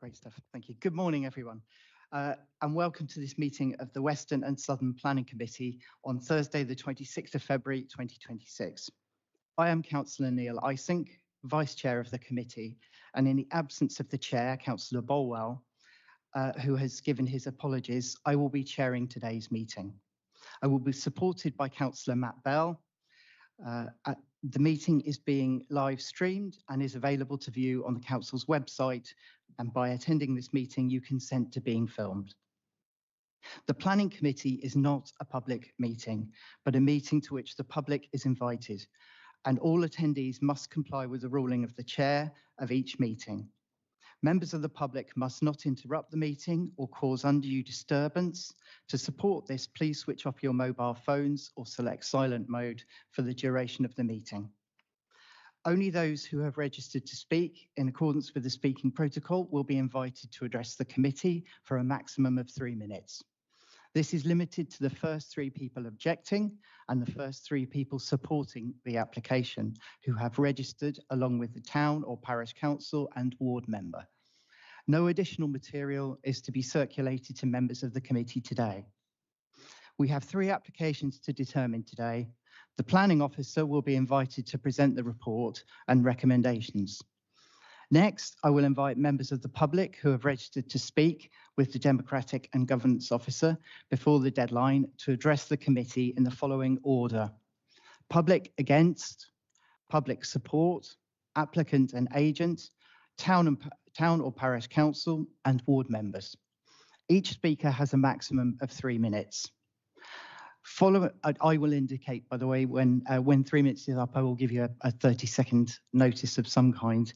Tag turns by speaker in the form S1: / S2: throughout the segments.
S1: Great stuff. Thank you. Good morning, everyone, and welcome to this meeting of the Western and Southern Planning Committee on Thursday, the 26th of February, 2026. I am Councillor Neil Isink, Vice Chair of the committee, and in the absence of the Chair, Councillor Bolwell, who has given his apologies, I will be chairing today's meeting. I will be supported by Councillor Matt Bell. The meeting is being live streamed and is available to view on the Council's website, and by attending this meeting, you consent to being filmed. The Planning Committee is not a public meeting, but a meeting to which the public is invited, and all attendees must comply with the ruling of the Chair of each meeting. Members of the public must not interrupt the meeting or cause undue disturbance. To support this, please switch off your mobile phones or select silent mode for the duration of the meeting. Only those who have registered to speak in accordance with the speaking protocol will be invited to address the committee for a maximum of 3 minutes. This is limited to the first 3 people objecting and the first 3 people supporting the application who have registered along with the town or parish council and ward member. No additional material is to be circulated to members of the committee today. We have 3 applications to determine today. The planning officer will be invited to present the report and recommendations. Next, I will invite members of the public who have registered to speak with the Democratic and Governance Officer before the deadline to address the committee in the following order: public against, public support, applicant and agent, town or parish council, and ward members. Each speaker has a maximum of 3 minutes. I will indicate, by the way, when 3 minutes is up, I will give you a 30-second notice of some kind,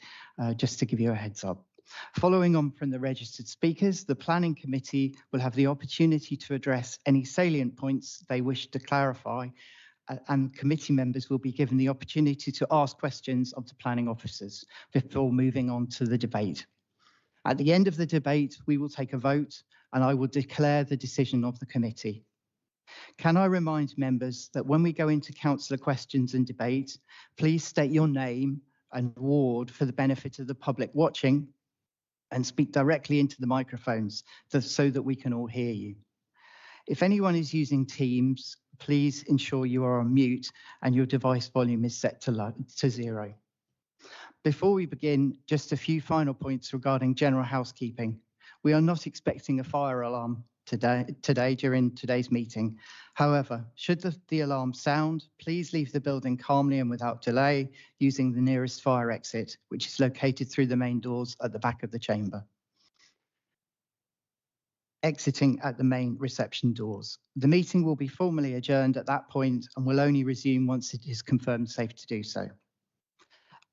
S1: just to give you a heads up. Following on from the registered speakers, the Planning Committee will have the opportunity to address any salient points they wish to clarify, and committee members will be given the opportunity to ask questions of the planning officers before moving on to the debate. At the end of the debate, we will take a vote, and I will declare the decision of the committee. Can I remind members that when we go into councillor questions and debate, please state your name and ward for the benefit of the public watching, and speak directly into the microphones so that we can all hear you. If anyone is using Teams, please ensure you are on mute and your device volume is set to 0. Before we begin, just a few final points regarding general housekeeping. We are not expecting a fire alarm today during today's meeting. However, should the alarm sound, please leave the building calmly and without delay using the nearest fire exit, which is located through the main doors at the back of the chamber. Exiting at the main reception doors. The meeting will be formally adjourned at that point and will only resume once it is confirmed safe to do so.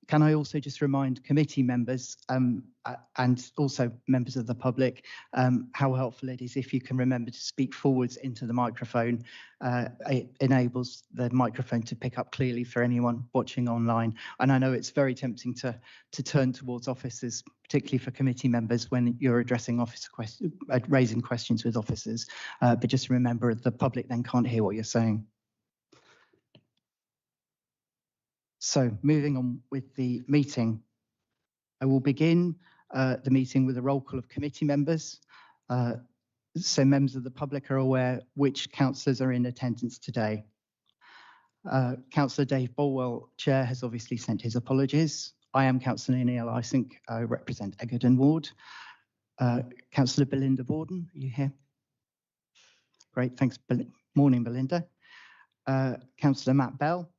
S1: Can I also just remind committee members and also members of the public how helpful it is if you can remember to speak forwards into the microphone. It enables the microphone to pick up clearly for anyone watching online. And I know it's very tempting to turn towards officers, particularly for committee members when you're addressing raising questions with officers. But just remember, the public then can't hear what you're saying. So moving on with the meeting, I will begin the meeting with a roll call of committee members. So members of the public are aware which councillors are in attendance today. Councillor Dave Bolwell, Chair, has obviously sent his apologies. I am Councillor Neil Isink. I represent Egerton Ward. Councillor Belinda Borden, are you here? Great, thanks. Morning, Belinda. Councillor Matt Bell.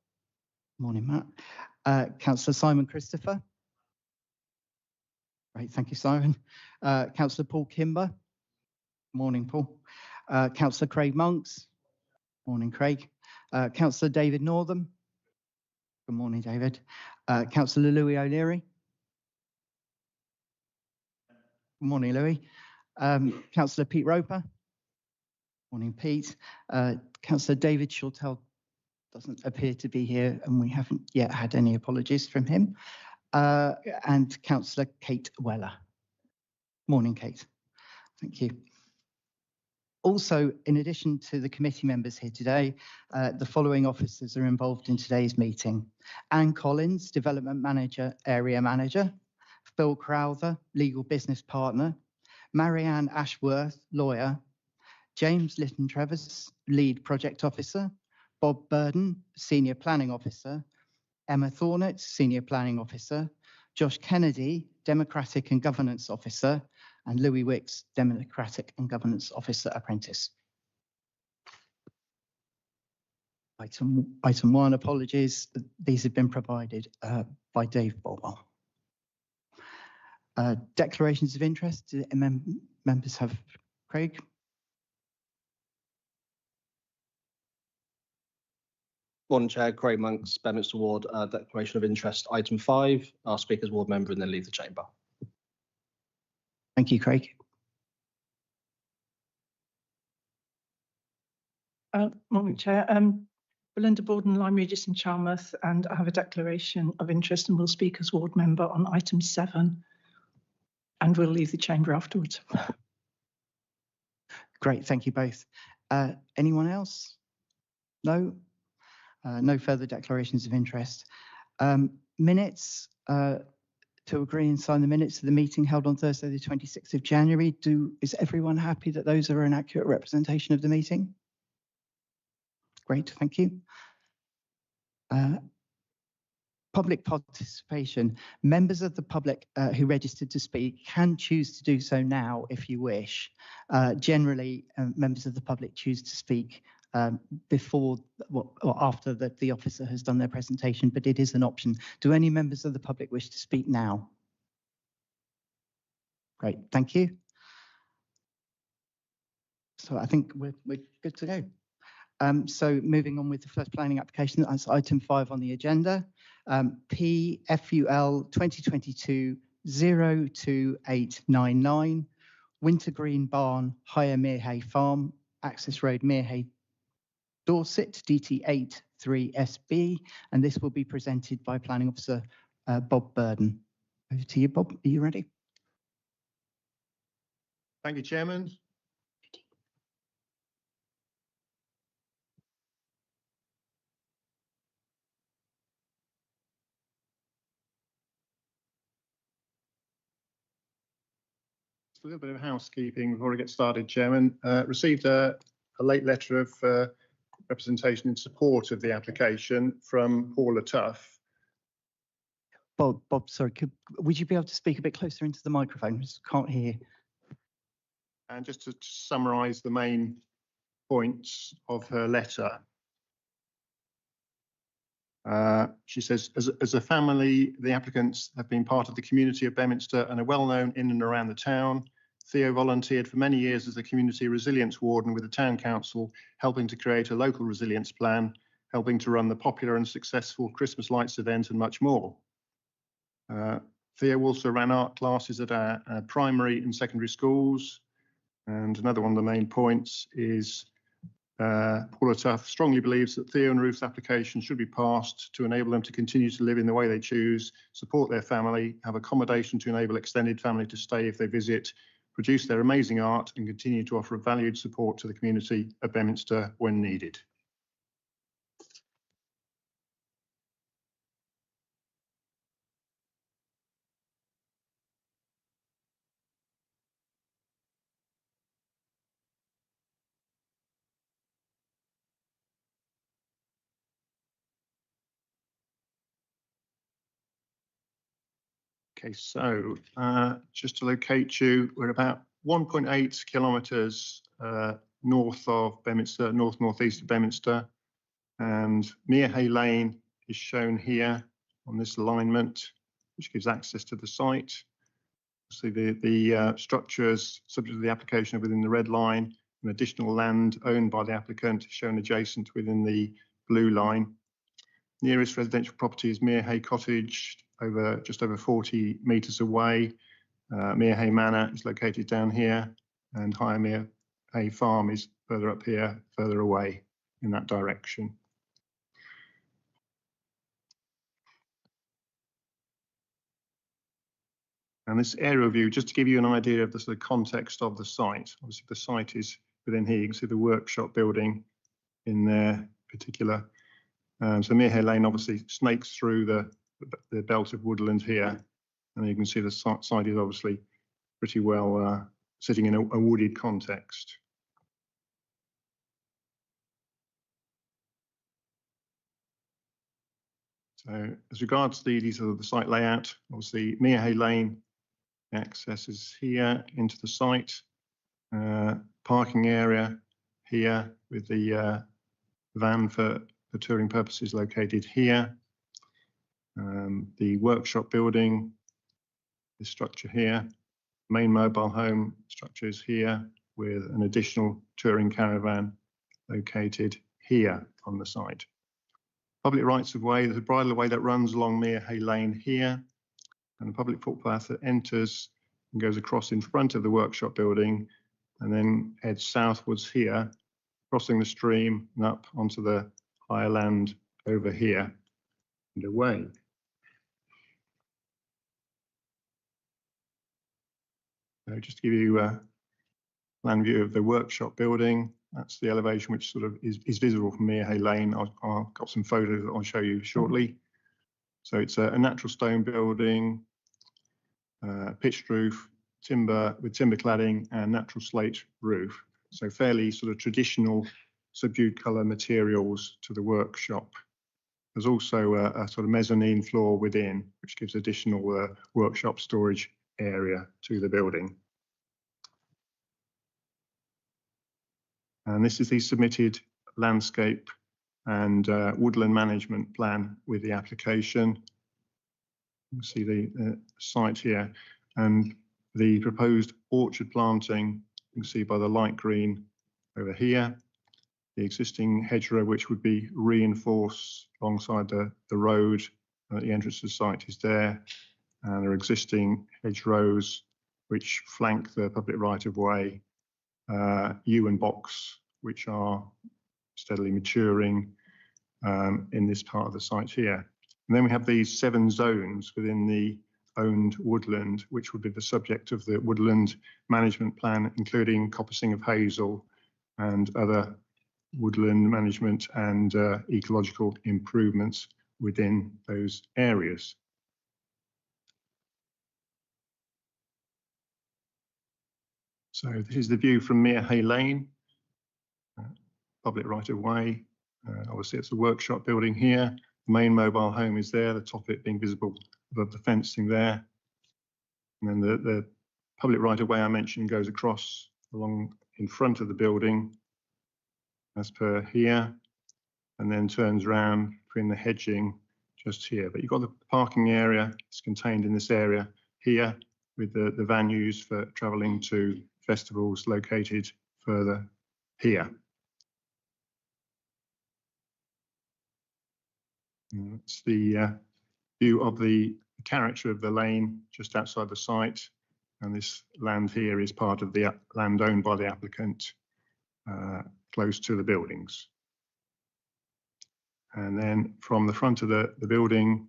S1: Morning, Matt. Councillor Simon Christopher. Great, thank you, Simon. Councillor Paul Kimber. Morning, Paul. Councillor Craig Monks. Morning, Craig. Councillor David Northam. Good morning, David. Councillor Louis O'Leary. Good morning, Louis. Councillor Pete Roper. Morning, Pete. Councillor David Shortell doesn't appear to be here, and we haven't yet had any apologies from him. And Councillor Kate Weller. Morning, Kate. Thank you. Also, in addition to the committee members here today, the following officers are involved in today's meeting. Anne Collins, Development Manager, Area Manager. Phil Crowther, legal business partner, Marianne Ashworth, lawyer, James Lytton-Trevis, lead project officer, Bob Burden, senior planning officer, Emma Thornett, senior planning officer, Josh Kennedy, democratic and governance officer, and Louis Wicks, democratic and governance officer apprentice. Item 1, apologies. These have been provided by Dave Bolwell. Declarations of interest. Do members have? Craig?
S2: Morning, Chair. Craig Monks, Bedminster Ward. Declaration of interest. Item 5. Our Speaker's Ward member and then leave the chamber.
S1: Thank you, Craig.
S3: Morning, Chair. Belinda Borden, Lyme Regis in Charmouth, and I have a declaration of interest and will speak as ward member on item 7, and we'll leave the chamber afterwards.
S1: Great, thank you both. Anyone else? No? No further declarations of interest. Minutes, to agree and sign the minutes of the meeting held on Thursday, the 26th of January. Is everyone happy that those are an accurate representation of the meeting? Great, thank you. Public participation. Members of the public who registered to speak can choose to do so now if you wish. Generally, members of the public choose to speak before or after the officer has done their presentation, but it is an option. Do any members of the public wish to speak now? Great, thank you. So I think we're good to go. So moving on with the first planning application, that's item 5 on the agenda. PFUL 2022-02899, Wintergreen Barn, Higher Merehay Farm, Access Road, Merehay, Dorset, DT8 3SB, and this will be presented by Planning Officer Bob Burden. Over to you, Bob. Are you ready?
S4: Thank you, Chairman. A little bit of housekeeping before I get started, Chairman. Received a late letter of representation in support of the application from Paula Tuff.
S1: Bob, sorry, would you be able to speak a bit closer into the microphone? I just can't hear.
S4: And just to summarise the main points of her letter. She says, as a family, the applicants have been part of the community of Bedminster and are well known in and around the town. Theo volunteered for many years as a community resilience warden with the town council, helping to create a local resilience plan, helping to run the popular and successful Christmas lights event and much more. Theo also ran art classes at our primary and secondary schools. And another one of the main points is Paula Tuff strongly believes that Theo and Ruth's application should be passed to enable them to continue to live in the way they choose, support their family, have accommodation to enable extended family to stay if they visit, produce their amazing art and continue to offer valued support to the community of Bedminster when needed. Okay, so just to locate you, we're about 1.8 kilometres north of Bedminster, northeast of Bedminster, and Merehay Lane is shown here on this alignment, which gives access to the site. So the structures subject to the application are within the red line, and additional land owned by the applicant is shown adjacent within the blue line. Nearest residential property is Merehay Cottage, just over 40 metres away. Merehay Manor is located down here, and Higher Merehay Farm is further up here, further away in that direction. And this aerial view, just to give you an idea of the sort of context of the site. Obviously, the site is within here. You can see the workshop building in there, particular. So Merehay Lane obviously snakes through the belt of woodland here. And you can see the site is obviously pretty well sitting in a wooded context. So as regards these are the site layout, obviously Mere Hay Lane access is here into the site, parking area here with the van for touring purposes located here. The workshop building, this structure here, main mobile home structure is here with an additional touring caravan located here on the site. Public rights of way, there's a bridleway that runs along Mere Hay Lane here, and a public footpath that enters and goes across in front of the workshop building and then heads southwards here, crossing the stream and up onto the higher land over here and away. So just to give you a plan view of the workshop building, that's the elevation which sort of is visible from Mere Hay Lane. I've got some photos that I'll show you shortly. So it's a natural stone building, pitched roof, timber with timber cladding and natural slate roof. So fairly sort of traditional subdued colour materials to the workshop. There's also a sort of mezzanine floor within, which gives additional workshop storage area to the building. And this is the submitted landscape and woodland management plan with the application. You can see the site here and the proposed orchard planting. You can see by the light green over here, the existing hedgerow which would be reinforced alongside the road at the entrance to the site is there, and there are existing hedgerows which flank the public right-of-way, yew and box which are steadily maturing in this part of the site here. And then we have these 7 zones within the owned woodland, which would be the subject of the woodland management plan, including coppicing of hazel and other woodland management and ecological improvements within those areas. So this is the view from Mere Hay Lane, public right of way. Obviously it's a workshop building here. The main mobile home is there, the top of it being visible above the fencing there. And then the public right of way I mentioned goes across along in front of the building as per here, and then turns around between the hedging just here. But you've got the parking area, it's contained in this area here with the van used for travelling to festivals located further here. It's the view of the character of the lane just outside the site, and this land here is part of the land owned by the applicant close to the buildings. And then from the front of the building,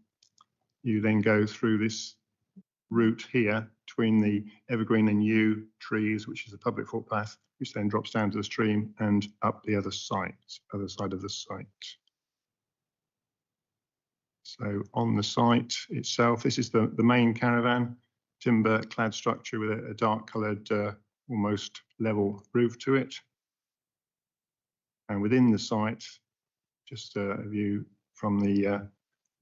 S4: you then go through this route here between the evergreen and yew trees, which is the public footpath, which then drops down to the stream and up the other side of the site. So on the site itself, this is the main caravan, timber clad structure with a dark coloured, almost level roof to it. And within the site, just a view from the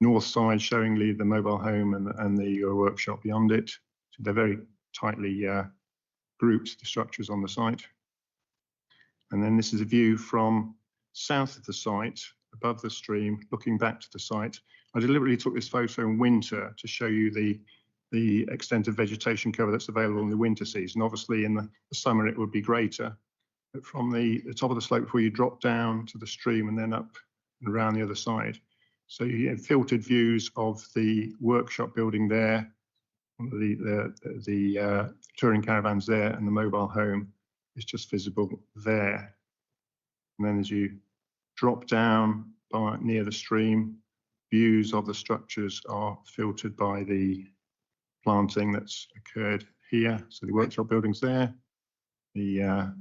S4: north side showing the mobile home and the workshop beyond it. So they're very tightly grouped, the structures on the site. And then this is a view from south of the site, above the stream, looking back to the site. I deliberately took this photo in winter to show you the extent of vegetation cover that's available in the winter season. Obviously in the summer it would be greater, but from the top of the slope before you drop down to the stream and then up and around the other side. So you have filtered views of the workshop building there, the touring caravans there, and the mobile home is just visible there. And then as you drop down near the stream, views of the structures are filtered by the planting that's occurred here. So the workshop building's there, the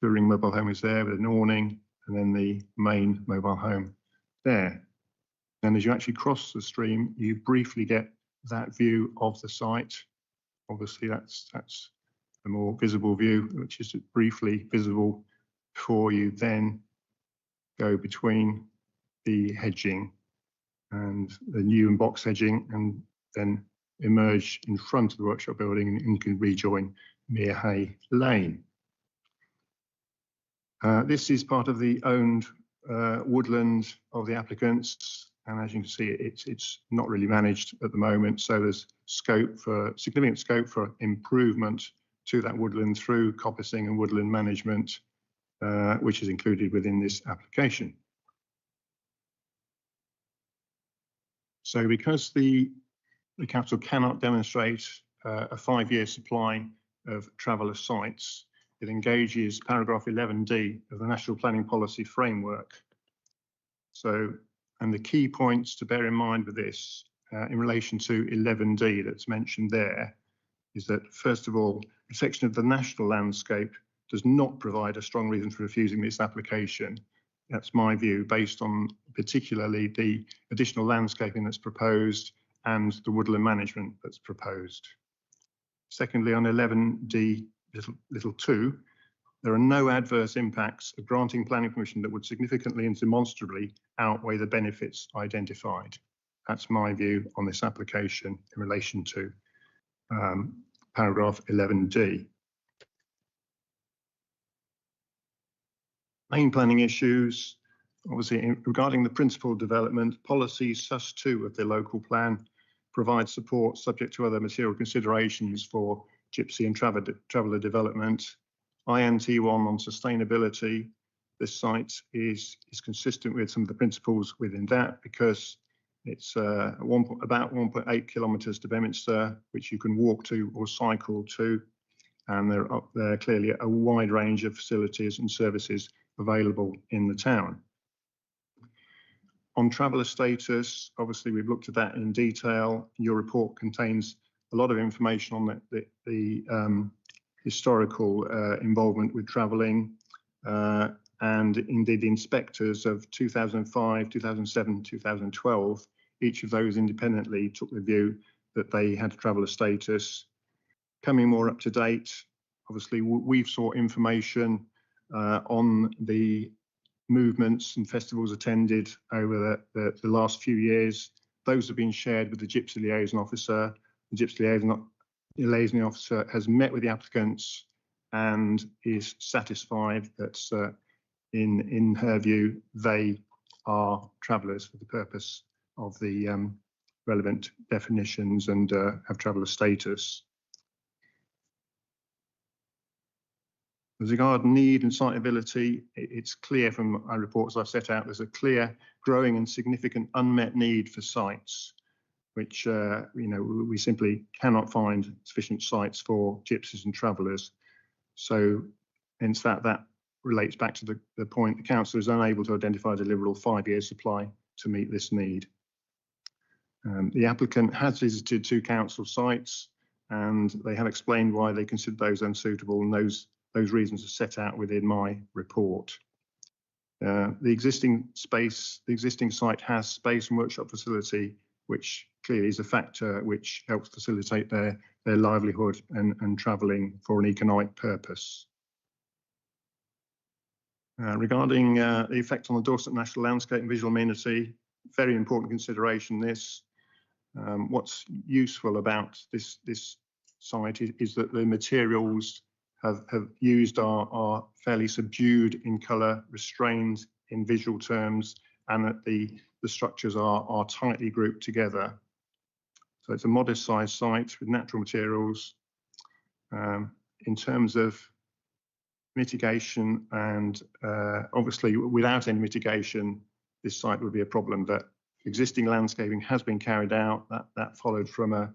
S4: touring mobile home is there with an awning, and then the main mobile home there. And as you actually cross the stream, you briefly get that view of the site. Obviously, that's a more visible view, which is briefly visible before you then go between the hedging and the new and box hedging, and then emerge in front of the workshop building, and you can rejoin Merehay Lane. This is part of the owned woodland of the applicants, and as you can see, it's not really managed at the moment, so there's significant scope for improvement to that woodland through coppicing and woodland management, which is included within this application. So because the council cannot demonstrate a 5-year supply of traveller sites, it engages paragraph 11D of the National Planning Policy Framework. So, and the key points to bear in mind with this in relation to 11D that's mentioned there is that, first of all, a section of the national landscape does not provide a strong reason for refusing this application. That's my view, based on particularly the additional landscaping that's proposed and the woodland management that's proposed. Secondly, on 11D little 2, there are no adverse impacts of granting planning permission that would significantly and demonstrably outweigh the benefits identified. That's my view on this application in relation to paragraph 11D. Main planning issues, obviously regarding the principal development, policy sus2 of the local plan provides support subject to other material considerations for gypsy and traveller development. INT1 on sustainability, this site is consistent with some of the principles within that, because it's about 1.8 kilometres to Bedminster, which you can walk to or cycle to, and there are clearly a wide range of facilities and services available in the town. On traveller status, obviously we've looked at that in detail. Your report contains a lot of information on the historical involvement with travelling, and indeed the inspectors of 2005, 2007, 2012, each of those independently took the view that they had traveller status. Coming more up to date, obviously we've sought information on the movements and festivals attended over the last few years. Those have been shared with the Gypsy Liaison Officer. The Gypsy Liaison Officer has met with the applicants and is satisfied that in her view, they are travellers for the purpose of the relevant definitions and have traveller status. As regard need and siteability, it's clear from my reports I've set out, there's a clear, growing and significant unmet need for sites, which we simply cannot find sufficient sites for gypsies and travellers. So hence that relates back to the point the council is unable to identify a deliverable 5-year supply to meet this need. The applicant has visited 2 council sites, and they have explained why they consider those unsuitable, and those reasons are set out within my report. The existing site has space and workshop facility, which clearly is a factor which helps facilitate their livelihood and travelling for an economic purpose. Regarding the effect on the Dorset National Landscape and Visual Amenity, very important consideration this. What's useful about this site is that the materials have used are fairly subdued in colour, restrained in visual terms, and that the structures are tightly grouped together. So it's a modest sized site with natural materials. In terms of mitigation, and obviously without any mitigation, this site would be a problem. That existing landscaping has been carried out. That followed from a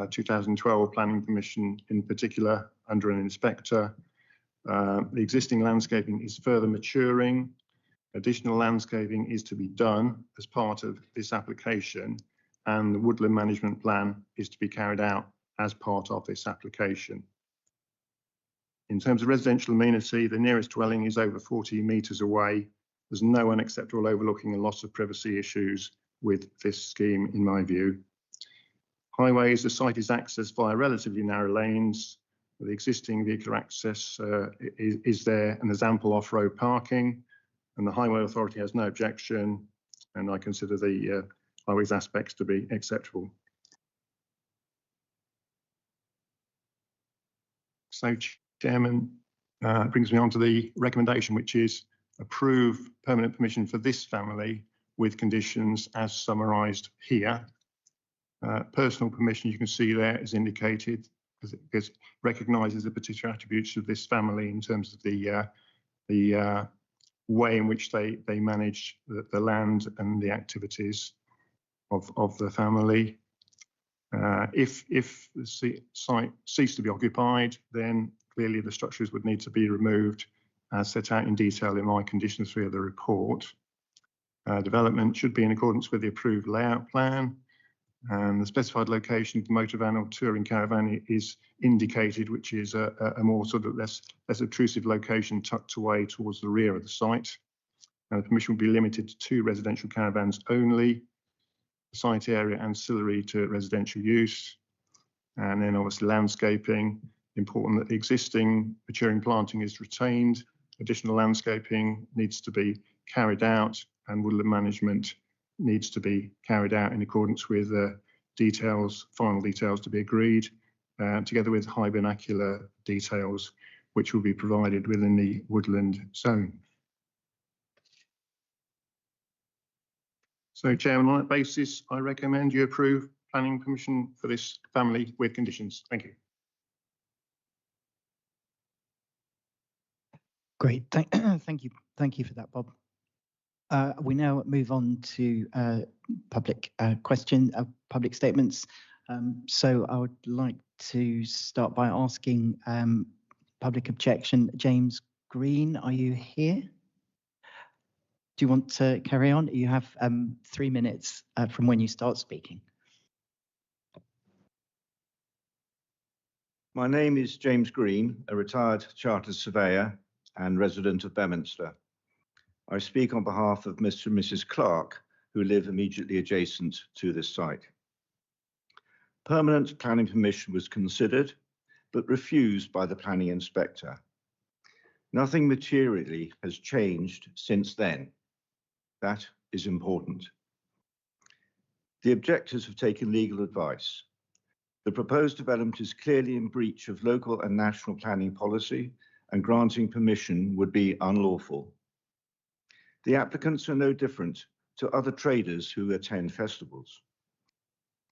S4: 2012 planning permission, in particular under an inspector. The existing landscaping is further maturing. Additional landscaping is to be done as part of this application, and the woodland management plan is to be carried out as part of this application. In terms of residential amenity, the nearest dwelling is over 40 metres away. There's no unacceptable overlooking and loss of privacy issues with this scheme, in my view. Highways, the site is accessed via relatively narrow lanes. The existing vehicular access is there, and there's ample off-road parking, and the Highway Authority has no objection, and I consider the highways aspects to be acceptable. So, Chairman, brings me on to the recommendation, which is approve permanent permission for this family with conditions as summarised here. Personal permission, you can see there, is indicated because it recognises the particular attributes of this family in terms of the way in which they manage the land and the activities of the family. If the site ceased to be occupied, then clearly the structures would need to be removed as set out in detail in my condition 3 of the report. Development should be in accordance with the approved layout plan, and the specified location of the motor van or touring caravan is indicated, which is a more sort of less obtrusive location tucked away towards the rear of the site. Now, the permission will be limited to 2 residential caravans only. The site area ancillary to residential use, and then obviously landscaping. Important that the existing maturing planting is retained. Additional landscaping needs to be carried out, and woodland management needs to be carried out in accordance with final details to be agreed, together with high vernacular details, which will be provided within the woodland zone. So, Chairman, on that basis, I recommend you approve planning permission for this family with conditions. Thank you.
S1: Great, thank you for that, Bob. We now move on to public public statements. So I would like to start by asking public objection. James Green, are you here? Do you want to carry on? You have 3 minutes from when you start speaking.
S5: My name is James Green, a retired chartered surveyor and resident of Beminster. I speak on behalf of Mr. and Mrs. Clark, who live immediately adjacent to this site. Permanent planning permission was considered, but refused by the planning inspector. Nothing materially has changed since then. That is important. The objectors have taken legal advice. The proposed development is clearly in breach of local and national planning policy, and granting permission would be unlawful. The applicants are no different to other traders who attend festivals.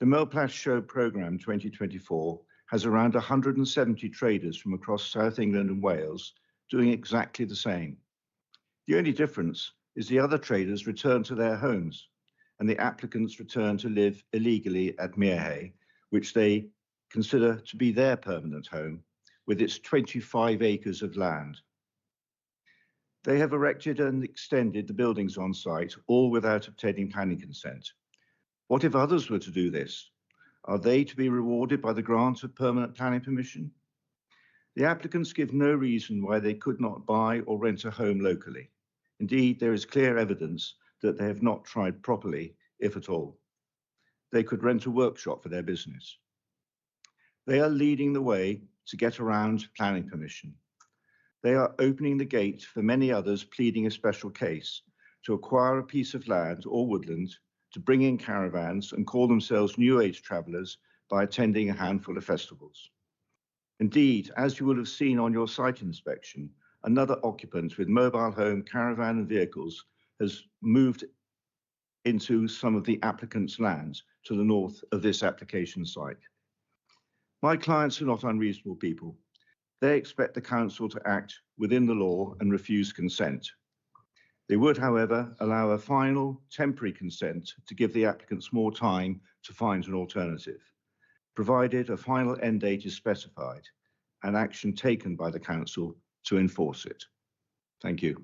S5: The Melplash Show Programme 2024 has around 170 traders from across South England and Wales doing exactly the same. The only difference is the other traders return to their homes, and the applicants return to live illegally at Muirhay, which they consider to be their permanent home, with its 25 acres of land. They have erected and extended the buildings on site, all without obtaining planning consent. What if others were to do this? Are they to be rewarded by the grant of permanent planning permission? The applicants give no reason why they could not buy or rent a home locally. Indeed, there is clear evidence that they have not tried properly, if at all. They could rent a workshop for their business. They are leading the way to get around planning permission. They are opening the gate for many others pleading a special case to acquire a piece of land or woodland, to bring in caravans and call themselves New Age travellers by attending a handful of festivals. Indeed, as you will have seen on your site inspection, another occupant with mobile home, caravan and vehicles has moved into some of the applicants' lands to the north of this application site. My clients are not unreasonable people. They expect the council to act within the law and refuse consent. They would, however, allow a final temporary consent to give the applicants more time to find an alternative, provided a final end date is specified and action taken by the council to enforce it. Thank you.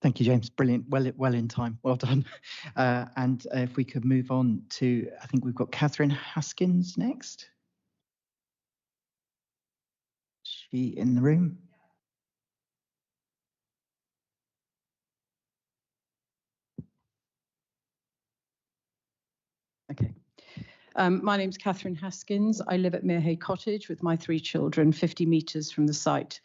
S1: Thank you, James. Brilliant. Well in time. Well done. And if we could move on to, I think we've got Catherine Haskins next. Is she in the room?
S6: Okay. My name's Catherine Haskins. I live at Merehay Cottage with my 3 children, 50 metres from the site.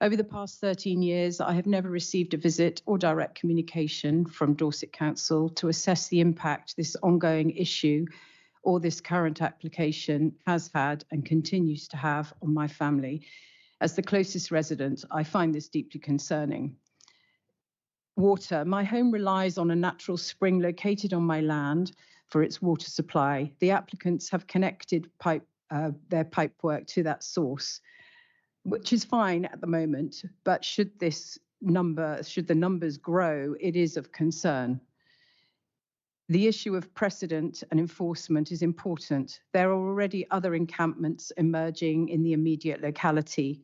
S6: Over the past 13 years, I have never received a visit or direct communication from Dorset Council to assess the impact this ongoing issue or this current application has had and continues to have on my family. As the closest resident, I find this deeply concerning. Water. My home relies on a natural spring located on my land for its water supply. The applicants have connected their pipework to that source, which is fine at the moment, but should the numbers grow, it is of concern. The issue of precedent and enforcement is important. There are already other encampments emerging in the immediate locality.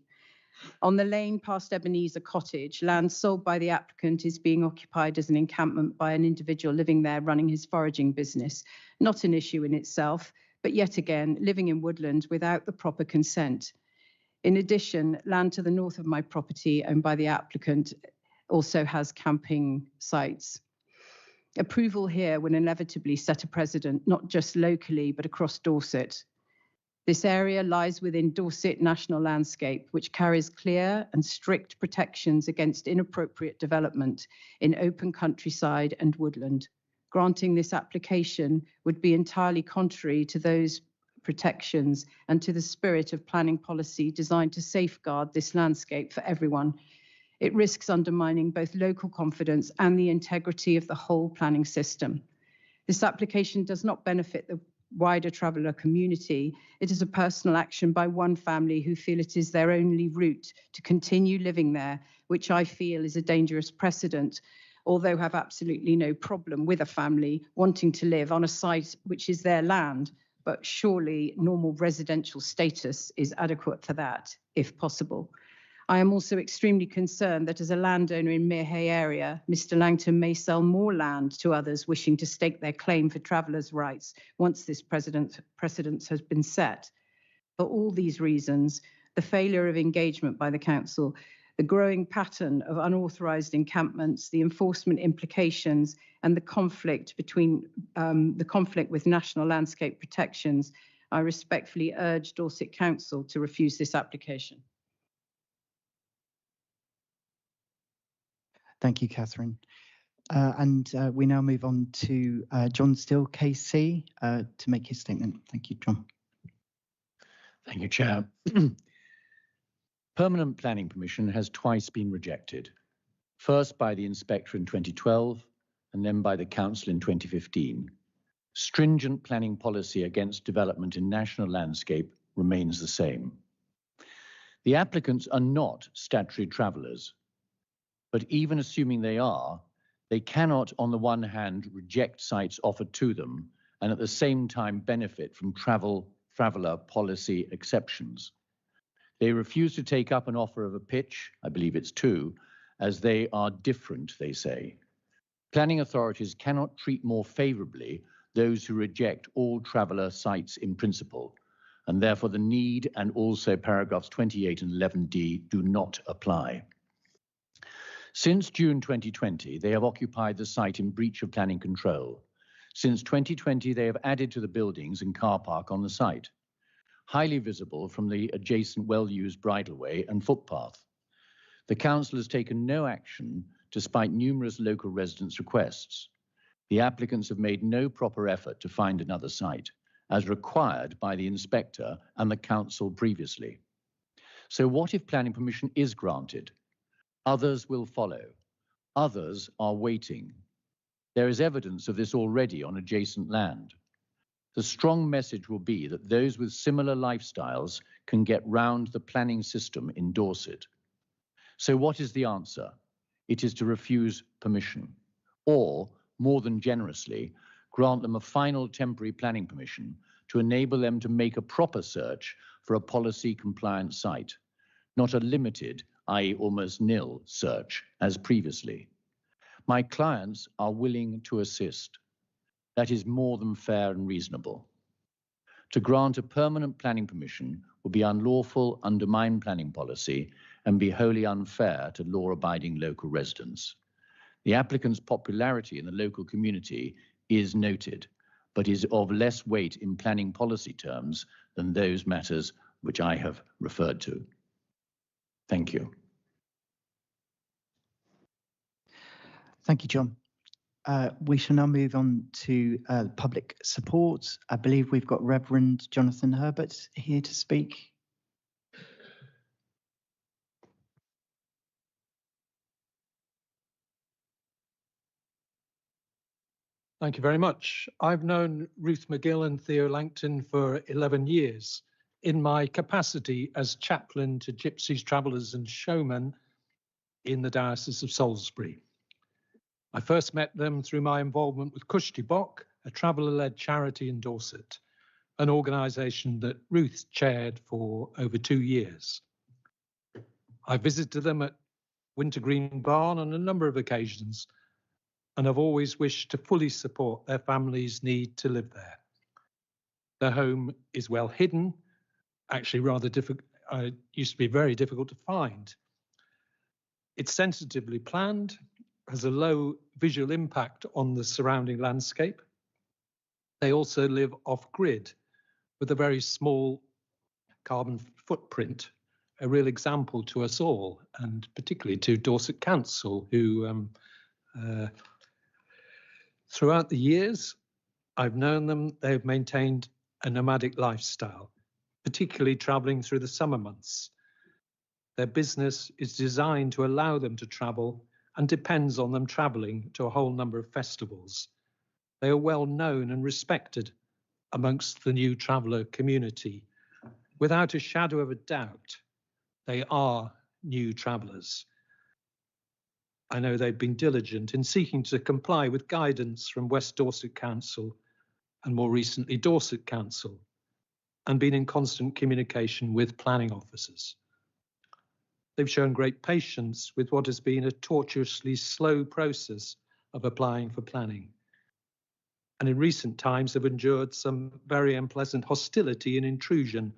S6: On the lane past Ebenezer Cottage, land sold by the applicant is being occupied as an encampment by an individual living there running his foraging business. Not an issue in itself, but yet again, living in woodland without the proper consent. In addition, land to the north of my property owned by the applicant also has camping sites. Approval here will inevitably set a precedent, not just locally, but across Dorset. This area lies within Dorset National Landscape, which carries clear and strict protections against inappropriate development in open countryside and woodland. Granting this application would be entirely contrary to those protections and to the spirit of planning policy designed to safeguard this landscape for everyone. It risks undermining both local confidence and the integrity of the whole planning system. This application does not benefit the wider traveller community. It is a personal action by one family who feel it is their only route to continue living there, which I feel is a dangerous precedent, although have absolutely no problem with a family wanting to live on a site which is their land, but surely normal residential status is adequate for that, if possible. I am also extremely concerned that as a landowner in Merehay area, Mr. Langton may sell more land to others wishing to stake their claim for travellers' rights once this precedent has been set. For all these reasons, the failure of engagement by the council, the growing pattern of unauthorised encampments, the enforcement implications, and the conflict with national landscape protections, I respectfully urge Dorset Council to refuse this application.
S1: Thank you, Catherine. We now move on to John Still, KC, to make his statement. Thank you, John.
S7: Thank you, Chair. Permanent planning permission has twice been rejected, first by the inspector in 2012 and then by the council in 2015. Stringent planning policy against development in national landscape remains the same. The applicants are not statutory travellers, but even assuming they are, they cannot, on the one hand, reject sites offered to them and at the same time benefit from traveller policy exceptions. They refuse to take up an offer of a pitch, I believe it's 2, as they are different, they say. Planning authorities cannot treat more favourably those who reject all traveller sites in principle, and therefore the need and also paragraphs 28 and 11D do not apply. Since June 2020, they have occupied the site in breach of planning control. Since 2020, they have added to the buildings and car park on the site, highly visible from the adjacent well-used bridleway and footpath. The council has taken no action despite numerous local residents' requests. The applicants have made no proper effort to find another site, as required by the inspector and the council previously. So what if planning permission is granted? Others will follow. Others are waiting. There is evidence of this already on adjacent land. The strong message will be that those with similar lifestyles can get round the planning system in Dorset. So what is the answer? It is to refuse permission, or, more than generously, grant them a final temporary planning permission to enable them to make a proper search for a policy-compliant site, not a limited, i.e. almost nil, search as previously. My clients are willing to assist. That is more than fair and reasonable. To grant a permanent planning permission would be unlawful, undermine planning policy, and be wholly unfair to law-abiding local residents. The applicant's popularity in the local community is noted, but is of less weight in planning policy terms than those matters which I have referred to. Thank you.
S1: Thank you, John. We shall now move on to public support. I believe we've got Reverend Jonathan Herbert here to speak.
S8: Thank you very much. I've known Ruth McGill and Theo Langton for 11 years in my capacity as chaplain to gypsies, travellers and showmen in the Diocese of Salisbury. I first met them through my involvement with Cushty Bock, a traveller-led charity in Dorset, an organisation that Ruth chaired for over 2 years. I visited them at Wintergreen Barn on a number of occasions, and have always wished to fully support their family's need to live there. Their home is well hidden, actually rather difficult, used to be very difficult to find. It's sensitively planned, has a low visual impact on the surrounding landscape. They also live off-grid with a very small carbon footprint, a real example to us all, and particularly to Dorset Council, who throughout the years I've known them, they've maintained a nomadic lifestyle, particularly travelling through the summer months. Their business is designed to allow them to travel and depends on them travelling to a whole number of festivals. They are well known and respected amongst the new traveller community. Without a shadow of a doubt, they are new travellers. I know they've been diligent in seeking to comply with guidance from West Dorset Council and more recently Dorset Council, and been in constant communication with planning officers. They've shown great patience with what has been a tortuously slow process of applying for planning, and in recent times have endured some very unpleasant hostility and intrusion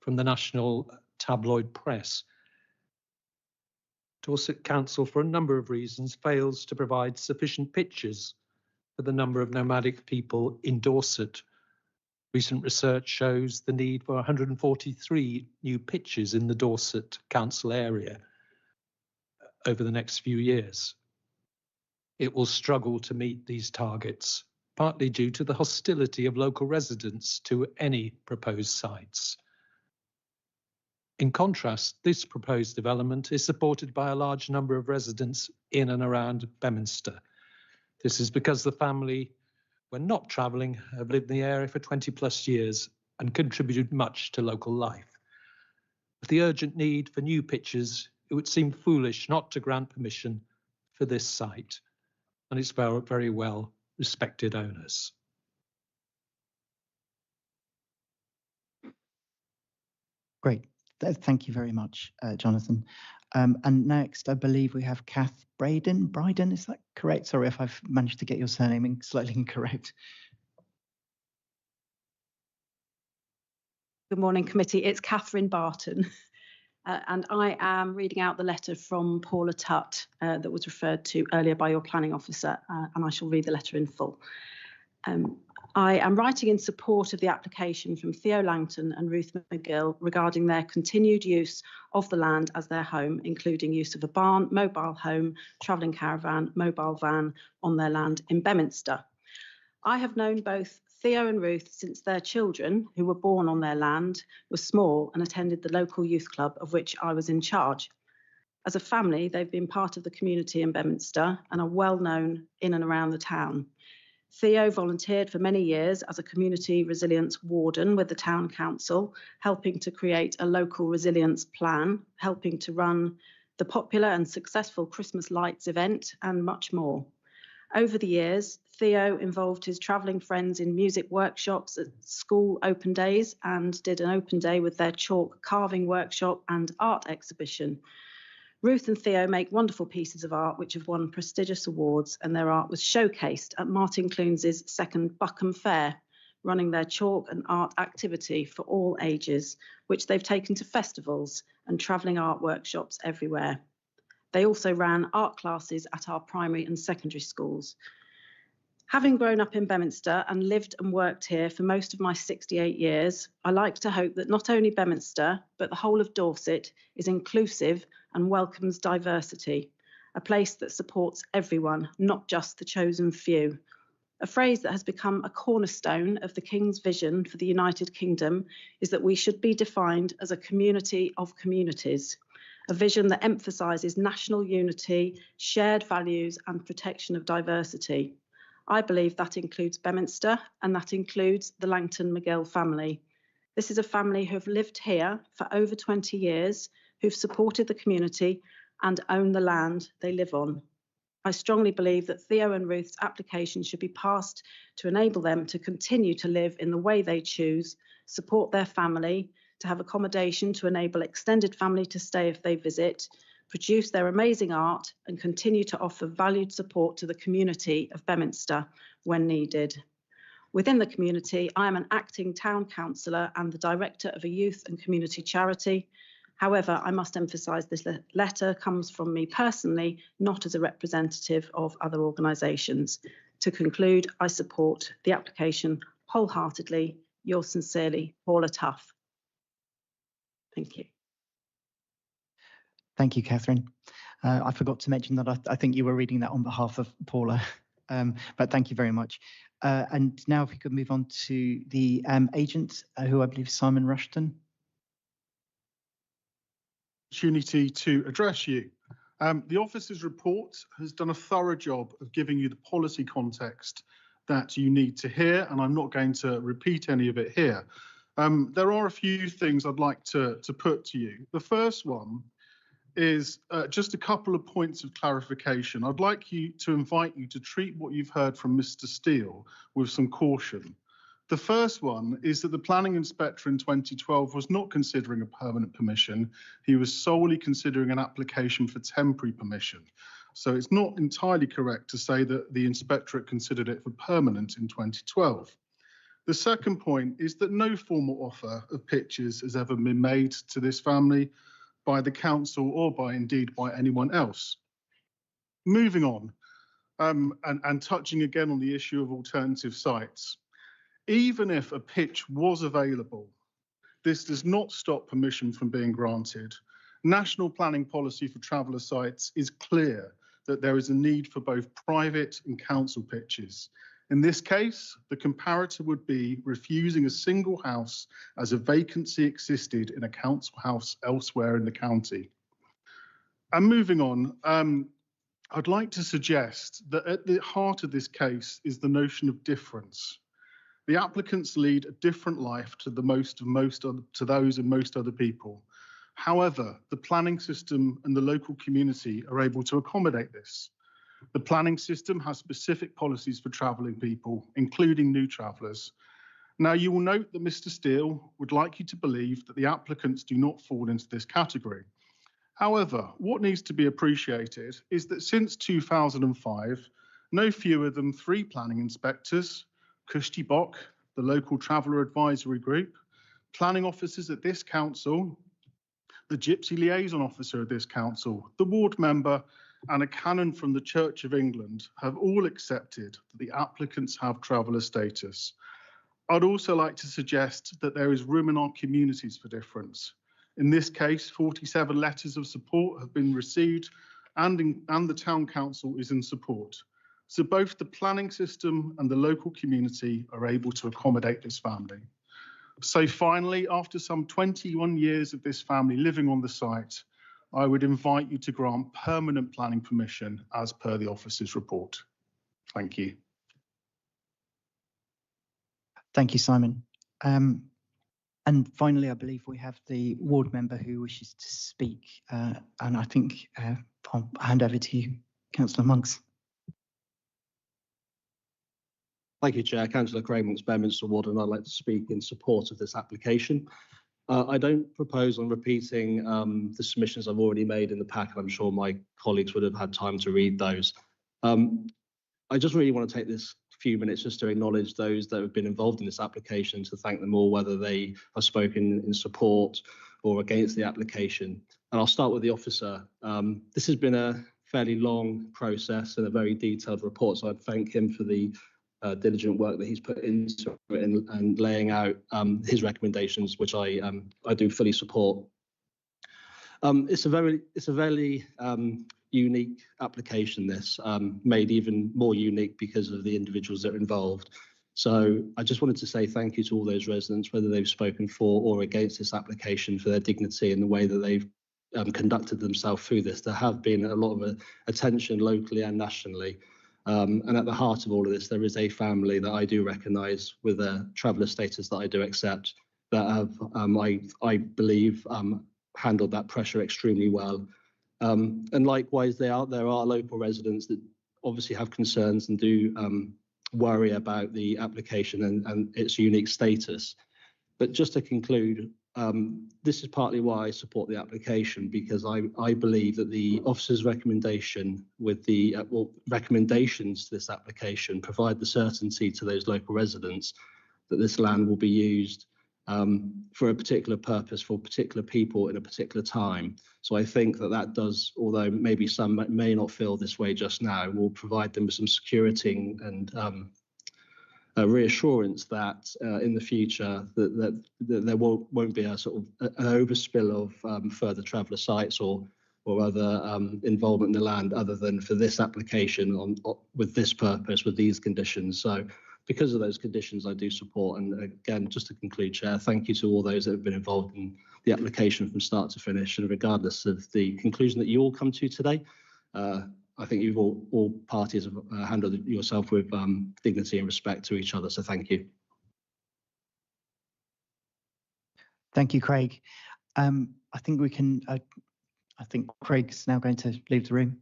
S8: from the national tabloid press. Dorset Council, for a number of reasons, fails to provide sufficient pictures for the number of nomadic people in Dorset. Recent research shows the need for 143 new pitches in the Dorset Council area over the next few years. It will struggle to meet these targets, partly due to the hostility of local residents to any proposed sites. In contrast, this proposed development is supported by a large number of residents in and around Beminster. This is because the family, when not travelling, have lived in the area for 20 plus years and contributed much to local life. With the urgent need for new pitches, it would seem foolish not to grant permission for this site and its very well respected owners.
S1: Great. Thank you very much, Jonathan. And next, I believe we have Kath Bryden, is that correct? Sorry if I've managed to get your surname slightly incorrect.
S9: Good morning, committee. It's Catherine Barton, and I am reading out the letter from Paula Tutt that was referred to earlier by your planning officer, and I shall read the letter in full. I am writing in support of the application from Theo Langton and Ruth McGill regarding their continued use of the land as their home, including use of a barn, mobile home, travelling caravan, mobile van on their land in Beminster. I have known both Theo and Ruth since their children, who were born on their land, were small and attended the local youth club of which I was in charge. As a family, they've been part of the community in Beminster and are well known in and around the town. Theo volunteered for many years as a community resilience warden with the town council, helping to create a local resilience plan, helping to run the popular and successful Christmas lights event, and much more. Over the years, Theo involved his travelling friends in music workshops at school open days and did an open day with their chalk carving workshop and art exhibition. Ruth and Theo make wonderful pieces of art which have won prestigious awards, and their art was showcased at Martin Clunes' second Buckham Fair, running their chalk and art activity for all ages, which they've taken to festivals and travelling art workshops everywhere. They also ran art classes at our primary and secondary schools. Having grown up in Bedminster and lived and worked here for most of my 68 years, I like to hope that not only Bedminster, but the whole of Dorset is inclusive and welcomes diversity, a place that supports everyone, not just the chosen few. A phrase that has become a cornerstone of the King's vision for the United Kingdom is that we should be defined as a community of communities, a vision that emphasises national unity, shared values and protection of diversity. I believe that includes Bedminster and that includes the Langton McGill family. This is a family who have lived here for over 20 years, who've supported the community and own the land they live on. I strongly believe that Theo and Ruth's application should be passed to enable them to continue to live in the way they choose, support their family, to have accommodation to enable extended family to stay if they visit, produce their amazing art and continue to offer valued support to the community of Bedminster when needed. Within the community, I am an acting town councillor and the director of a youth and community charity. However, I must emphasise this letter comes from me personally, not as a representative of other organisations. To conclude, I support the application wholeheartedly. Yours sincerely, Paula Tuff. Thank you.
S1: Thank you, Catherine. I forgot to mention that I think you were reading that on behalf of Paula, but thank you very much. And now if we could move on to the agent, who I believe is Simon Rushton.
S10: Opportunity to address you. The officer's report has done a thorough job of giving you the policy context that you need to hear, and I'm not going to repeat any of it here. There are a few things I'd like to put to you. The first one is just a couple of points of clarification. I'd like to invite you to treat what you've heard from Mr. Steele with some caution. The first one is that the planning inspector in 2012 was not considering a permanent permission. He was solely considering an application for temporary permission. So it's not entirely correct to say that the inspectorate considered it for permanent in 2012. The second point is that no formal offer of pitches has ever been made to this family by the council or indeed by anyone else. Moving on, and touching again on the issue of alternative sites. Even if a pitch was available, this does not stop permission from being granted. National planning policy for traveller sites is clear that there is a need for both private and council pitches. In this case, the comparator would be refusing a single house as a vacancy existed in a council house elsewhere in the county. And moving on, I'd like to suggest that at the heart of this case is the notion of difference. The applicants lead a different life to those and most other people. However, the planning system and the local community are able to accommodate this. The planning system has specific policies for travelling people, including new travellers. Now, you will note that Mr. Steele would like you to believe that the applicants do not fall into this category. However, what needs to be appreciated is that since 2005, no fewer than 3 planning inspectors, Kushti Bok, the local traveller advisory group, planning officers at this council, the Gypsy liaison officer of this council, the ward member, and a canon from the Church of England have all accepted that the applicants have traveller status. I'd also like to suggest that there is room in our communities for difference. In this case, 47 letters of support have been received and the town council is in support. So both the planning system and the local community are able to accommodate this family. So finally, after some 21 years of this family living on the site, I would invite you to grant permanent planning permission as per the officer's report. Thank you.
S1: Thank you, Simon. And finally, I believe we have the ward member who wishes to speak. And I think I'll hand over to you, Councillor Monks.
S2: Thank you, Chair. Councillor Craig Monks, Bedminster Ward, and I'd like to speak in support of this application. I don't propose on repeating the submissions I've already made in the pack. I'm sure my colleagues would have had time to read those. I just really want to take this few minutes just to acknowledge those that have been involved in this application, to thank them all, whether they have spoken in support or against the application. And I'll start with the officer. This has been a fairly long process and a very detailed report, so I'd thank him for the diligent work that he's put into it and laying out his recommendations, which I do fully support. It's a very unique application, this, made even more unique because of the individuals that are involved. So I just wanted to say thank you to all those residents, whether they've spoken for or against this application, for their dignity and the way that they've conducted themselves through this. There have been a lot of attention locally and nationally. And at the heart of all of this, there is a family that I do recognise with a traveller status that I do accept, that have, I believe, handled that pressure extremely well. And likewise, there are local residents that obviously have concerns and do worry about the application and its unique status. But just to conclude, this is partly why I support the application, because I believe that the officer's recommendation with the recommendations to this application provide the certainty to those local residents that this land will be used for a particular purpose, for particular people in a particular time. So I think that does, although maybe some may not feel this way just now, will provide them with some security and reassurance that in the future that there won't be a sort of an overspill of further traveller sites or other involvement in the land, other than for this application with this purpose, with these conditions. So because of those conditions, I do support. And again, just to conclude, Chair, thank you to all those that have been involved in the application from start to finish. And regardless of the conclusion that you all come to today, I think you've all parties have handled yourself with dignity and respect to each other. So thank you.
S1: Thank you, Craig. I think we can. I think Craig's now going to leave the room.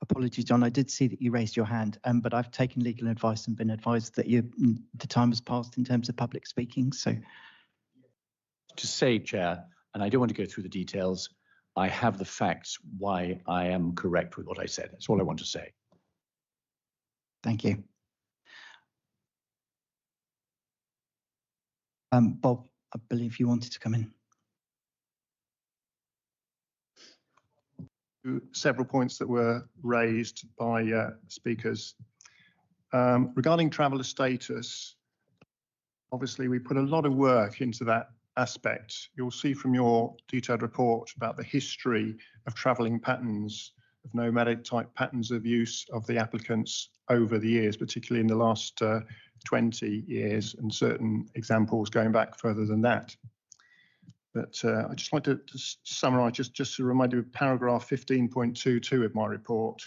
S1: Apologies, John. I did see that you raised your hand, but I've taken legal advice and been advised that the time has passed in terms of public speaking. So,
S7: to say, Chair, and I don't want to go through the details, I have the facts why I am correct with what I said. That's all I want to say.
S1: Thank you. Bob, I believe you wanted to come in.
S4: Several points that were raised by speakers. Regarding traveller status, obviously we put a lot of work into that aspect. You'll see from your detailed report about the history of travelling patterns, of nomadic type patterns of use of the applicants over the years, particularly in the last 20 years, and certain examples going back further than that. But I'd just like to summarise, just to remind you of paragraph 15.22 of my report,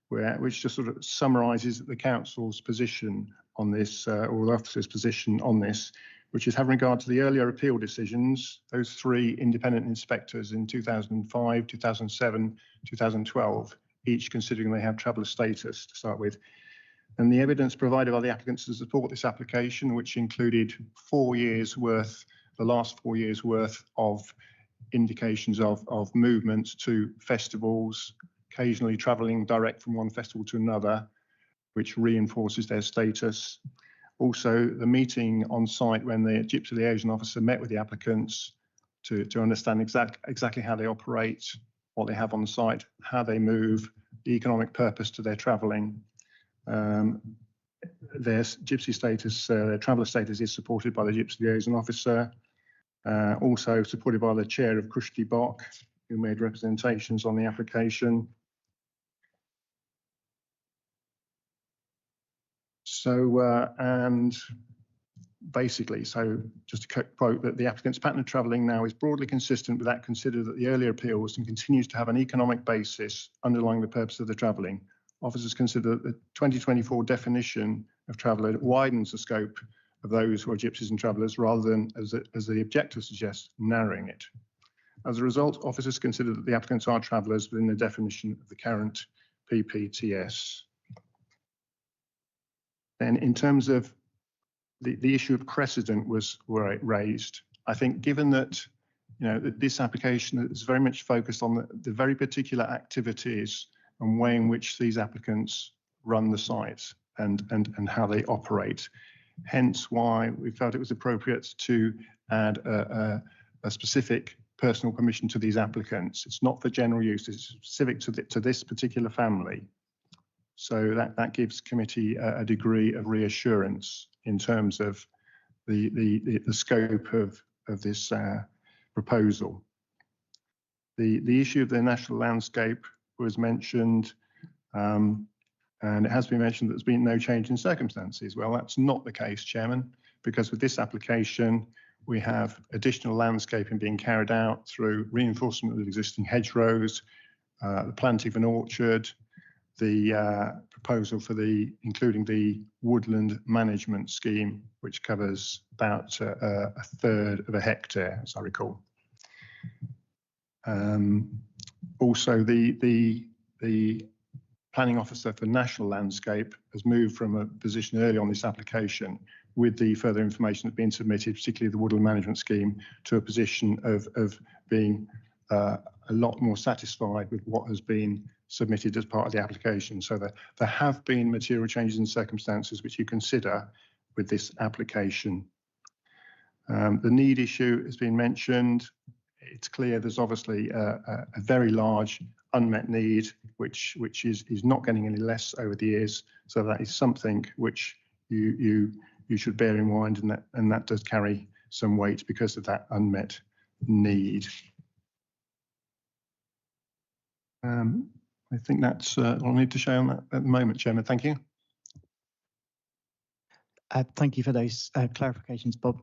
S4: which just sort of summarises the council's position on this, or the officer's position on this, which is having regard to the earlier appeal decisions, those three independent inspectors in 2005, 2007, 2012, each considering they have traveller status to start with. And the evidence provided by the applicants to support this application, which included 4 years worth, the last 4 years worth of indications of movement to festivals, occasionally travelling direct from one festival to another, which reinforces their status. Also, the meeting on site when the Gypsy Liaison Officer met with the applicants to understand exactly how they operate, what they have on site, how they move, the economic purpose to their travelling. Their Gypsy status, their traveller status is supported by the Gypsy Liaison Officer, also supported by the Chair of Kushti Bok, who made representations on the application. So, and basically, so just to quote, that the applicant's pattern of travelling now is broadly consistent with that considered at the earlier appeals and continues to have an economic basis underlying the purpose of the travelling. Officers consider that the 2024 definition of traveller widens the scope of those who are gypsies and travellers rather than, as the objective suggests, narrowing it. As a result, officers consider that the applicants are travellers within the definition of the current PPTS. And in terms of the issue of precedent was raised, I think given that, you know, that this application is very much focused on the very particular activities and way in which these applicants run the site and how they operate. Hence why we felt it was appropriate to add a specific personal permission to these applicants. It's not for general use, it's specific to this particular family. So that gives committee a degree of reassurance in terms of the scope of this proposal. The issue of the national landscape was mentioned, and it has been mentioned that there's been no change in circumstances. Well, that's not the case, Chairman, because with this application, we have additional landscaping being carried out through reinforcement of existing hedgerows, the planting of an orchard, the proposal for including the woodland management scheme, which covers about a third of a hectare, as I recall. Also, the planning officer for national landscape has moved from a position early on this application with the further information that's been submitted, particularly the woodland management scheme, to a position of being a lot more satisfied with what has been submitted as part of the application. So there have been material changes in circumstances which you consider with this application. The need issue has been mentioned. It's clear there's obviously a very large unmet need, which is not getting any less over the years. So that is something which you should bear in mind, and that does carry some weight because of that unmet need. I think that's all I need to show on that at the moment, Chairman. Thank you.
S1: Thank you for those clarifications, Bob.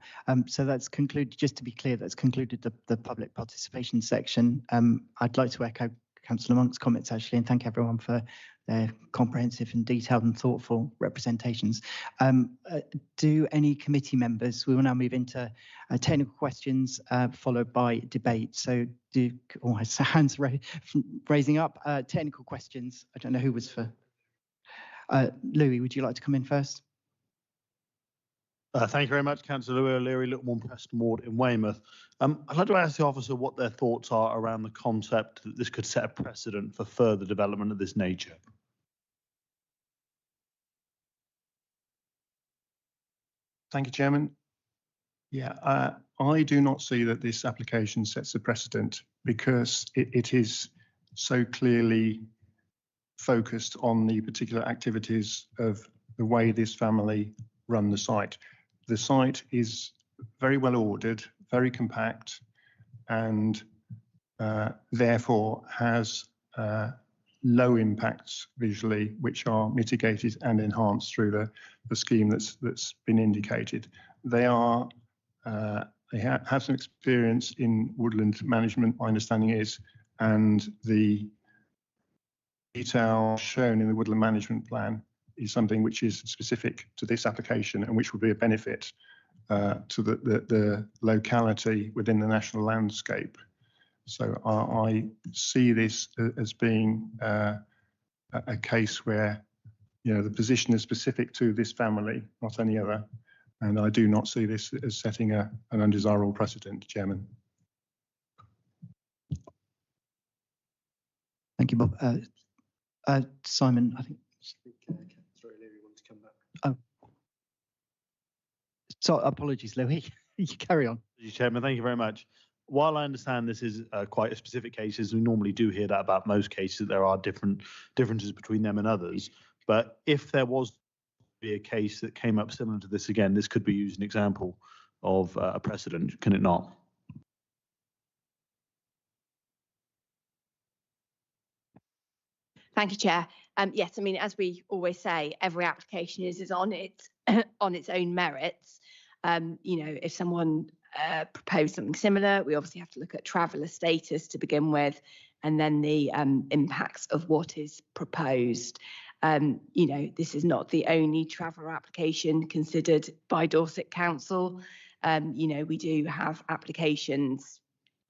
S1: So that's concluded, just to be clear, that's concluded the public participation section. I'd like to echo Councillor Monk's comments actually, and thank everyone for their comprehensive and detailed and thoughtful representations. Do any committee members, we will now move into technical questions followed by debate. So do, oh, hands raising up, technical questions. I don't know who was for. Louis, would you like to come in first?
S11: Thank you very much, Councillor Louis O'Leary, Littlemoor and Preston Ward in Weymouth. I'd like to ask the officer what their thoughts are around the concept that this could set a precedent for further development of this nature.
S4: Thank you, Chairman. Yeah, I do not see that this application sets a precedent because it is so clearly focused on the particular activities of the way this family run the site. The site is very well ordered, very compact, and therefore has low impacts visually, which are mitigated and enhanced through the scheme that's been indicated. They are they have some experience in woodland management, my understanding is, and the detail shown in the woodland management plan is something which is specific to this application and which would be a benefit to the locality within the national landscape. So I see this as being a case where, you know, the position is specific to this family, not any other. And I do not see this as setting an undesirable precedent, Chairman.
S1: Thank you, Bob. Simon, I think. Oh, so apologies, Louis. You carry on.
S11: Chairman, thank you very much. While I understand this is quite a specific case, as we normally do hear that about most cases, there are differences between them and others. But if there was to be a case that came up similar to this again, this could be used as an example of a precedent, can it not?
S12: Thank you, Chair. Yes, I mean, as we always say, every application is on its on its own merits. You know, if someone proposed something similar, we obviously have to look at traveller status to begin with, and then the impacts of what is proposed. You know, this is not the only traveller application considered by Dorset Council. You know, we do have applications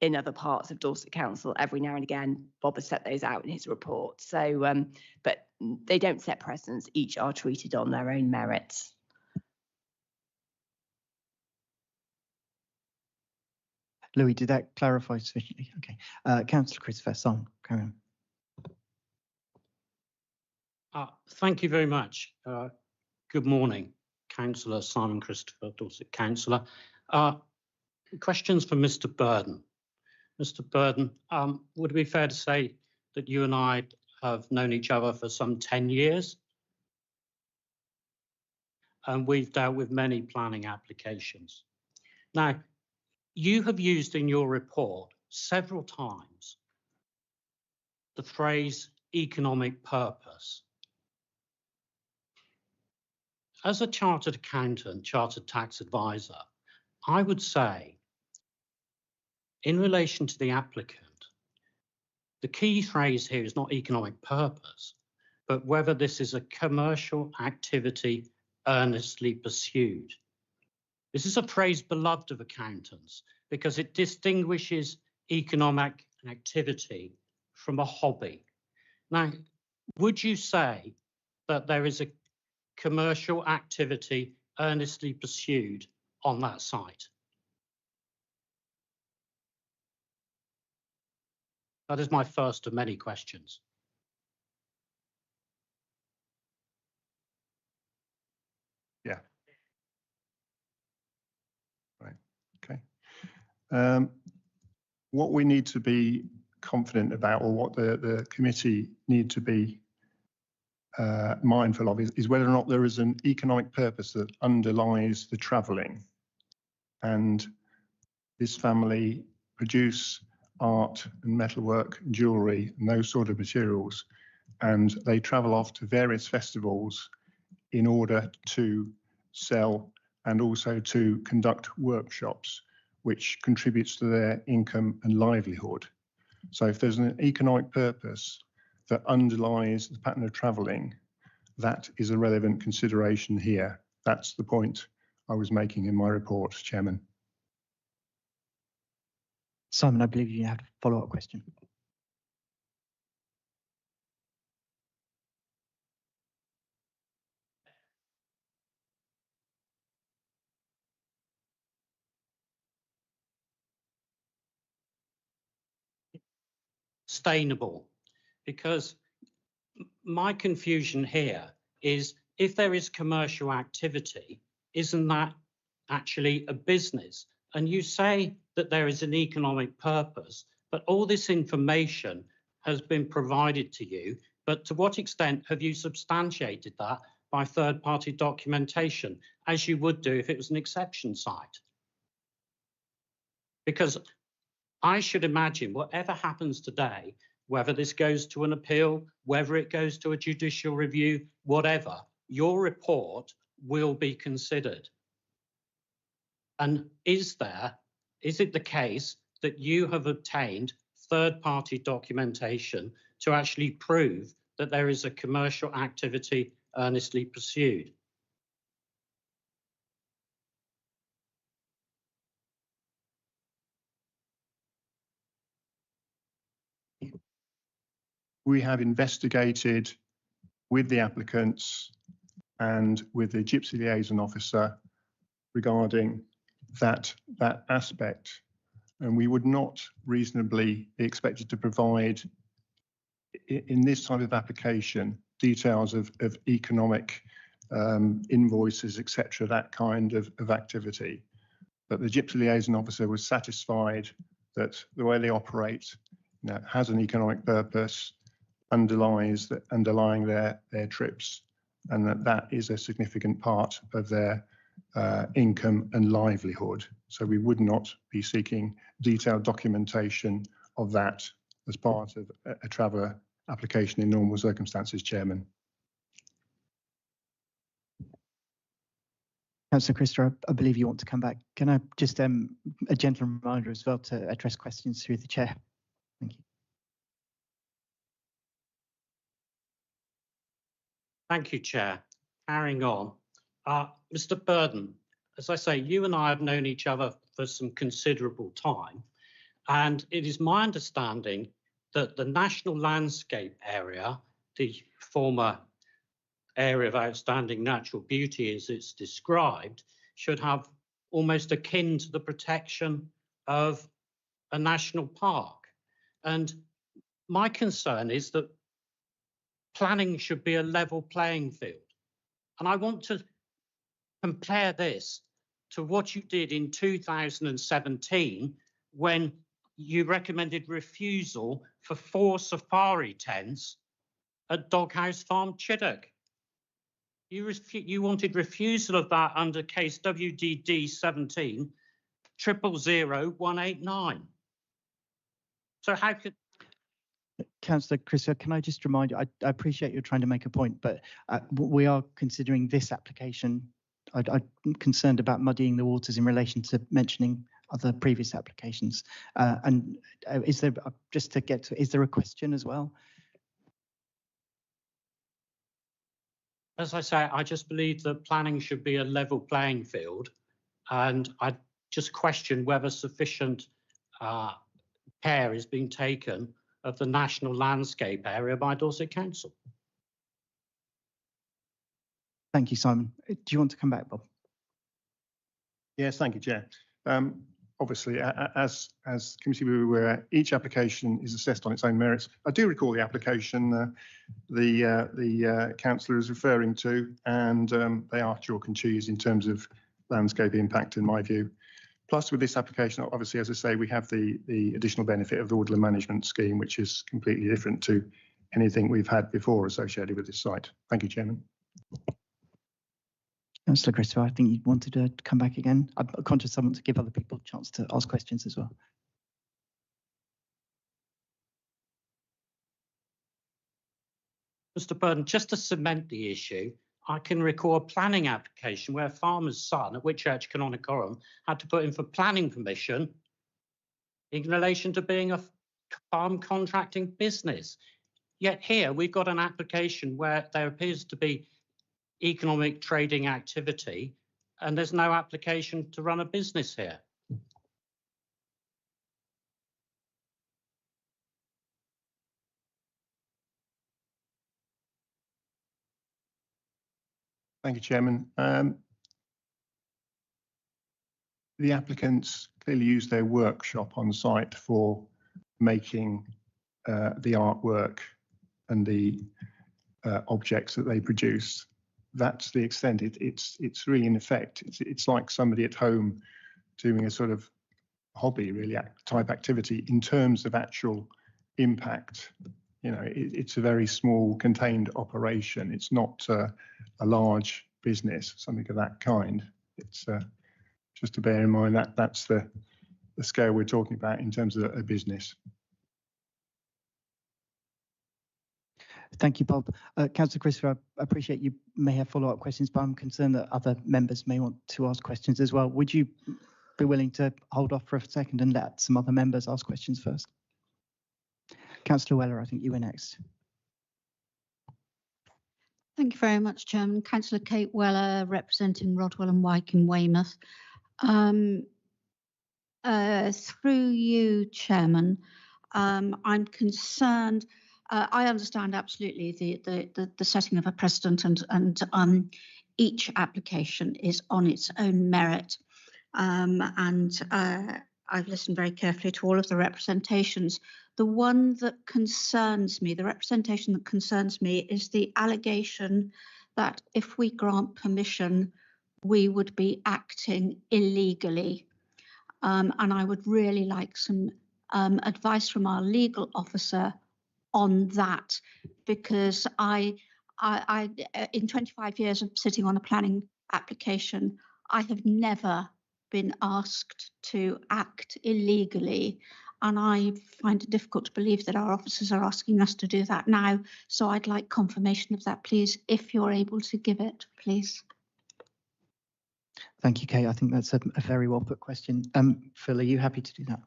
S12: in other parts of Dorset Council every now and again. Bob has set those out in his report. So, but they don't set precedents. Each are treated on their own merits.
S1: Louis, did that clarify sufficiently? Okay. Councillor Christopher Song, carry on.
S13: Thank you very much. Good morning, Councillor Simon Christopher, Dorset Councillor. Questions for Mr. Burden. Mr. Burden, would it be fair to say that you and I have known each other for some 10 years? And we've dealt with many planning applications. Now, you have used in your report several times the phrase economic purpose. As a chartered accountant, chartered tax advisor, I would say, in relation to the applicant, the key phrase here is not economic purpose, but whether this is a commercial activity earnestly pursued. This is a phrase beloved of accountants because it distinguishes economic activity from a hobby. Now, would you say that there is a commercial activity earnestly pursued on that site? That is my first of many questions.
S4: Yeah. Right. Okay. What we need to be confident about, or what the committee need to be mindful of, is whether or not there is an economic purpose that underlies the travelling. And this family produce art and metalwork, jewellery, and those sort of materials, and they travel off to various festivals in order to sell and also to conduct workshops, which contributes to their income and livelihood. So if there's an economic purpose that underlies the pattern of travelling, that is a relevant consideration here. That's the point I was making in my report, Chairman.
S1: Simon, I believe you had a follow-up question.
S13: Sustainable, because my confusion here is if there is commercial activity, isn't that actually a business? And you say that there is an economic purpose, but all this information has been provided to you. But to what extent have you substantiated that by third-party documentation, as you would do if it was an exception site? Because I should imagine whatever happens today, whether this goes to an appeal, whether it goes to a judicial review, whatever, your report will be considered. And is it the case that you have obtained third-party documentation to actually prove that there is a commercial activity earnestly pursued?
S4: We have investigated with the applicants and with the Gypsy Liaison Officer regarding that aspect, and we would not reasonably be expected to provide in this type of application details of economic invoices, etc., that kind of activity. But the Gypsy Liaison Officer was satisfied that the way they operate, has an economic purpose, underlying their trips, and that is a significant part of their income and livelihood. So we would not be seeking detailed documentation of that as part of a traveller application in normal circumstances, Chairman.
S1: Councillor Christopher, I believe you want to come back. Can I just a gentle reminder as well to address questions through the chair? Thank you.
S13: Thank you, Chair. Carrying on. Mr. Burden, as I say, you and I have known each other for some considerable time, and it is my understanding that the National Landscape Area, the former area of outstanding natural beauty as it's described, should have almost akin to the protection of a national park. And my concern is that planning should be a level playing field. And I want to compare this to what you did in 2017 when you recommended refusal for 4 safari tents at Doghouse Farm, Chiddock. You wanted refusal of that under case WDD 17 000189. So how could...
S1: Councillor Christopher, can I just remind you, I appreciate you're trying to make a point, but we are considering this application. I'm concerned about muddying the waters in relation to mentioning other previous applications. And is there, just to get to, is there a question as well?
S13: As I say, I just believe that planning should be a level playing field, and I just question whether sufficient care is being taken of the national landscape area by Dorset Council.
S1: Thank you, Simon. Do you want to come back, Bob?
S4: Yes, thank you, Chair. Obviously, as committee we were aware, each application is assessed on its own merits. I do recall the application the councillor is referring to, and they are chalk and cheese in terms of landscape impact, in my view. Plus, with this application, obviously, as I say, we have the additional benefit of the woodland management scheme, which is completely different to anything we've had before associated with this site. Thank you, Chairman.
S1: Councillor Christopher, I think you wanted to come back again. I'm conscious I want to give other people a chance to ask questions as well.
S13: Mr. Burton, just to cement the issue, I can recall a planning application where a farmer's son at Whitchurch Canonicorum had to put in for planning permission in relation to being a farm contracting business. Yet here we've got an application where there appears to be economic trading activity and there's no application to run a business here.
S4: Thank you, Chairman. The applicants clearly use their workshop on site for making the artwork and the objects that they produce. That's the extent. It's really, in effect, it's like somebody at home doing a sort of hobby, really, type activity. In terms of actual impact, you know, it's a very small, contained operation. It's not a large business, something of that kind. It's just to bear in mind that that's the scale we're talking about in terms of a business.
S1: Thank you, Bob. Councillor Christopher, I appreciate you may have follow-up questions, but I'm concerned that other members may want to ask questions as well. Would you be willing to hold off for a second and let some other members ask questions first? Councillor Weller, I think you were next.
S14: Thank you very much, Chairman. Councillor Kate Weller, representing Rodwell and Wyke in Weymouth. Through you, Chairman, I'm concerned. I understand absolutely the setting of a precedent, and each application is on its own merit. I've listened very carefully to all of the representations. The one that concerns me, the representation that concerns me, is the allegation that if we grant permission, we would be acting illegally. And I would really like some advice from our legal officer on that, because I in 25 years of sitting on a planning application, I have never been asked to act illegally, and I find it difficult to believe that our officers are asking us to do that now. So I'd like confirmation of that, please, if you're able to give it, please.
S1: Thank you, Kate. I think that's a very well put question. Phil, are you happy to do that?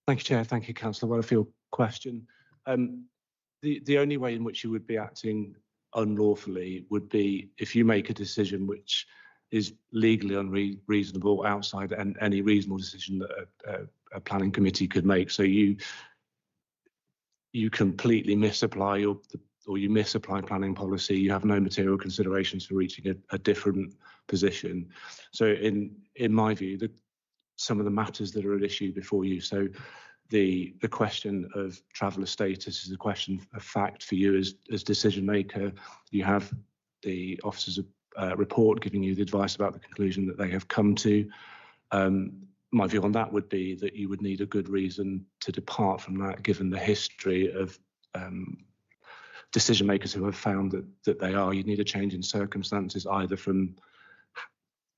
S2: Thank you, Chair. Thank you, Councillor Weller, for your question. The only way in which you would be acting unlawfully would be if you make a decision which is legally unreasonable outside any reasonable decision that a planning committee could make. So you completely misapply or you misapply planning policy. You have no material considerations for reaching a different position. So in my view, some of the matters that are at issue before you. So the question of traveller status is a question of fact for you as decision maker. You have the officers' report giving you the advice about the conclusion that they have come to. My view on that would be that you would need a good reason to depart from that, given the history of decision makers who have found that they are. You need a change in circumstances, either from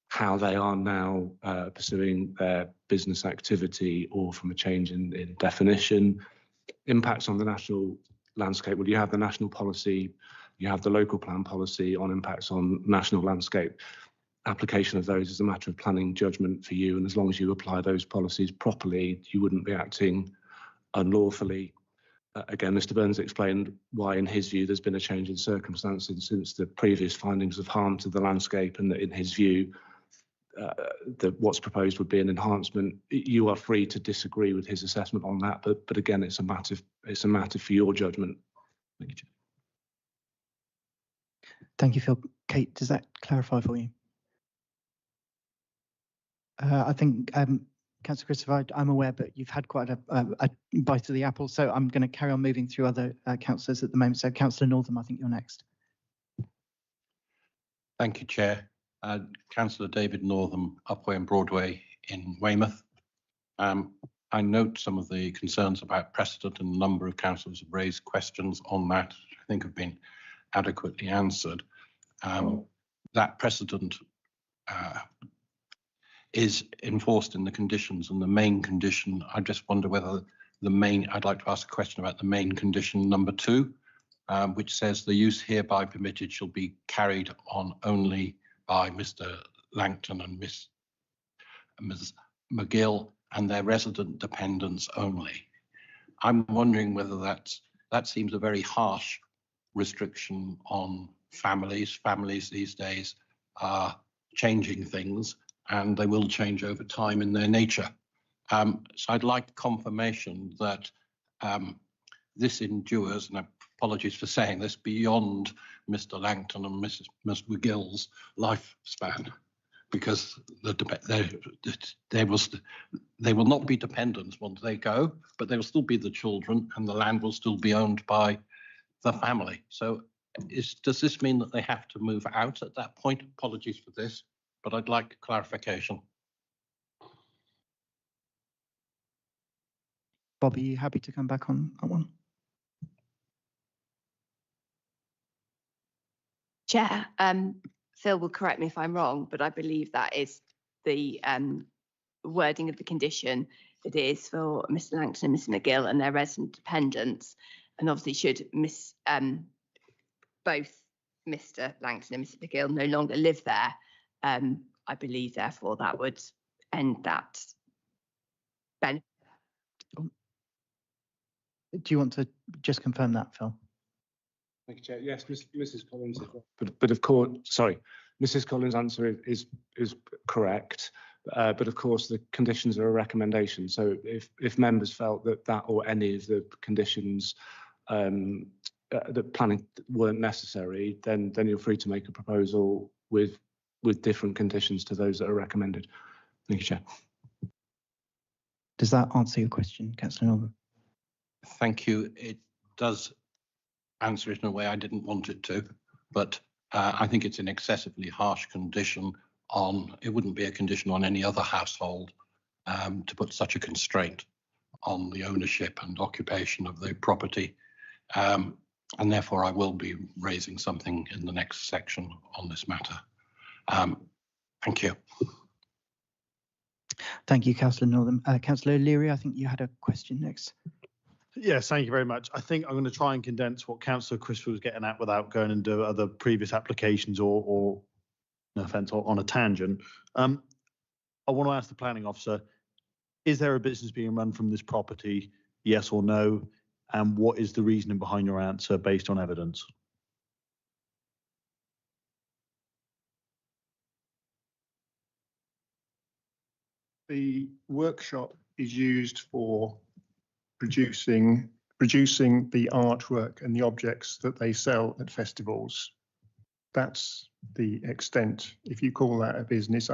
S2: how they are now pursuing their business activity, or from a change in definition. Impacts on the national landscape. Well, you have the national policy, you have the local plan policy on impacts on national landscape. Application of those is a matter of planning judgment for you, and as long as you apply those policies properly, you wouldn't be acting unlawfully. Again, Mr. Burns explained why, in his view, there's been a change in circumstances since the previous findings of harm to the landscape, and that in his view, what's proposed would be an enhancement. You are free to disagree with his assessment on that, but again, it's a matter for your judgment. Thank you.
S1: Thank you, Phil. Kate, does that clarify for you? I think, Councillor Christopher, I'm aware, but you've had quite a bite of the apple, so I'm going to carry on moving through other councillors at the moment. So, Councillor Northam, I think you're next.
S15: Thank you, Chair. Councillor David Northam, Upway and Broadway in Weymouth. I note some of the concerns about precedent, and a number of councillors have raised questions on that, which I think have been adequately answered. That precedent is enforced in the conditions, and the main condition, I just wonder whether I'd like to ask a question about the main condition number 2, which says the use hereby permitted shall be carried on only by Mr. Langton and Ms. McGill and their resident dependents only. I'm wondering whether that seems a very harsh restriction on families. Families these days are changing things, and they will change over time in their nature. So I'd like confirmation that this endures, and apologies for saying this, beyond Mr. Langton and Ms. McGill's lifespan, because they will not be dependents once they go, but they will still be the children, and the land will still be owned by the family. So does this mean that they have to move out at that point? Apologies for this, but I'd like clarification.
S1: Bob, are you happy to come back on that one?
S12: Chair, Phil will correct me if I'm wrong, but I believe that is the wording of the condition. It is for Mr. Langton and Mr. McGill and their resident dependents, and obviously should both Mr. Langton and Mr. McGill no longer live there, I believe therefore that would end that benefit.
S1: Do you want to just confirm that, Phil?
S2: Thank you, Chair. Yes, Mrs. Collins. But of course, sorry, Mrs. Collins' answer is correct. But of course, the conditions are a recommendation. So if members felt that or any of the conditions that planning weren't necessary, then you're free to make a proposal with different conditions to those that are recommended. Thank you, Chair.
S1: Does that answer your question, Councillor Northam?
S15: Thank you. It does answer it in a way I didn't want it to, but I think it's an excessively harsh condition on, it wouldn't be a condition on any other household to put such a constraint on the ownership and occupation of the property. And therefore I will be raising something in the next section on this matter. Thank you.
S1: Thank you, Councillor Northam. Councillor O'Leary, I think you had a question next.
S11: Yes, thank you very much. I think I'm going to try and condense what Councillor Christopher was getting at without going into other previous applications or no offence, on a tangent. I want to ask the planning officer, is there a business being run from this property, yes or no? And what is the reasoning behind your answer based on evidence?
S4: The workshop is used for producing the artwork and the objects that they sell at festivals. That's the extent, if you call that a business.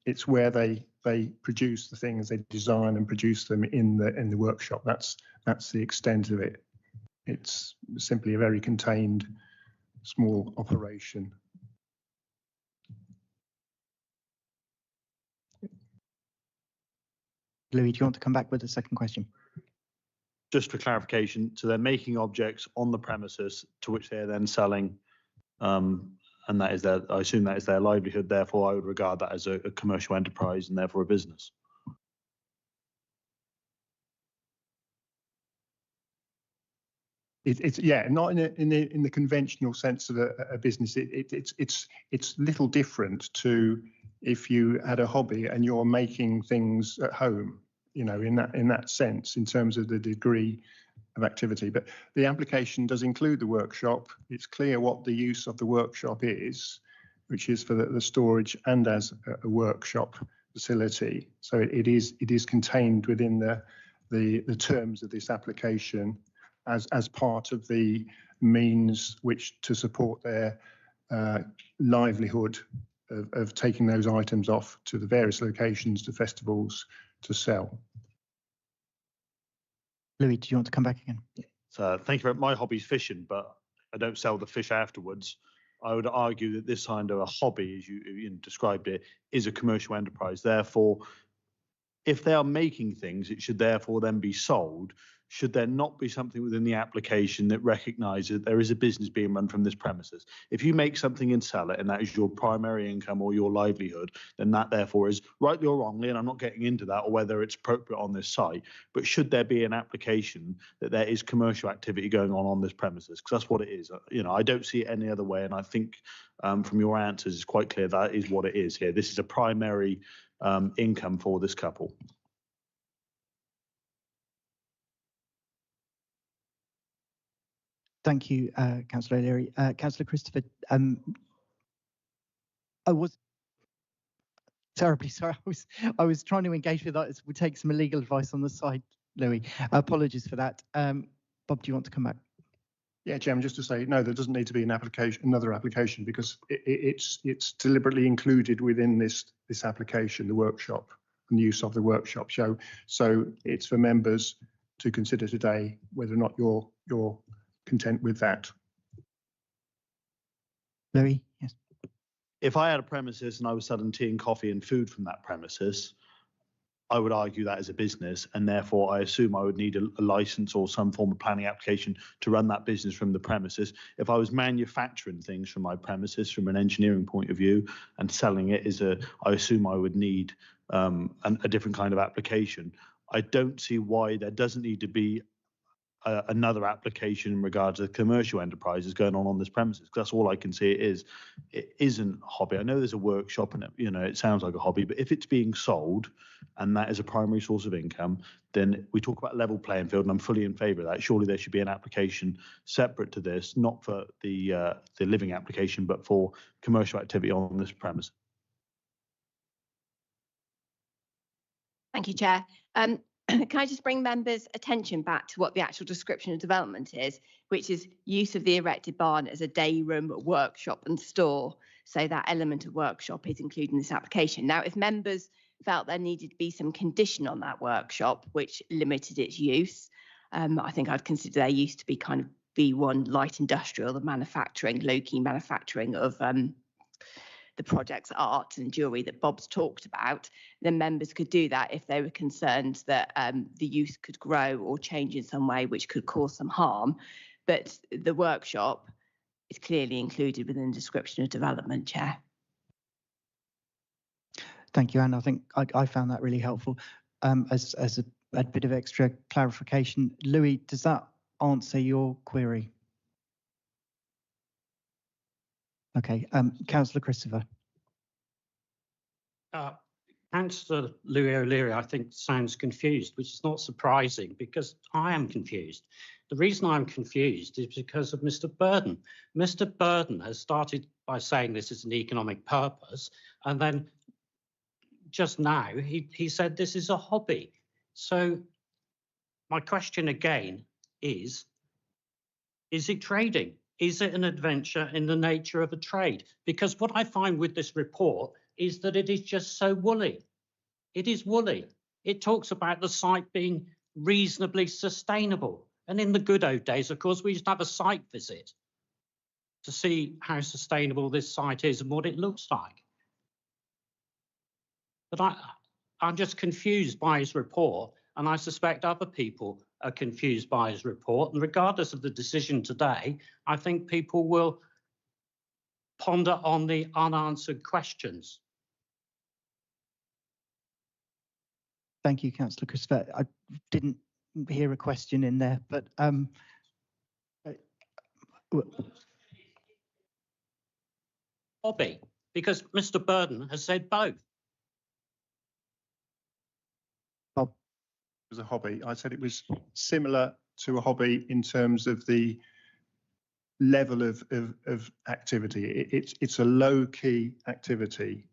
S4: it's where they produce the things, they design and produce them in the workshop. That's the extent of it. It's simply a very contained small operation.
S1: Louis, do you want to come back with a second question?
S11: Just for clarification, so they're making objects on the premises to which they're then selling, and that is their, I assume that is their livelihood. Therefore, I would regard that as a commercial enterprise and therefore a business.
S4: It's yeah, not in the conventional sense of a business. It's little different to if you had a hobby and you're making things at home. You know, in that sense, in terms of the degree of activity. But the application does include the workshop. It's clear what the use of the workshop is, which is for the storage and as a workshop facility. So it is contained within the terms of this application as part of the means which to support their livelihood of taking those items off to the various locations, to festivals, to sell.
S1: Louis, do you want to come back again?
S11: So thank you. My hobby's fishing, but I don't sell the fish afterwards. I would argue that this kind of a hobby, as you described it, is a commercial enterprise. Therefore, if they are making things, it should therefore then be sold. Should there not be something within the application that recognises there is a business being run from this premises? If you make something and sell it, and that is your primary income or your livelihood, then that therefore is rightly or wrongly, and I'm not getting into that or whether it's appropriate on this site, but should there be an application that there is commercial activity going on this premises? Because that's what it is. You know, I don't see it any other way, and I think from your answers, it's quite clear that is what it is here. This is a primary income for this couple.
S1: Thank you, Councillor O'Leary. Councillor Christopher, I was terribly sorry. I was trying to engage with that. We take some legal advice on the side, Louis. Apologies for that. Bob, do you want to come back?
S4: Yeah, Chairman, just to say, no, there doesn't need to be another application because it's deliberately included within this application, the workshop and the use of the workshop show. So it's for members to consider today whether or not you're content with that.
S1: Louis, yes.
S11: If I had a premises and I was selling tea and coffee and food from that premises, I would argue that as a business, and therefore I assume I would need a license or some form of planning application to run that business from the premises. If I was manufacturing things from my premises from an engineering point of view and selling it I assume I would need a different kind of application. I don't see why there doesn't need to be another application in regards to commercial enterprises going on this premises. That's all I can see it is. It isn't a hobby. I know there's a workshop and it sounds like a hobby, but if it's being sold and that is a primary source of income, then we talk about level playing field, and I'm fully in favour of that. Surely there should be an application separate to this, not for the living application, but for commercial activity on this premise.
S12: Thank you, Chair. Can I just bring members' attention back to what the actual description of development is, which is use of the erected barn as a day room, workshop and store. So that element of workshop is included in this application. Now, if members felt there needed to be some condition on that workshop, which limited its use, I think I'd consider there used to be kind of B1 light industrial, the manufacturing, low-key manufacturing of the project's art and jewellery that Bob's talked about, then members could do that if they were concerned that the use could grow or change in some way which could cause some harm. But the workshop is clearly included within the description of development, Chair.
S1: Thank you, Anne. I think I found that really helpful. As a bit of extra clarification, Louis, does that answer your query? Okay, Councillor Christopher.
S13: Councillor Louis O'Leary, I think, sounds confused, which is not surprising because I am confused. The reason I'm confused is because of Mr. Burden. Mr. Burden has started by saying this is an economic purpose, and then just now he said this is a hobby. So my question again is it trading? Is it an adventure in the nature of a trade? Because what I find with this report, is that it is just so woolly. It is woolly. It talks about the site being reasonably sustainable. And in the good old days, of course, we used to have a site visit to see how sustainable this site is and what it looks like. But I'm just confused by his report, and I suspect other people are confused by his report. And regardless of the decision today, I think people will ponder on the unanswered questions.
S1: Thank you, Councillor Christopher. I didn't hear a question in there, but
S13: Hobby, because Mr. Burden has said both.
S1: Bob.
S4: It was a hobby. I said it was similar to a hobby in terms of the level of activity. It's a low-key activity.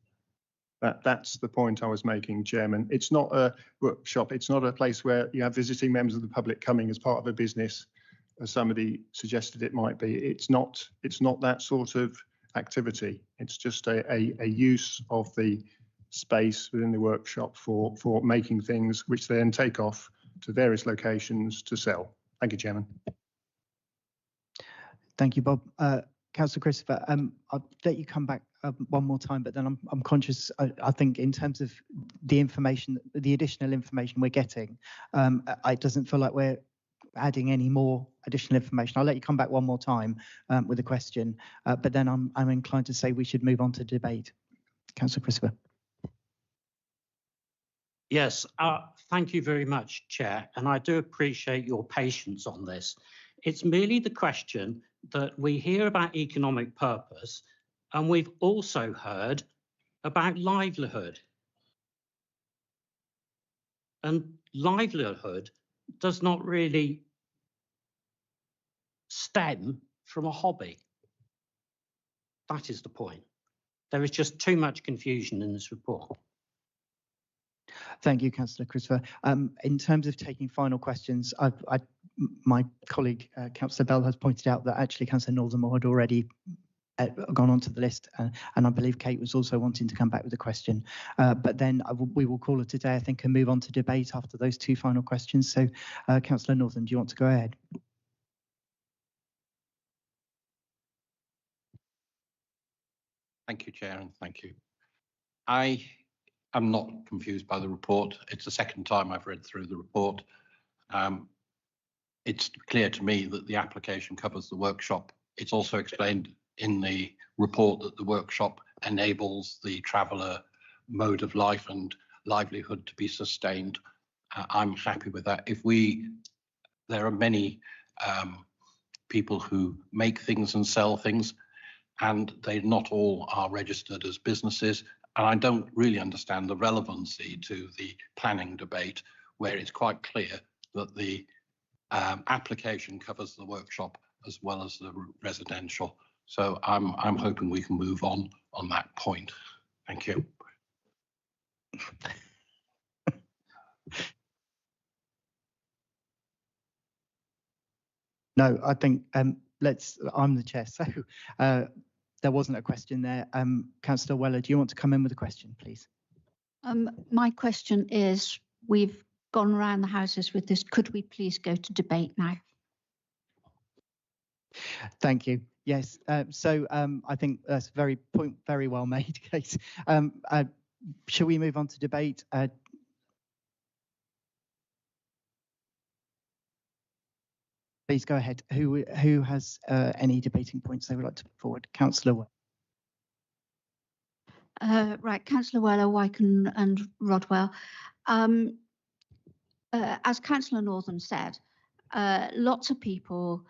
S4: That's the point I was making, Chairman. It's not a workshop. It's not a place where you have visiting members of the public coming as part of a business, as somebody suggested it might be. It's not that sort of activity. It's just a use of the space within the workshop for making things which they then take off to various locations to sell. Thank you, Chairman.
S1: Thank you, Bob. Councillor Christopher, I'll let you come back one more time, but then I'm conscious, I think in terms of the information, the additional information we're getting, it doesn't feel like we're adding any more additional information. I'll let you come back one more time with a question, but then I'm inclined to say we should move on to debate. Councillor Christopher.
S13: Yes, thank you very much, Chair, and I do appreciate your patience on this. It's merely the question that we hear about economic purpose, and we've also heard about livelihood. And livelihood does not really stem from a hobby. That is the point. There is just too much confusion in this report.
S1: Thank you, Councillor Christopher. In terms of taking final questions, my colleague, Councillor Bell, has pointed out that actually Councillor Northermore had already gone onto the list, and I believe Kate was also wanting to come back with a question. But then we will call it today, I think, and move on to debate after those two final questions. So, Councillor Northern, do you want to go ahead?
S15: Thank you, Chair, and thank you. I am not confused by the report. It's the second time I've read through the report. It's clear to me that the application covers the workshop. It's also explained in the report that the workshop enables the traveller mode of life and livelihood to be sustained. I'm happy with that. There are many people who make things and sell things, and they not all are registered as businesses. And I don't really understand the relevancy to the planning debate, where it's quite clear that the application covers the workshop as well as the residential. So I'm hoping we can move on that point. Thank you.
S1: No, I think I'm the chair, so there wasn't a question there. Councillor Weller, do you want to come in with a question, please?
S14: My question is, we've gone around the houses with this. Could we please go to debate now?
S1: Thank you. Yes. So I think that's very well made, Kate. Shall we move on to debate? Please go ahead. Who has any debating points they would like to put forward? Councillor Weller.
S14: Right, Councillor Weller, Wyken and Rodwell. As Councillor Northern said, lots of people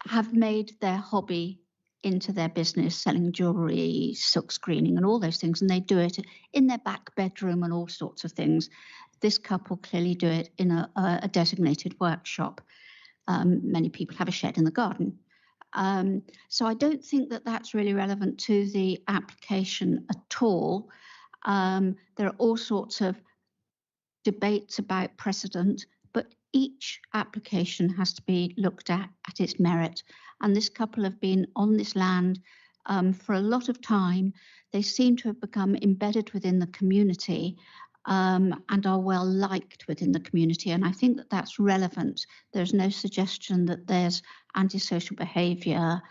S14: have made their hobby into their business, selling jewellery, silk screening and all those things, and they do it in their back bedroom and all sorts of things. This couple clearly do it in a designated workshop. Many people have a shed in the garden. So I don't think that that's really relevant to the application at all. There are all sorts of debates about precedent, but each application has to be looked at its merit. And this couple have been on this land For a lot of time, they seem to have become embedded within the community and are well liked within the community. And I think that that's relevant. There's no suggestion that there's antisocial behaviour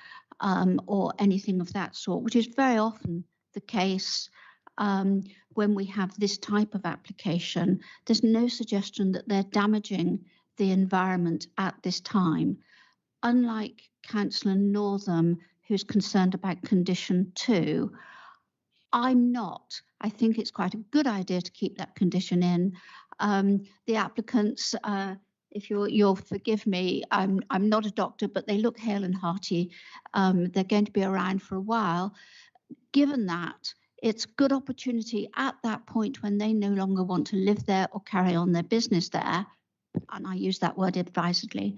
S14: or anything of that sort, which is very often the case when we have this type of application. There's no suggestion that they're damaging the environment at this time. Unlike Councillor Northam, who's concerned about condition 2, I'm not. I think it's quite a good idea to keep that condition in. The applicants, if you'll forgive me, I'm not a doctor, but they look hale and hearty. They're going to be around for a while. Given that, it's a good opportunity at that point when they no longer want to live there or carry on their business there, and I use that word advisedly,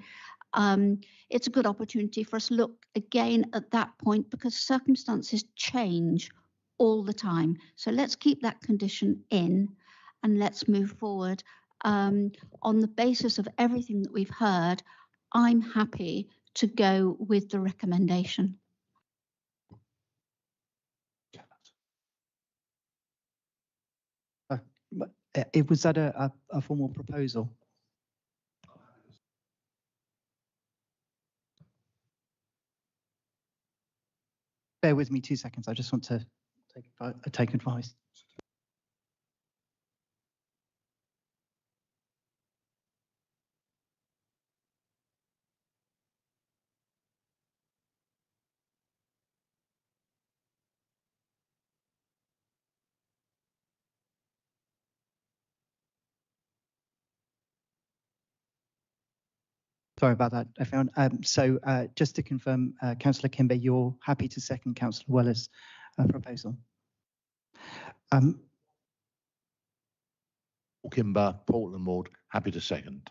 S14: it's a good opportunity for us to look again at that point, because circumstances change all the time. So let's keep that condition in and let's move forward. On the basis of everything that we've heard, I'm happy to go with the recommendation.
S1: Was that a formal proposal? Bear with me 2 seconds. I just want to take advice. Sorry about that, everyone. So just to confirm, Councillor Kimber, you're happy to second Councillor Weller's proposal?
S16: Kimber, Portland Ward, happy to second.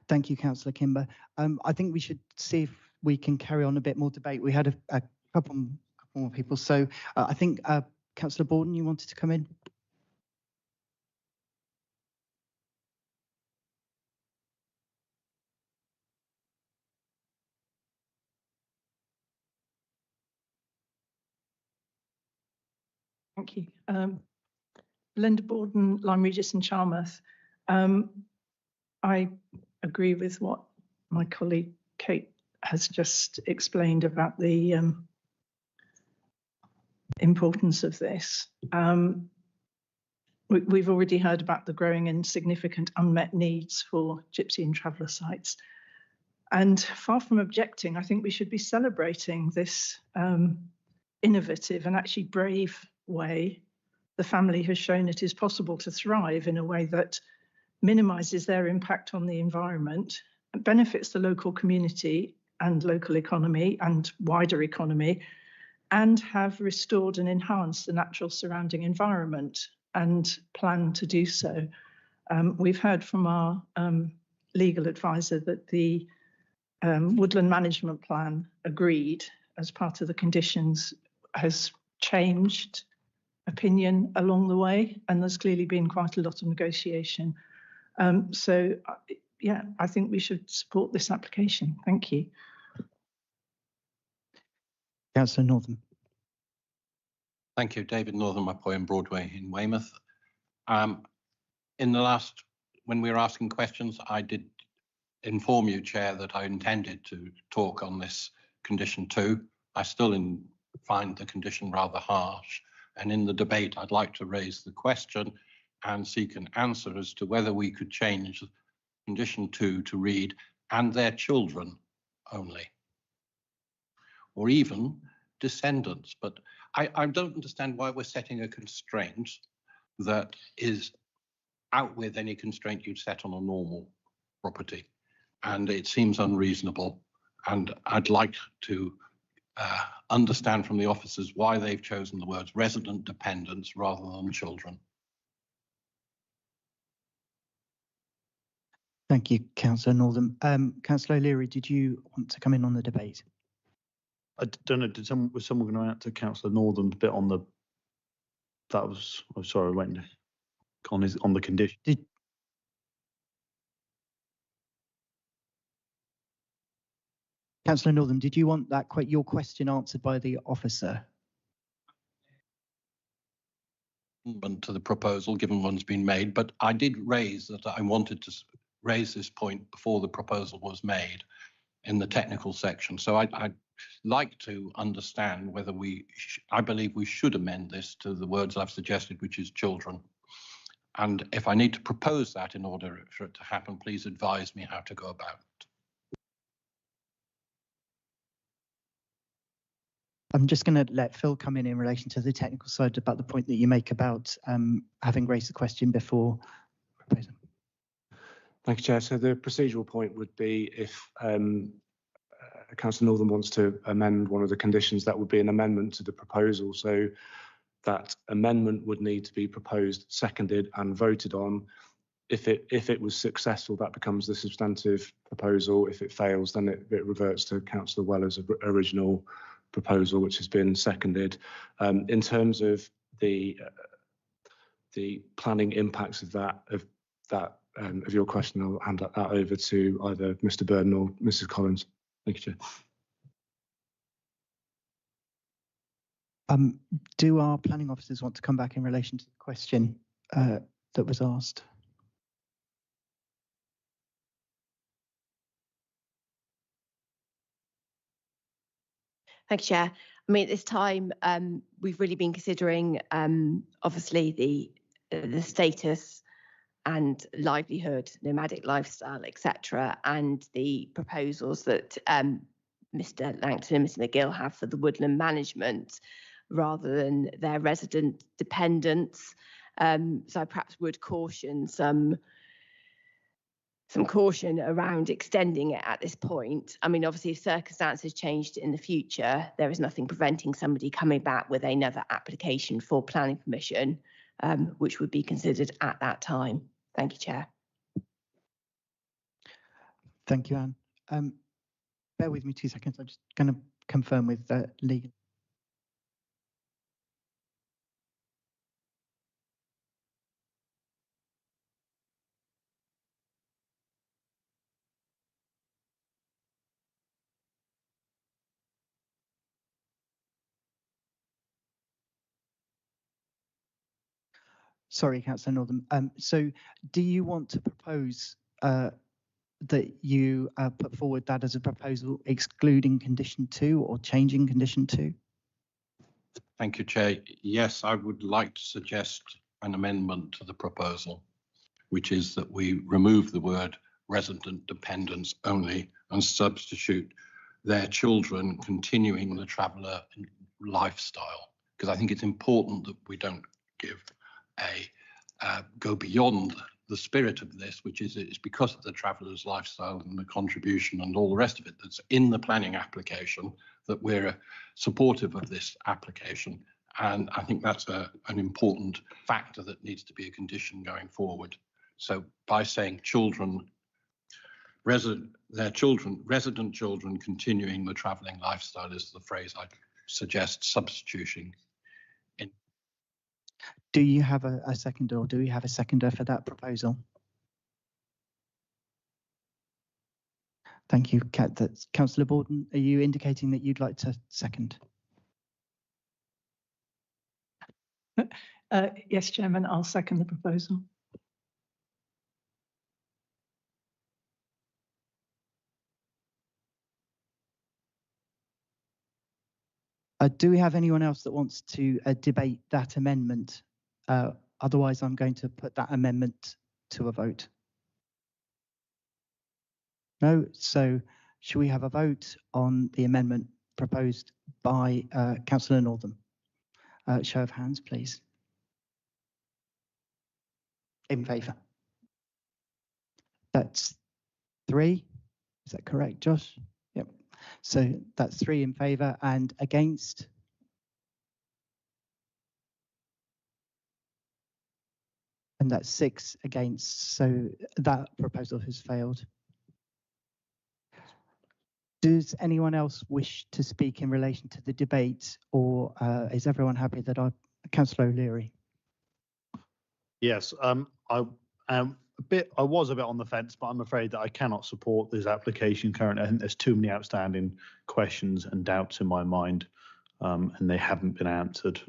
S1: Thank you, Councillor Kimber. I think we should see if we can carry on a bit more debate. We had a couple more people. So I think Councillor Borden, you wanted to come in?
S3: Thank you. Belinda Borden, Lyme Regis and Charmouth. I agree with what my colleague Kate has just explained about the importance of this. We've already heard about the growing and significant unmet needs for gypsy and traveller sites. And far from objecting, I think we should be celebrating this innovative and actually brave way the family has shown it is possible to thrive in a way that minimises their impact on the environment, and benefits the local community and local economy and wider economy, and have restored and enhanced the natural surrounding environment and plan to do so. We've heard from our legal advisor that the woodland management plan agreed as part of the conditions has changed opinion along the way, and there's clearly been quite a lot of negotiation. Yeah, I think we should support this application. Thank you.
S1: Councillor Northam.
S15: Thank you, David Northam, my poem Broadway in Weymouth. In the last, when we were asking questions, I did inform you, Chair, that I intended to talk on this condition 2. I still find the condition rather harsh, and in the debate I'd like to raise the question and seek an answer as to whether we could change condition 2 to read "and their children only," or even descendants. But I don't understand why we're setting a constraint that is out with any constraint you'd set on a normal property, and it seems unreasonable. And I'd like to understand from the officers why they've chosen the words resident dependents rather than children.
S1: Thank you, Councillor Northam. Councillor O'Leary, did you want to come in on the debate?
S11: I don't know. Was someone going to add to Councillor Northam's bit on the? That was. I'm sorry, I went on the condition.
S1: Councillor Northam, did you want that your question answered by the officer?
S15: To the proposal, given one's been made, but I did raise that I wanted to raise this point before the proposal was made in the technical section. So I'd like to understand whether I believe we should amend this to the words I've suggested, which is children. And if I need to propose that in order for it to happen, please advise me how to go about it.
S1: I'm just going to let Phil come in relation to the technical side about the point that you make about having raised the question before proposing.
S17: Thank you, Chair. So the procedural point would be if Councillor Northam wants to amend one of the conditions, that would be an amendment to the proposal. So that amendment would need to be proposed, seconded and voted on. If it was successful, that becomes the substantive proposal. If it fails, then it reverts to Councillor Weller's original proposal, which has been seconded. In terms of the planning impacts of your question, I'll hand that over to either Mr. Burden or Mrs. Collins. Thank you, Chair.
S1: Do our planning officers want to come back in relation to the question that was asked?
S12: Thank you, Chair. I mean, at this time, we've really been considering, obviously, the status and livelihood, nomadic lifestyle, etc., and the proposals that Mr. Langton and Mr. McGill have for the woodland management, rather than their resident dependents. So I perhaps would caution some caution around extending it at this point. I mean, obviously, if circumstances changed in the future, there is nothing preventing somebody coming back with another application for planning permission, which would be considered at that time. Thank you, Chair.
S1: Thank you, Anne. Bear with me 2 seconds. I'm just going to confirm with legal. Sorry, Councillor Northam. So do you want to propose that you put forward that as a proposal excluding condition 2 or changing condition 2?
S15: Thank you, Chair. Yes, I would like to suggest an amendment to the proposal, which is that we remove the word resident dependents only and substitute their children continuing the traveller lifestyle, because I think it's important that we don't go beyond the spirit of this, which is it's because of the traveller's lifestyle and the contribution and all the rest of it that's in the planning application that we're supportive of this application. And I think that's an important factor that needs to be a condition going forward. So by saying resident children continuing the travelling lifestyle is the phrase I suggest substituting.
S1: Do you have a seconder, or do we have a seconder for that proposal? Thank you, Kat. That's Councillor Borden. Are you indicating that you'd like to second?
S3: Yes, Chairman, I'll second the proposal.
S1: Do we have anyone else that wants to debate that amendment? Otherwise, I'm going to put that amendment to a vote. No? So should we have a vote on the amendment proposed by Councillor Northam? Show of hands, please. In favour? That's 3. Is that correct, Josh? Yep. So that's 3 in favour, and against? And that's 6 against. So that proposal has failed. Does anyone else wish to speak in relation to the debate, or is everyone happy that Councillor O'Leary?
S11: Yes, I am I was a bit on the fence, but I'm afraid that I cannot support this application currently. I think there's too many outstanding questions and doubts in my mind, and they haven't been answered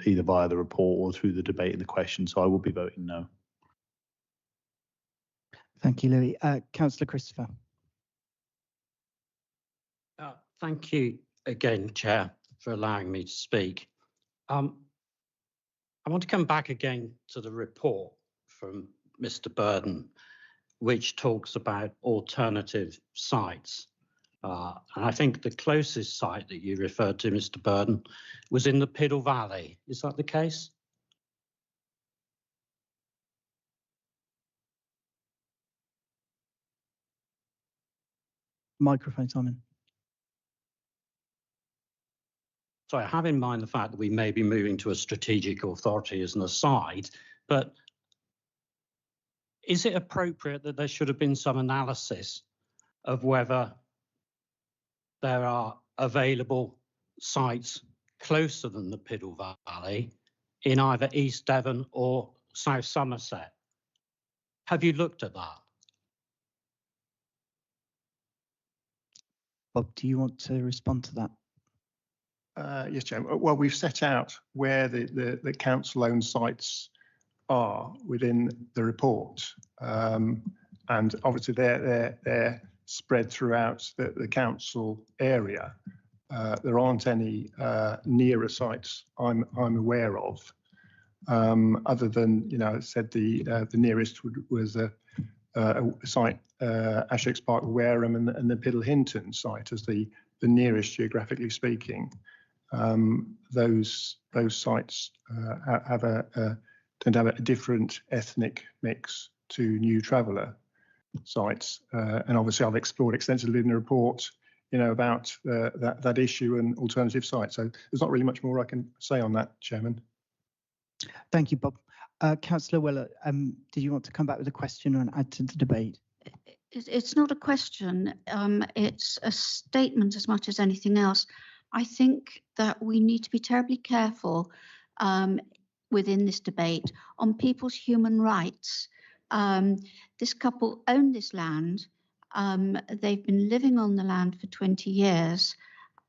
S11: either via the report or through the debate and the question. So I will be voting no.
S1: Thank you, Louis. Councillor Christopher.
S13: Thank you again, Chair, for allowing me to speak. I want to come back again to the report from Mr. Burden, which talks about alternative sites. And I think the closest site that you referred to, Mr. Burden, was in the Piddle Valley. Is that the case?
S1: Microphone, Simon.
S13: So I have in mind the fact that we may be moving to a strategic authority as an aside, but is it appropriate that there should have been some analysis of whether there are available sites closer than the Piddle Valley in either East Devon or South Somerset? Have you looked at that?
S1: Bob, do you want to respond to that?
S4: Yes, Chair. Well, we've set out where the council-owned sites are within the report, and obviously they're spread throughout the council area. There aren't any nearer sites I'm aware of, other than, you know, I said the nearest was a site, Essex Park, Wareham, and the Piddle Hinton site as the nearest geographically speaking. Those sites tend to have a different ethnic mix to New Traveller sites, and obviously I've explored extensively in the report, you know, about that issue and alternative sites. So there's not really much more I can say on that, Chairman.
S1: Thank you, Bob. Councillor Weller, did you want to come back with a question and add to the debate?
S14: It's not a question. It's a statement as much as anything else. I think that we need to be terribly careful within this debate on people's human rights. This couple own this land. They've been living on the land for 20 years,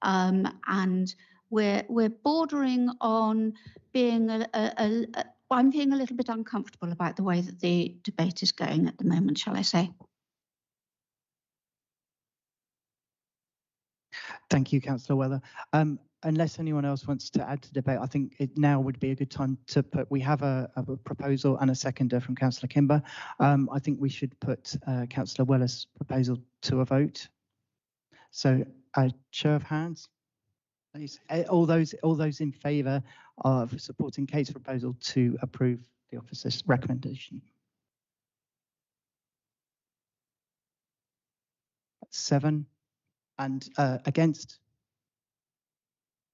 S14: and we're bordering on being I'm being a little bit uncomfortable about the way that the debate is going at the moment, shall I say?
S1: Thank you, Councillor Weller. Unless anyone else wants to add to the debate, I think it now would be a good time to put, we have a proposal and a seconder from Councillor Kimber. I think we should put Councillor Weller's proposal to a vote. So a show of hands, please. All those in favour of supporting Kate's proposal to approve the officer's recommendation. 7. And against?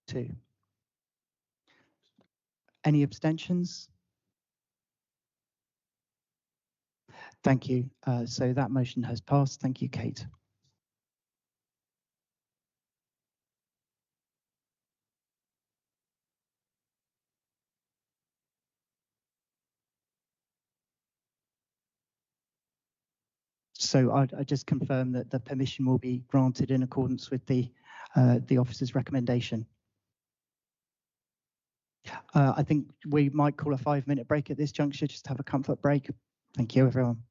S1: 2. Any abstentions? Thank you. So that motion has passed. Thank you, Kate. So I just confirm that the permission will be granted in accordance with the officer's recommendation. I think we might call a 5-minute break at this juncture, just to have a comfort break. Thank you, everyone.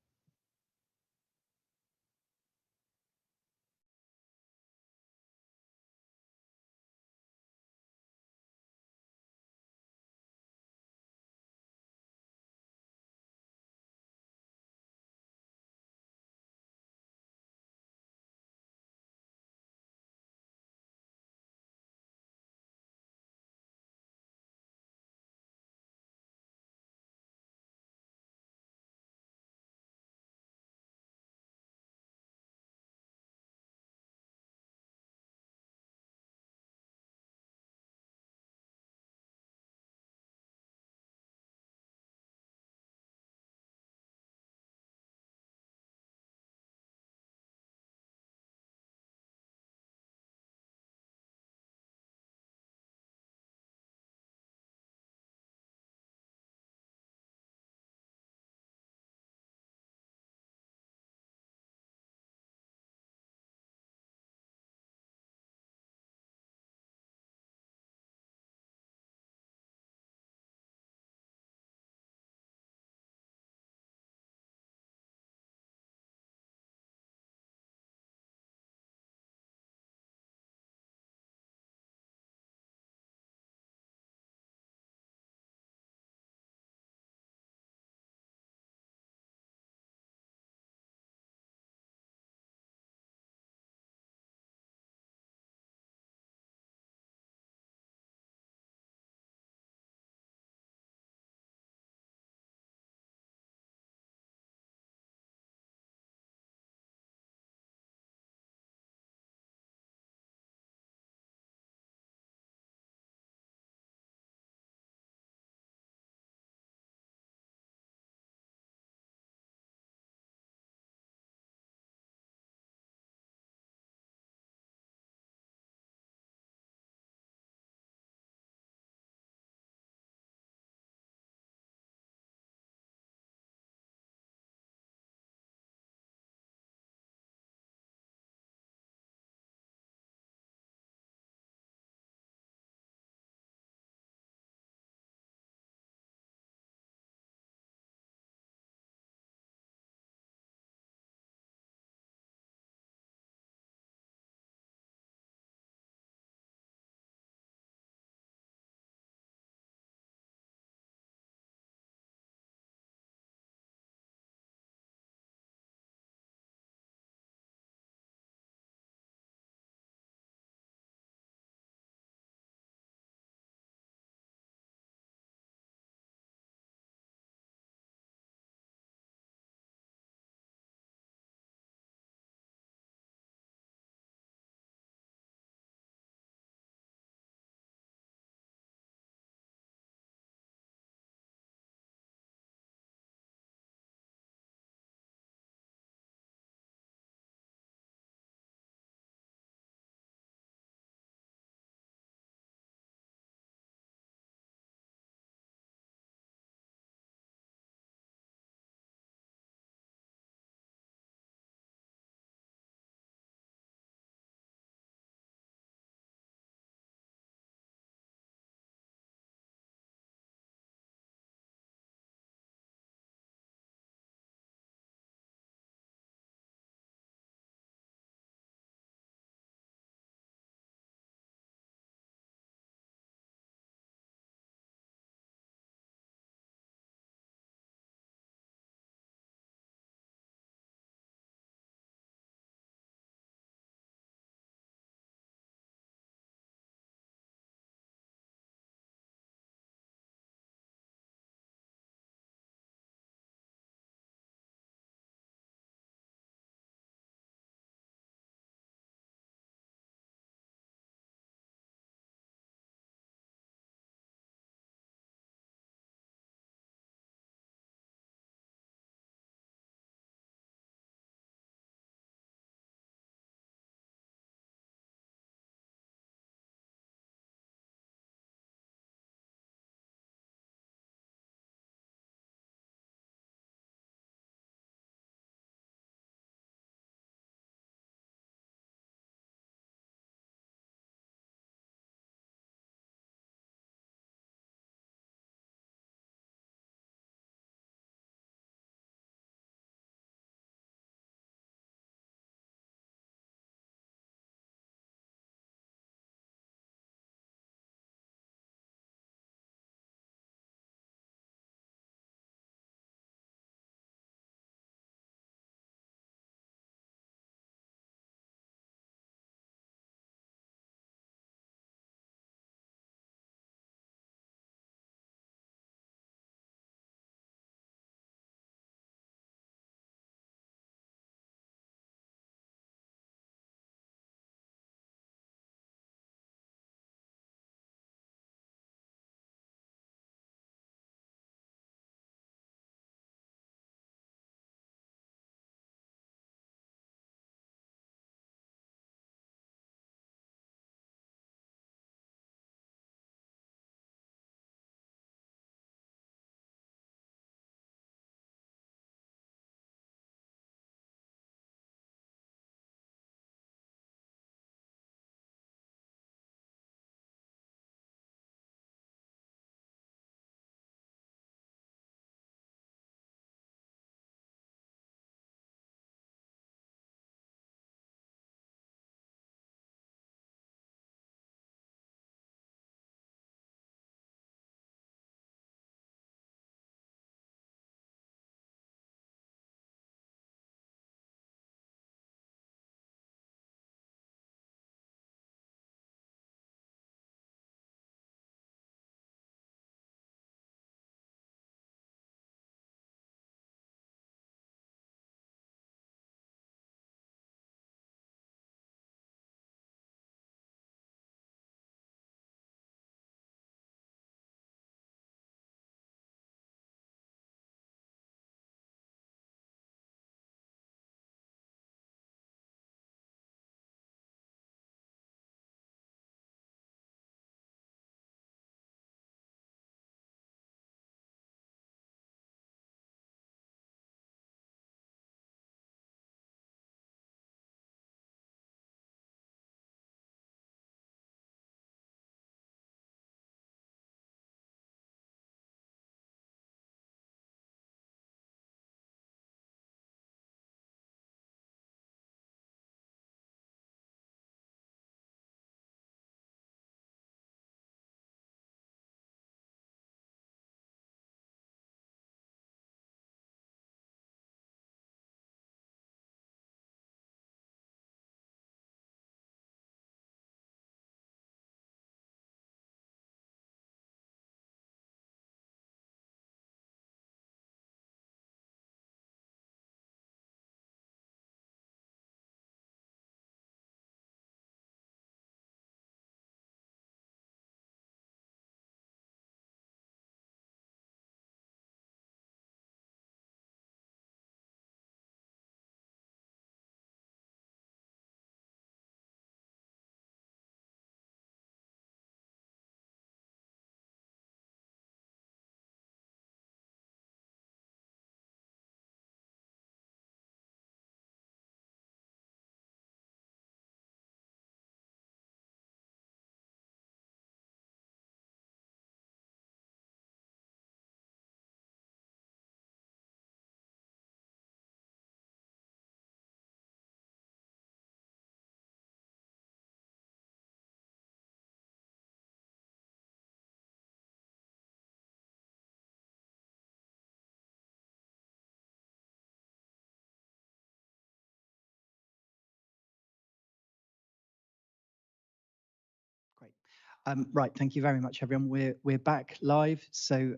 S1: Right, thank you very much, everyone. We're back live, so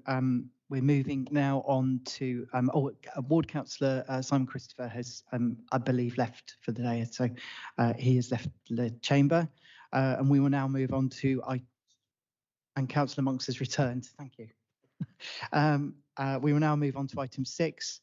S1: we're moving now on to Ward Councillor Simon Christopher has, I believe, left for the day, so he has left the chamber, and we will now move on to and Councillor Monks has returned. Thank you. We will now move on to item 6,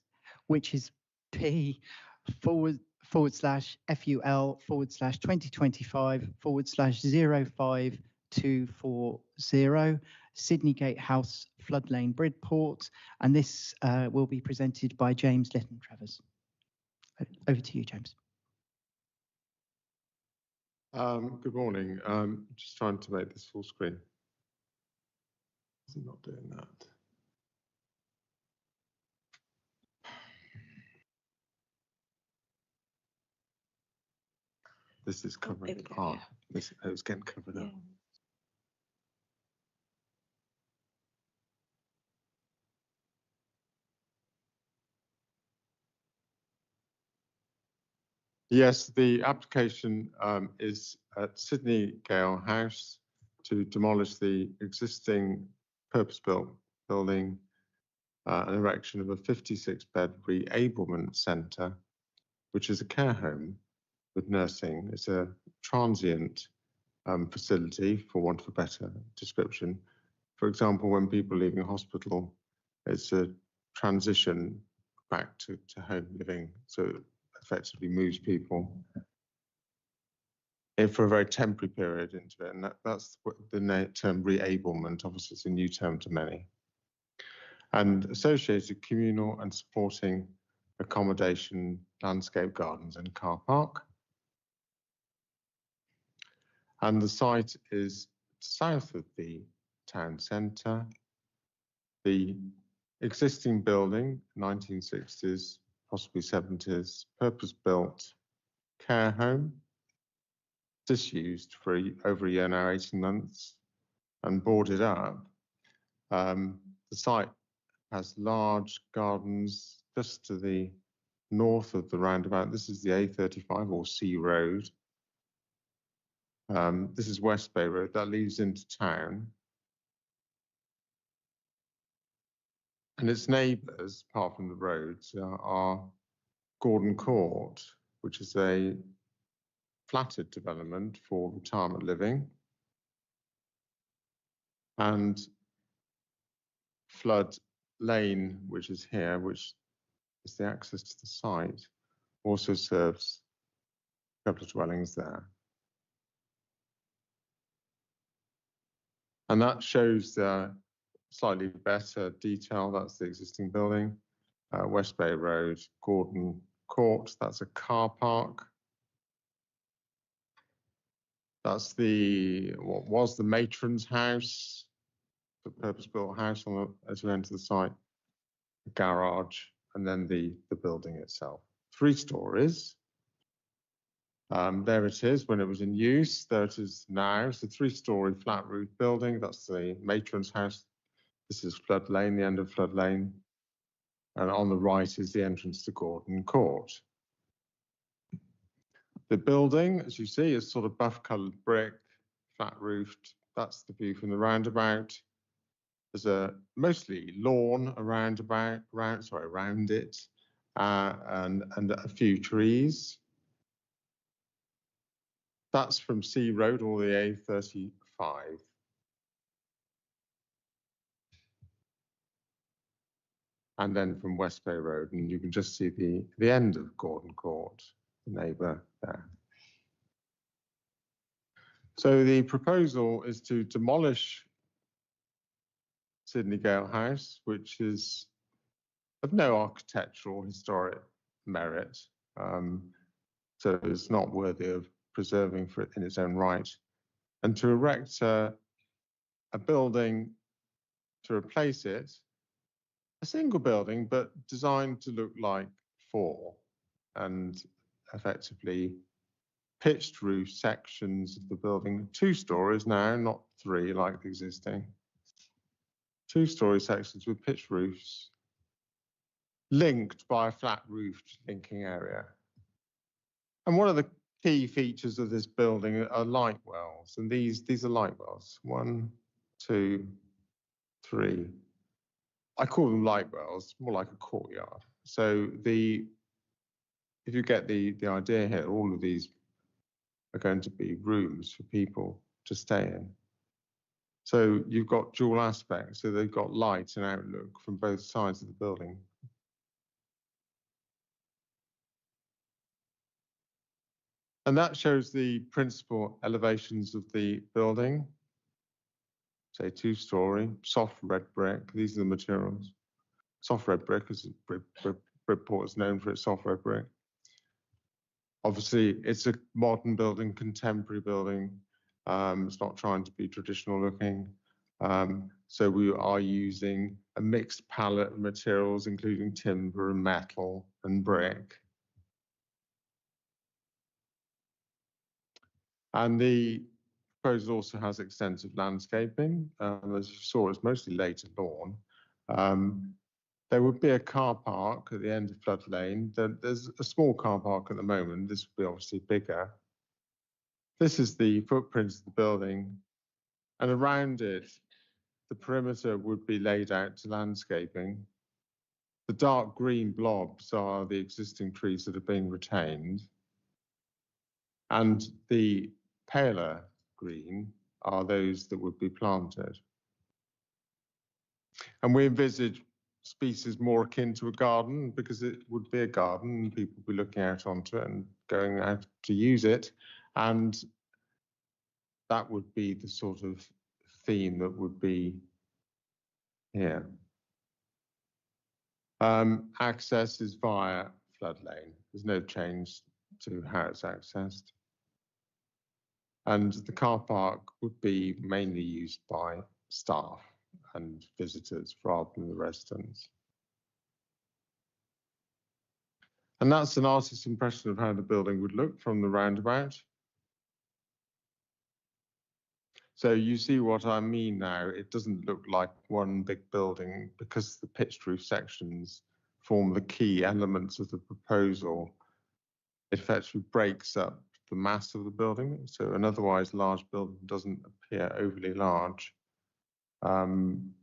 S1: which is P/FUL/2025/05240 Sydney Gatehouse Flood Lane Bridport, and this will be presented by James Lytton-Travers. Over to you, James.
S18: Good morning. Just trying to make this full screen. Is it not doing that? This is covering part. This it's getting covered up. Yes, the application is at Sydney Gale House to demolish the existing purpose-built building, an erection of a 56-bed reablement centre, which is a care home with nursing. It's a transient facility, for want of a better description. For example, when people are leaving hospital, it's a transition back to home living, so it effectively moves people in for a very temporary period into it, and that's what the term reablement. Obviously, it's a new term to many. And associated communal and supporting accommodation, landscape gardens and car park. And the site is south of the town centre. The existing building, 1960s, possibly 70s, purpose-built care home, disused for over a year now, 18 months, and boarded up. The site has large gardens just to the north of the roundabout. This is the A35 or C Road. This is West Bay Road, that leads into town. And its neighbours, apart from the roads, are Gordon Court, which is a flatted development for retirement living, and Flood Lane, which is here, which is the access to the site, also serves a couple of dwellings there. And that shows the slightly better detail. That's the existing building. West Bay Road, Gordon Court, that's a car park. That's what was the matron's house, the purpose-built house as you enter the site, the garage, and then the building itself. 3 stories. There it is when it was in use. There it is now. It's a 3-story flat roof building. That's the matron's house. This is Flood Lane, the end of Flood Lane. And on the right is the entrance to Gordon Court. The building, as you see, is sort of buff-coloured brick, flat-roofed. That's the view from the roundabout. There's a mostly lawn around it, and a few trees. That's from C Road or the A35. And then from West Bay Road, and you can just see the end of Gordon Court, the neighbour there. So the proposal is to demolish Sydney Gale House, which is of no architectural historic merit, so it's not worthy of preserving for it in its own right, and to erect a building to replace it, a single building, but designed to look like 4, and effectively pitched roof sections of the building, 2 stories now, not 3 like the existing. 2-story sections with pitched roofs, linked by a flat roofed linking area. And one of the key features of this building are light wells, and these are light wells. 1, 2, 3. I call them light wells, more like a courtyard. So if you get the idea here, all of these are going to be rooms for people to stay in. So you've got dual aspects. So they've got light and outlook from both sides of the building. And that shows the principal elevations of the building. Say 2-story, soft red brick. These are the materials. Soft red brick, as Bridport is known for its soft red brick. Obviously, it's a modern building, contemporary building. It's not trying to be traditional looking. So we are using a mixed palette of materials, including timber and metal and brick. And the proposal also has extensive landscaping. As you saw, it's mostly later lawn. There would be a car park at the end of Flood Lane. There's a small car park at the moment. This will be obviously bigger. This is the footprint of the building. And around it, the perimeter would be laid out to landscaping. The dark green blobs are the existing trees that are being retained. And the paler green are those that would be planted. And we envisage species more akin to a garden, because it would be a garden and people would be looking out onto it and going out to use it. And that would be the sort of theme that would be here. Access is via Flood Lane. There's no change to how it's accessed. And the car park would be mainly used by staff and visitors rather than the residents. And that's an artist's impression of how the building would look from the roundabout. So you see what I mean now. It doesn't look like one big building because the pitched roof sections form the key elements of the proposal. It effectively breaks up the mass of the building. So an otherwise large building doesn't appear overly large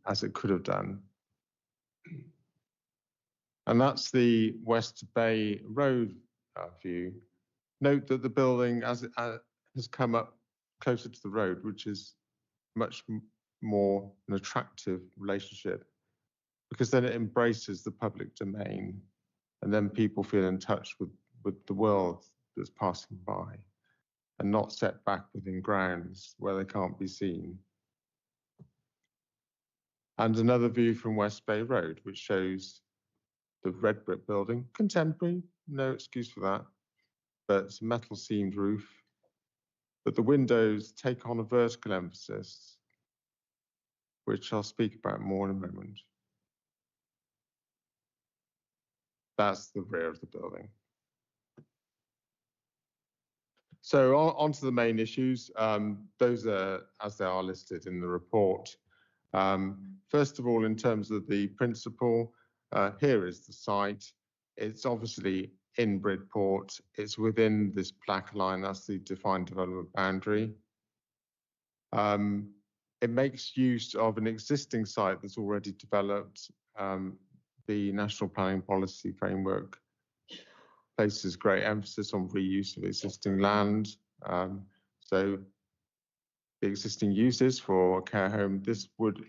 S18: as it could have done. And that's the West Bay Road view. Note that the building, as it has come up closer to the road, which is much more an attractive relationship, because then it embraces the public domain, and then people feel in touch with the world that's passing by, and not set back within grounds where they can't be seen. And another view from West Bay Road, which shows the red brick building, contemporary, no excuse for that, but it's a metal seamed roof. But the windows take on a vertical emphasis, which I'll speak about more in a moment. That's the rear of the building. So on to the main issues. Those are as they are listed in the report. First of all, in terms of the principle, here is the site. It's obviously in Bridport. It's within this black line. That's the defined development boundary. It makes use of an existing site that's already developed. The National Planning Policy Framework places great emphasis on reuse of existing land. So the existing uses for a care home, this would,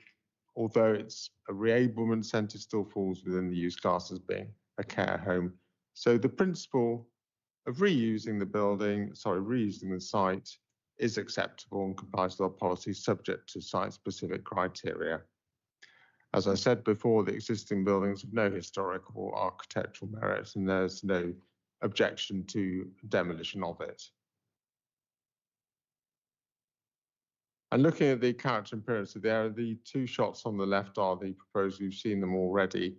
S18: although it's a reablement centre, still falls within the use class as being a care home. So the principle of reusing the site is acceptable and complies with our policy subject to site-specific criteria. As I said before, the existing buildings have no historical or architectural merits, and there's no objection to demolition of it. And looking at the character and appearance of the area, the two shots on the left are the proposal. You've seen them already.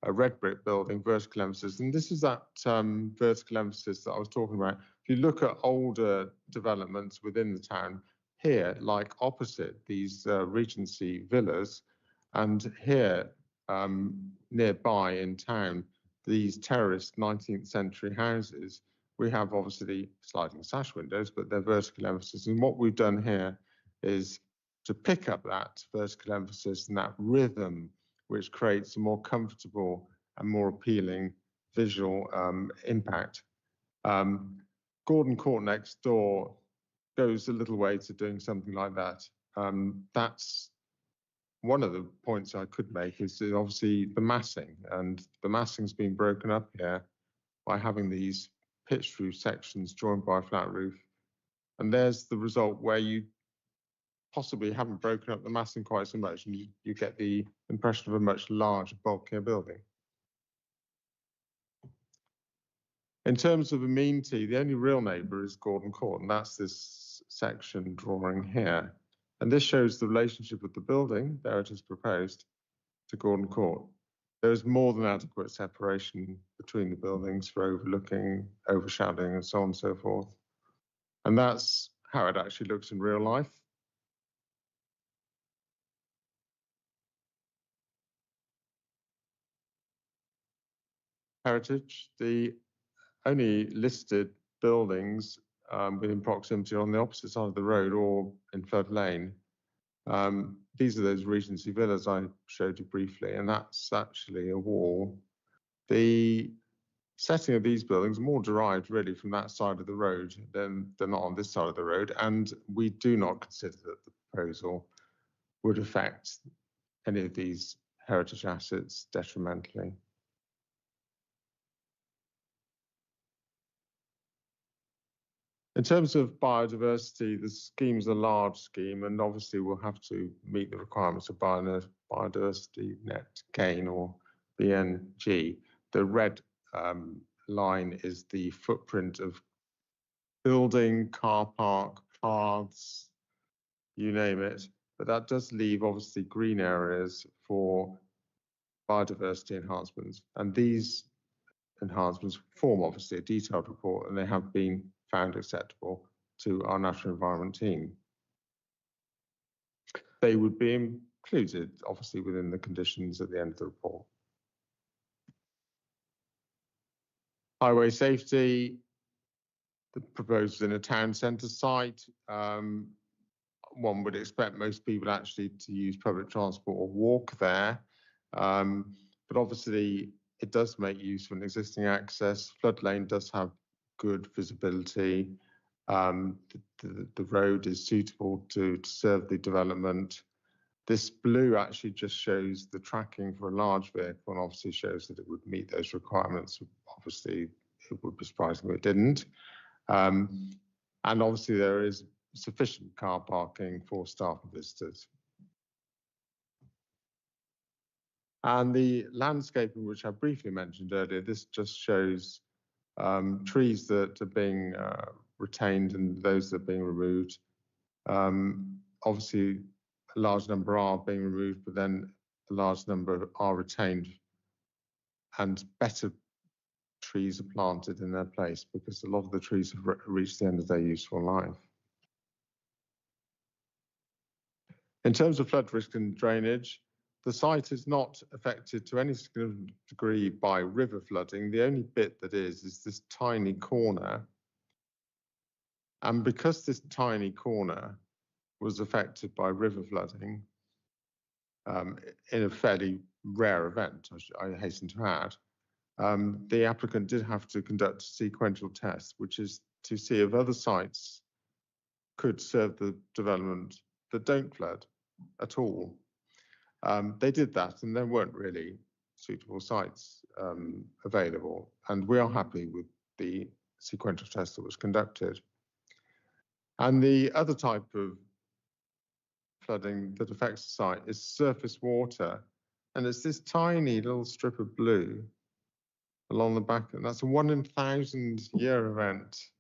S18: A red brick building, vertical emphasis. And this is that vertical emphasis that I was talking about. If you look at older developments within the town, here, like opposite these Regency villas, and here nearby in town, these terraced 19th century houses, we have obviously sliding sash windows, but they're vertical emphasis. And what we've done here is to pick up that vertical emphasis and that rhythm, which creates a more comfortable and more appealing visual impact. Gordon Court next door goes a little way to doing something like that. That's one of the points I could make is obviously the massing, and the massing's been broken up here by having these pitched roof sections joined by a flat roof. And there's the result where you possibly haven't broken up the massing quite so much, and you get the impression of a much larger, bulkier building. In terms of amenity, the only real neighbour is Gordon Court, and that's this section drawing here. And this shows the relationship of the building, there it is proposed, to Gordon Court. There is more than adequate separation between the buildings for overlooking, overshadowing, and so on and so forth. And that's how it actually looks in real life. Heritage, the only listed buildings within proximity on the opposite side of the road or in Flood Lane. These are those Regency villas I showed you briefly, and that's actually a wall. The setting of these buildings are more derived really from that side of the road than they're not on this side of the road, and we do not consider that the proposal would affect any of these heritage assets detrimentally. In terms of biodiversity, the scheme's a large scheme, and obviously we'll have to meet the requirements of biodiversity net gain, or BNG. The red line is the footprint of building, car park, paths, you name it. But that does leave obviously green areas for biodiversity enhancements. And these enhancements form obviously a detailed report, and they have been found acceptable to our National Environment team. They would be included obviously within the conditions at the end of the report. Highway safety, the proposed in a town centre site. One would expect most people actually to use public transport or walk there. But obviously it does make use of an existing access. Flood Lane does have good visibility. The road is suitable to serve the development. This blue actually just shows the tracking for a large vehicle, and obviously shows that it would meet those requirements. Obviously, it would be surprising if it didn't. And obviously there is sufficient car parking for staff and visitors. And the landscaping, which I briefly mentioned earlier, this just shows trees that are being retained and those that are being removed. Obviously, a large number are being removed, but then a large number are retained, and better trees are planted in their place because a lot of the trees have reached the end of their useful life. In terms of flood risk and drainage, the site is not affected to any significant degree by river flooding. The only bit that is this tiny corner. And because this tiny corner was affected by river flooding, in a fairly rare event, I hasten to add, the applicant did have to conduct a sequential test, which is to see if other sites could serve the development that don't flood at all. They did that, and there weren't really suitable sites available, and we are happy with the sequential test that was conducted. And the other type of flooding that affects the site is surface water, and it's this tiny little strip of blue along the back, and that's a 1 in 1,000 year event.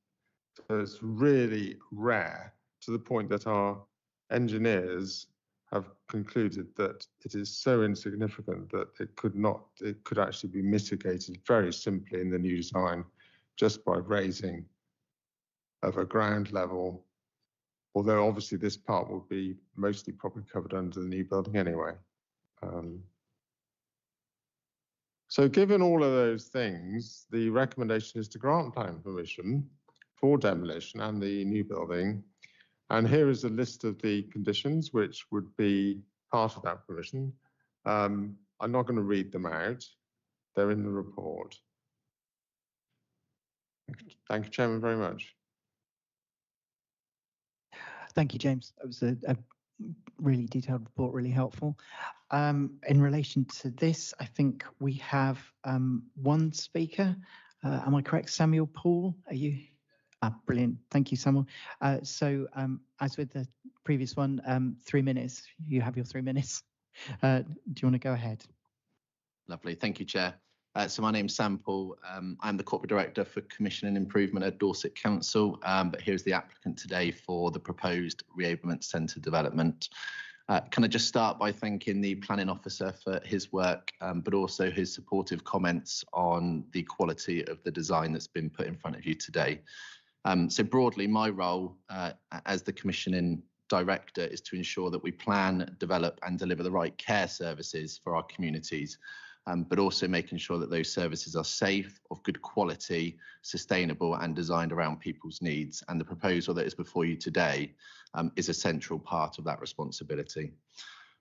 S18: So it's really rare, to the point that our engineers have concluded that it is so insignificant that it could actually be mitigated very simply in the new design just by raising of a ground level, although obviously this part will be mostly probably covered under the new building anyway. So given all of those things, the recommendation is to grant planning permission for demolition and the new building. And here is a list of the conditions which would be part of that permission. I'm not going to read them out. They're in the report. Thank you, Chairman, very much.
S1: Thank you, James. That was a really detailed report, really helpful. In relation to this, I think we have one speaker. Am I correct? Samuel Paul, are you? Brilliant. Thank you, Samuel. So as with the previous one, 3 minutes. You have your 3 minutes. Do you want to go ahead?
S19: Lovely. Thank you, Chair. So my name's Sam Paul. I'm the Corporate Director for Commission and Improvement at Dorset Council, but here's the applicant today for the proposed reablement centre development. Can I just start by thanking the planning officer for his work, but also his supportive comments on the quality of the design that's been put in front of you today. So broadly, my role as the commissioning director is to ensure that we plan, develop and deliver the right care services for our communities, but also making sure that those services are safe, of good quality, sustainable and designed around people's needs. And the proposal that is before you today is a central part of that responsibility.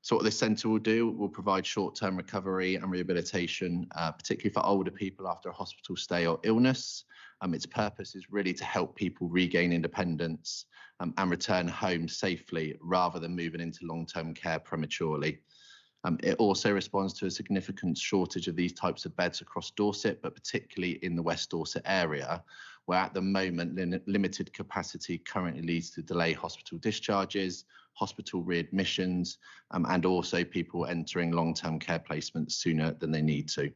S19: So what this centre will do will provide short-term recovery and rehabilitation, particularly for older people after a hospital stay or illness. Its purpose is really to help people regain independence and return home safely rather than moving into long-term care prematurely. It also responds to a significant shortage of these types of beds across Dorset, but particularly in the West Dorset area, where at the moment limited capacity currently leads to delayed hospital discharges, hospital readmissions, and also people entering long-term care placements sooner than they need to.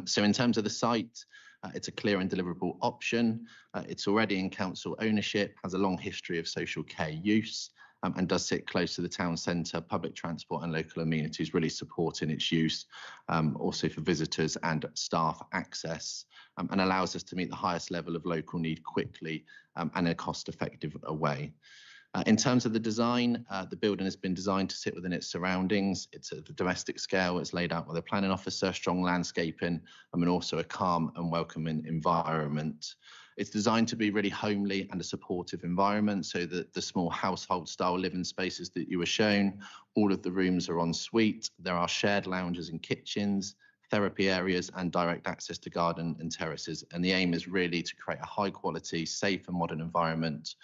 S19: So in terms of the site, it's a clear and deliverable option. It's already in council ownership, has a long history of social care use, and does sit close to the town centre, public transport and local amenities really supporting its use, also for visitors and staff access, and allows us to meet the highest level of local need quickly and in a cost-effective way. In terms of the design, the building has been designed to sit within its surroundings. It's at the domestic scale. It's laid out by the planning officer, strong landscaping, and also a calm and welcoming environment. It's designed to be really homely and a supportive environment, so that the small household style living spaces that you were shown, all of the rooms are en suite. There are shared lounges and kitchens, therapy areas and direct access to garden and terraces. And the aim is really to create a high quality, safe and modern environment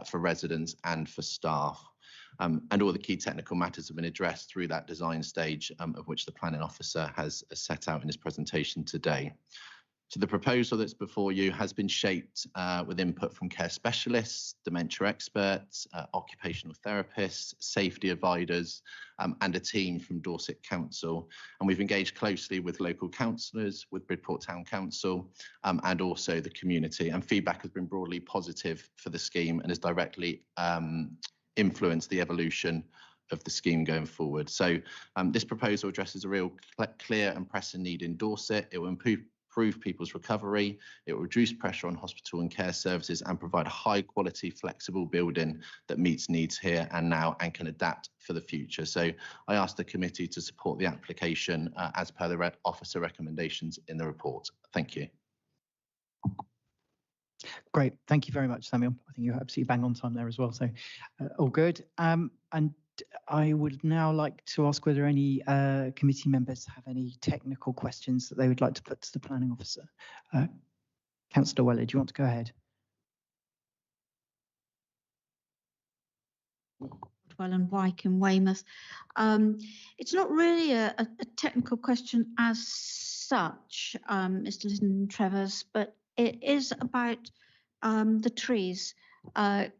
S19: for residents and for staff. And all the key technical matters have been addressed through that design stage, of which the planning officer has set out in his presentation today. So the proposal that's before you has been shaped with input from care specialists, dementia experts, occupational therapists, safety advisors, and a team from Dorset Council. And we've engaged closely with local councillors, with Bridport Town Council, and also the community. And feedback has been broadly positive for the scheme and has directly influenced the evolution of the scheme going forward. So this proposal addresses a real clear and pressing need in Dorset. It will improve people's recovery, it will reduce pressure on hospital and care services and provide a high quality, flexible building that meets needs here and now and can adapt for the future. So I ask the committee to support the application as per the officer recommendations in the report. Thank you.
S1: Great, thank you very much, Samuel. I think you're absolutely bang on time there as well, so all good. And I would now like to ask whether any committee members have any technical questions that they would like to put to the planning officer. Councillor Weller, do you want to go ahead?
S14: Well, and Wyke in Weymouth. It's not really a technical question as such, Mr. Lytton-Trevors, but it is about the trees.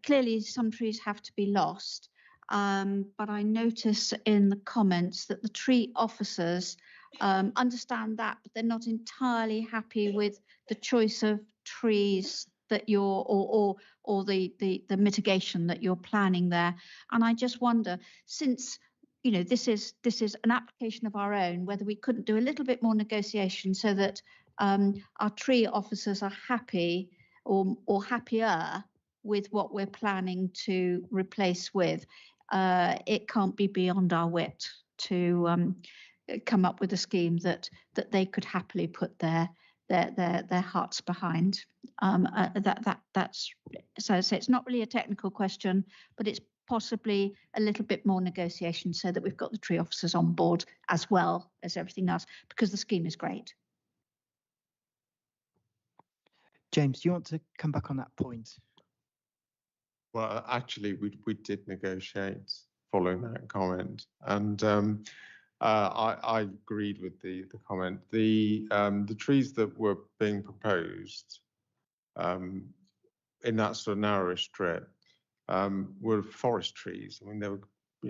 S14: Clearly, some trees have to be lost. But I notice in the comments that the tree officers understand that, but they're not entirely happy with the choice of trees that you're or the mitigation that you're planning there. And I just wonder, since you know this is an application of our own, whether we couldn't do a little bit more negotiation so that our tree officers are happy or happier with what we're planning to replace with. It can't be beyond our wit to come up with a scheme that they could happily put their hearts behind. That's so I say it's not really a technical question, but it's possibly a little bit more negotiation so that we've got the tree officers on board as well as everything else, because the scheme is great.
S1: James, do you want to come back on that point?
S18: Well, actually, we did negotiate following that comment, and I agreed with the comment. The trees that were being proposed in that sort of narrow strip were forest trees. I mean, they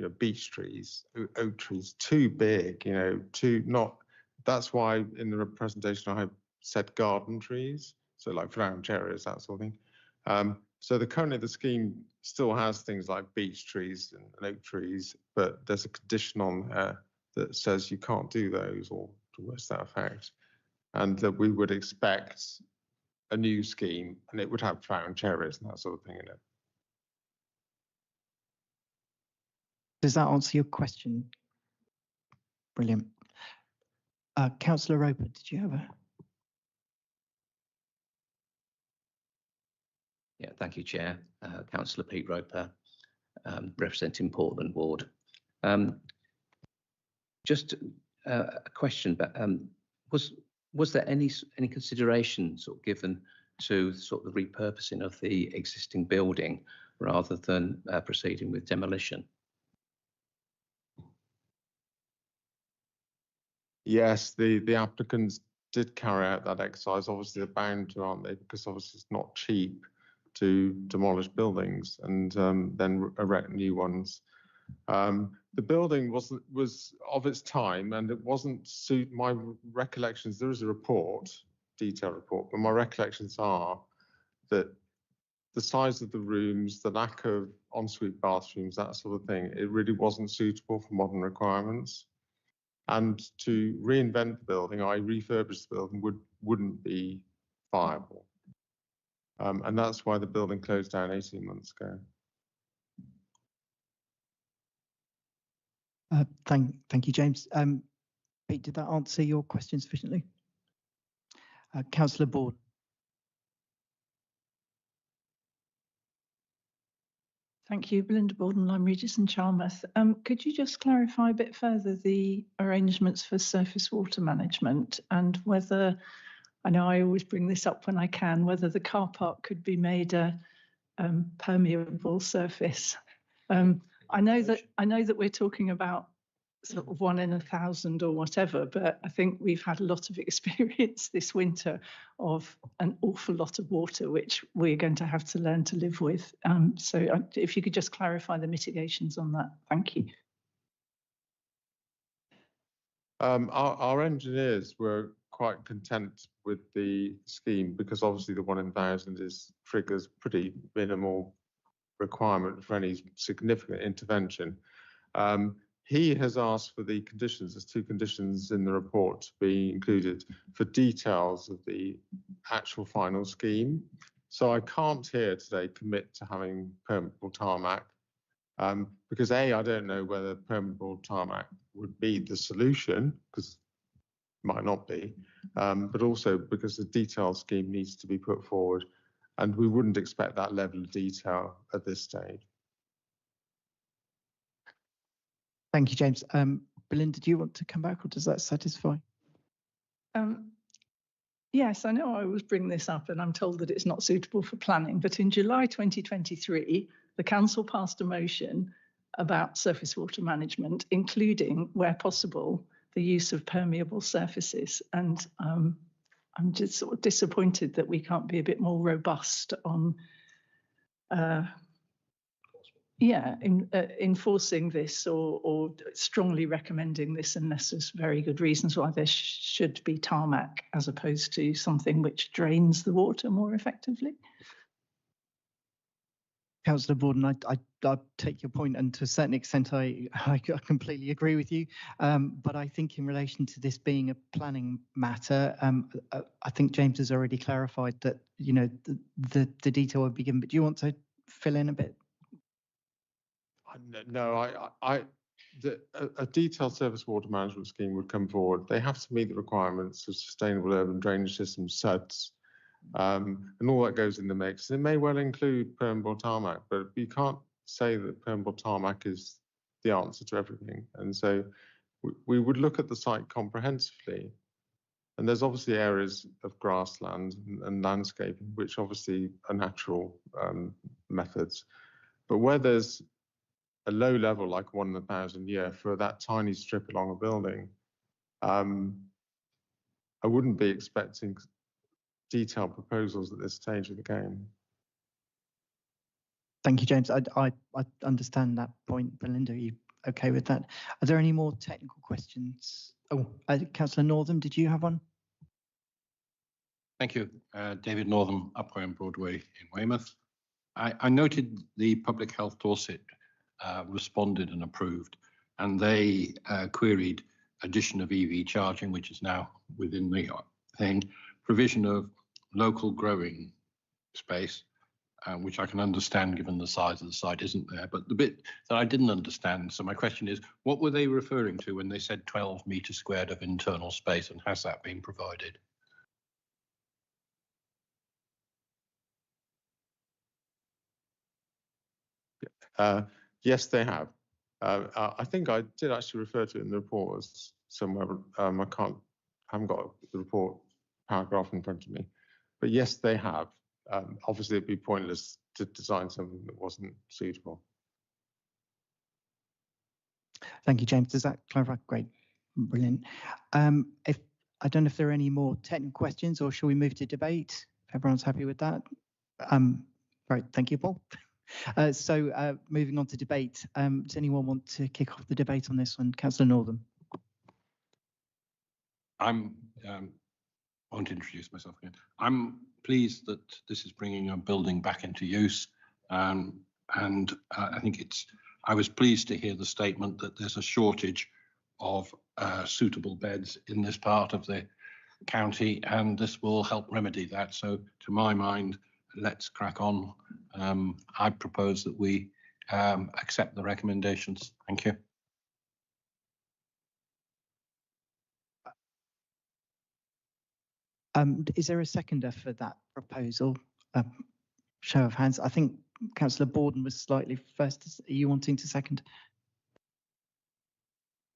S18: were beech trees, oak trees, too big. Too not. That's why in the presentation I said garden trees, so like flowering cherries, that sort of thing. So currently the scheme still has things like beech trees and oak trees, but there's a condition on there that says you can't do those or to worse that effect, and that we would expect a new scheme and it would have flowering cherries and that sort of thing in it.
S1: Does that answer your question? Brilliant. Councillor Roper, did you have a?
S20: Yeah, thank you, Chair. Councillor Pete Roper, representing Portland Ward. Just a question, but was there any consideration sort of given to sort of the repurposing of the existing building rather than proceeding with demolition?
S18: Yes, the applicants did carry out that exercise. Obviously, they're bound to, aren't they? Because obviously it's not cheap to demolish buildings and then erect new ones. The building was of its time, and it wasn't suit my recollections. There is a report, detailed report, but my recollections are that the size of the rooms, the lack of ensuite bathrooms, that sort of thing, it really wasn't suitable for modern requirements. And to reinvent the building, refurbish the building wouldn't be viable. And that's why the building closed down 18 months ago.
S1: Thank you, James. Pete, did that answer your question sufficiently? Councillor Bourne.
S3: Thank you, Belinda Borden, Lyme Regis and Charmouth. Could you just clarify a bit further the arrangements for surface water management and whether, I know I always bring this up when I can, whether the car park could be made a permeable surface. I know that we're talking about sort of 1 in 1,000 or whatever, but I think we've had a lot of experience this winter of an awful lot of water, which we're going to have to learn to live with. So if you could just clarify the mitigations on that, thank you.
S18: Our engineers were quite content with the scheme because obviously the 1 in 1,000 triggers pretty minimal requirement for any significant intervention. He has asked for the conditions, there's 2 conditions in the report to be included for details of the actual final scheme. So I can't here today commit to having permeable tarmac because I don't know whether permeable tarmac would be the solution, because it might not be, but also because the detailed scheme needs to be put forward and we wouldn't expect that level of detail at this stage.
S1: Thank you, James. Belinda, do you want to come back or does that satisfy?
S3: Yes, I know I always bring this up and I'm told that it's not suitable for planning, but in July 2023, the council passed a motion about surface water management, including, where possible, the use of permeable surfaces. And I'm just sort of disappointed that we can't be a bit more robust on enforcing this or strongly recommending this unless there's very good reasons why there should be tarmac as opposed to something which drains the water more effectively.
S1: Councillor Borden, I take your point, and to a certain extent, I completely agree with you. But I think in relation to this being a planning matter, I think James has already clarified that the detail will be given. But do you want to fill in a bit?
S18: No, a detailed surface water management scheme would come forward. They have to meet the requirements of sustainable urban drainage systems, SUDS, and all that goes in the mix. It may well include permeable tarmac, but you can't say that permeable tarmac is the answer to everything. And so we would look at the site comprehensively. And there's obviously areas of grassland and landscaping, which obviously are natural methods. But where there's a low level, like 1 in 1,000 year, for that tiny strip along a building, I wouldn't be expecting detailed proposals at this stage of the game.
S1: Thank you, James. I understand that point. Belinda, are you okay with that? Are there any more technical questions? Oh, Councillor Northam, did you have one?
S15: Thank you. David Northam, Upwell Broadway in Weymouth. I noted the Public Health Dorset responded and approved, and they queried addition of EV charging, which is now within the thing, provision of local growing space, which I can understand given the size of the site isn't there. But the bit that I didn't understand, so my question is, what were they referring to when they said 12 metres squared of internal space, and has that been provided?
S18: Yes, they have. I think I did actually refer to it in the report as somewhere. I haven't got the report paragraph in front of me, but yes, they have. Obviously, it'd be pointless to design something that wasn't suitable.
S1: Thank you, James. Does that clarify? Great, brilliant. If I don't know if there are any more technical questions, or shall we move to debate? If everyone's happy with that. Right, thank you, Paul. So moving on to debate. Does anyone want to kick off the debate on this one? Councillor Northam.
S15: I won't introduce myself again. I'm pleased that this is bringing a building back into use, and I think I was pleased to hear the statement that there's a shortage of suitable beds in this part of the county, and this will help remedy that. So to my mind, let's crack on. I propose that we accept the recommendations. Thank you.
S1: Is there a seconder for that proposal? Show of hands. I think Councillor Borden was slightly first. Are you wanting to second?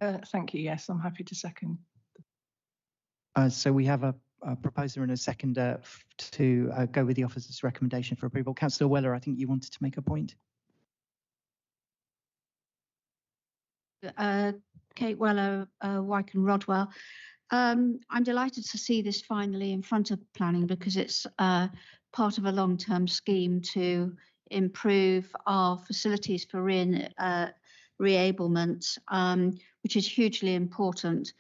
S3: Thank you. Yes, I'm happy to second.
S1: So we have a proposer and a seconder to go with the officer's recommendation for approval. Councillor Weller, I think you wanted to make a point.
S14: Kate Weller, Wycombe Rodwell. I'm delighted to see this finally in front of planning, because it's part of a long-term scheme to improve our facilities for re-ablement, which is hugely important.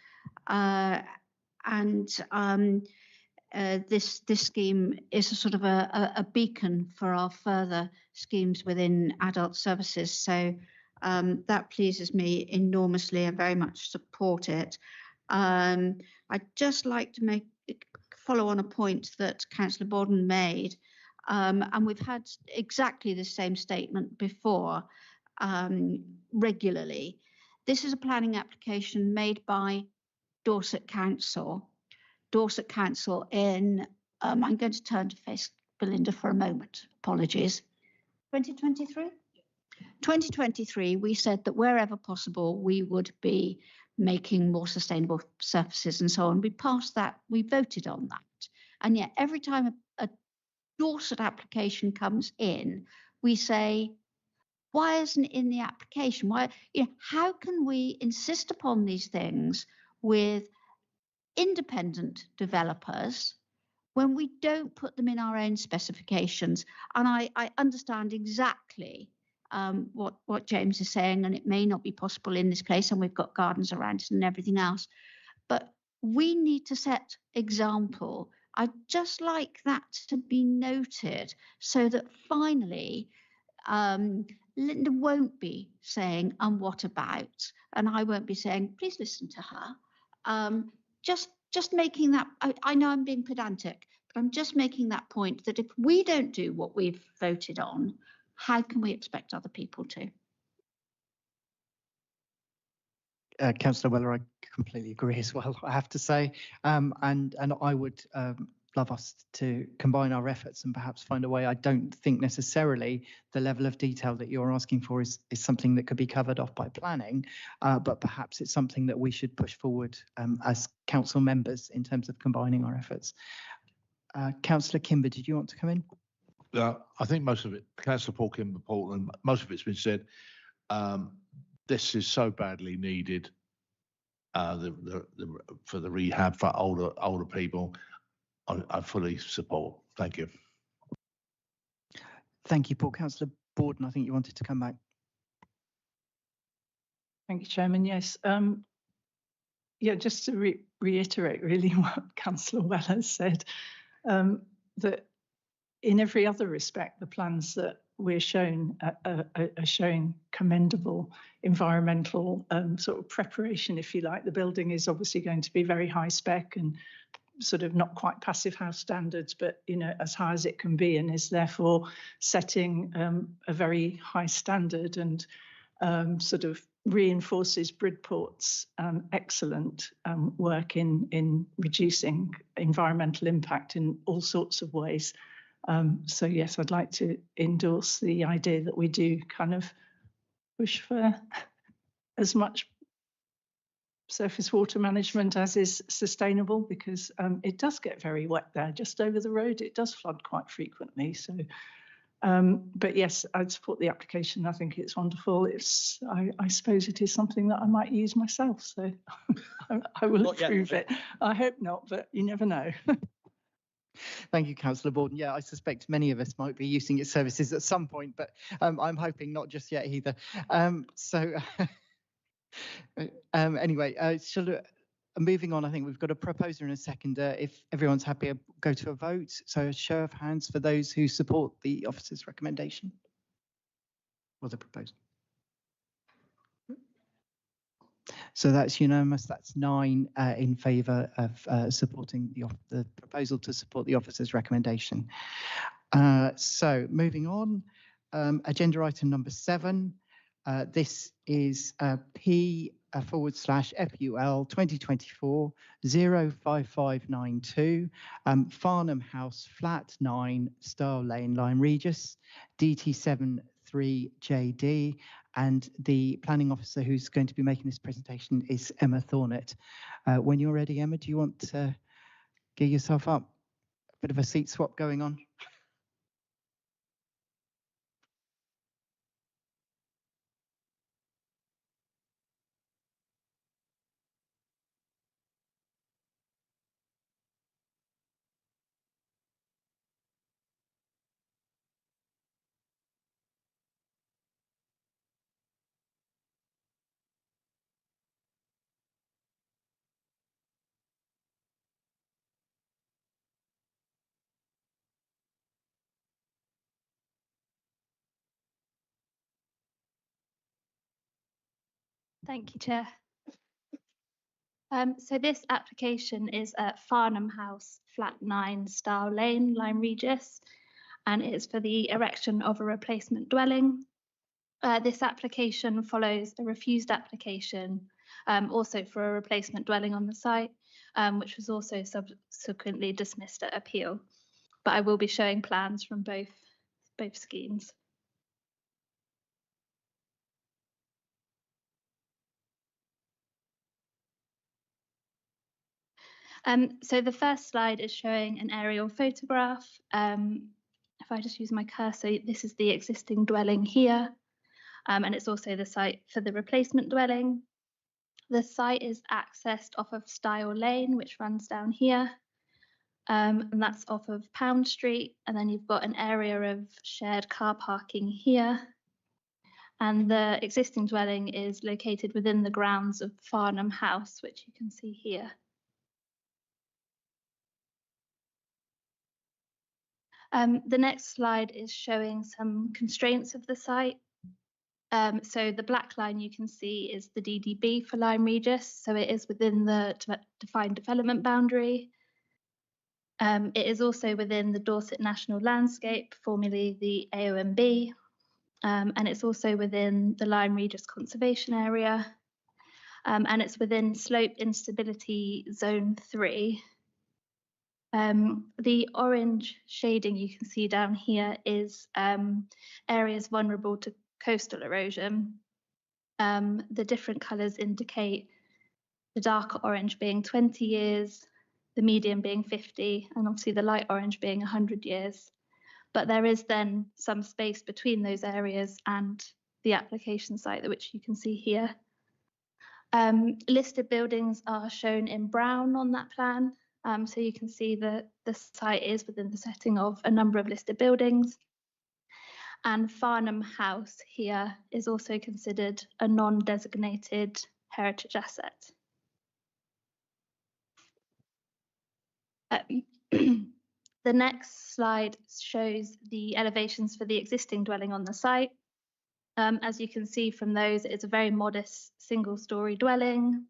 S14: This scheme is a sort of a beacon for our further schemes within adult services. So that pleases me enormously and very much support it. I'd just like to follow on a point that Councillor Borden made, and we've had exactly the same statement before regularly. This is a planning application made by Dorset Council. Dorset Council in, I'm going to turn to face Belinda for a moment, apologies. 2023? 2023, we said that wherever possible, we would be making more sustainable surfaces and so on. We passed that, we voted on that. And yet every time a Dorset application comes in, we say, why isn't it in the application? Why, how can we insist upon these things with independent developers when we don't put them in our own specifications? And I understand exactly what James is saying, and it may not be possible in this place, and we've got gardens around it and everything else, but we need to set example. I'd just like that to be noted, so that finally Linda won't be saying, and what about? And I won't be saying, please listen to her. Just making that, I know I'm being pedantic, but I'm just making that point that if we don't do what we've voted on, how can we expect other people to?
S1: Councillor Weller, I completely agree as well, I have to say. And I would love us to combine our efforts and perhaps find a way. I don't think necessarily the level of detail that you're asking for is something that could be covered off by planning, but perhaps it's something that we should push forward as council members in terms of combining our efforts. Councillor Kimber, did you want to come in?
S15: I think most of it, Councillor Paul Kimber Portland, most of it's been said. This is so badly needed for the rehab for older people. I fully support. Thank you.
S1: Thank you, Paul. Councillor Borden, I think you wanted to come back.
S3: Thank you, Chairman. Yes. Yeah, just to reiterate really what Councillor Weller said, that in every other respect, the plans that we're shown are showing commendable environmental sort of preparation, if you like. The building is obviously going to be very high spec and sort of not quite passive house standards, but as high as it can be, and is therefore setting a very high standard and sort of reinforces Bridport's excellent work in reducing environmental impact in all sorts of ways. So yes, I'd like to endorse the idea that we do kind of push for as much surface water management as is sustainable, because it does get very wet there. Just over the road, it does flood quite frequently. So, but yes, I'd support the application. I think it's wonderful. I suppose it is something that I might use myself. So I will approve it. I hope not, but you never know.
S1: Thank you, Councillor Borden. Yeah, I suspect many of us might be using its services at some point, but I'm hoping not just yet either. Anyway, moving on, I think we've got a proposer and a seconder. If everyone's happy, I'll go to a vote. So a show of hands for those who support the officer's recommendation or the proposal. So that's unanimous. That's 9 in favour of supporting the proposal to support the officer's recommendation. So moving on, agenda item number 7. This is P/FUL 2024 05592 Farnham House, Flat 9, Star Lane, Lyme Regis, DT7 3JD, and the planning officer who's going to be making this presentation is Emma Thornett. When you're ready, Emma, do you want to get yourself up? A bit of a seat swap going on.
S21: Thank you, Chair. So this application is at Farnham House, Flat 9, Star Lane, Lyme Regis, and it's for the erection of a replacement dwelling. This application follows a refused application, also for a replacement dwelling on the site, which was also subsequently dismissed at appeal. But I will be showing plans from both schemes. So the first slide is showing an aerial photograph. If I just use my cursor, this is the existing dwelling here, and it's also the site for the replacement dwelling. The site is accessed off of Stile Lane, which runs down here, and that's off of Pound Street. And then you've got an area of shared car parking here. And the existing dwelling is located within the grounds of Farnham House, which you can see here. The next slide is showing some constraints of the site. So the black line you can see is the DDB for Lyme Regis, so it is within the defined development boundary. It is also within the Dorset National Landscape, formerly the AONB, and it's also within the Lyme Regis Conservation Area. and it's within slope instability zone 3. The orange shading you can see down here is areas vulnerable to coastal erosion. The different colours indicate the darker orange being 20 years, the medium being 50, and obviously the light orange being 100 years. But there is then some space between those areas and the application site, which you can see here. Listed buildings are shown in brown on that plan. So you can see that the site is within the setting of a number of listed buildings. And Farnham House here is also considered a non-designated heritage asset. The next slide shows the elevations for the existing dwelling on the site. As you can see from those, it's a very modest single-storey dwelling.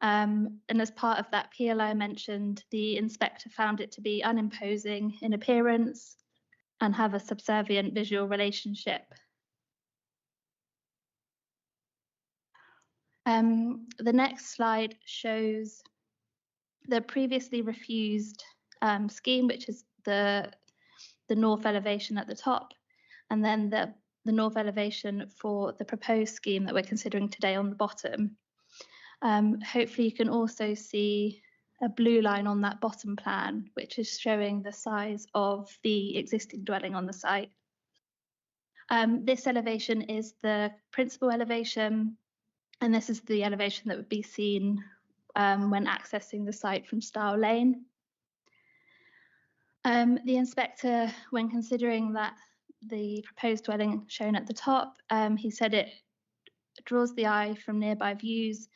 S21: And as part of that PLI I mentioned, the inspector found it to be unimposing in appearance and have a subservient visual relationship. The next slide shows the previously refused scheme, which is the north elevation at the top, and then the north elevation for the proposed scheme that we're considering today on the bottom. Hopefully you can also see a blue line on that bottom plan, which is showing the size of the existing dwelling on the site. This elevation is the principal elevation, and this is the elevation that would be seen when accessing the site from Stile Lane. The inspector, when considering that the proposed dwelling shown at the top, he said it draws the eye from nearby views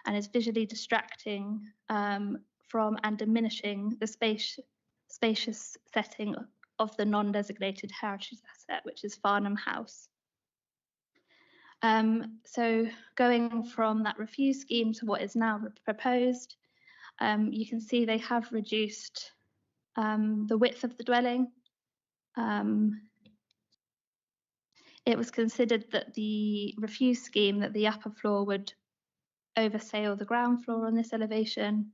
S21: and is visually distracting from and diminishing the spacious setting of the non-designated heritage asset, which is Farnham House. So going from that refused scheme to what is now proposed, you can see they have reduced the width of the dwelling. It was considered that the refused scheme, that the upper floor would oversail the ground floor on this elevation.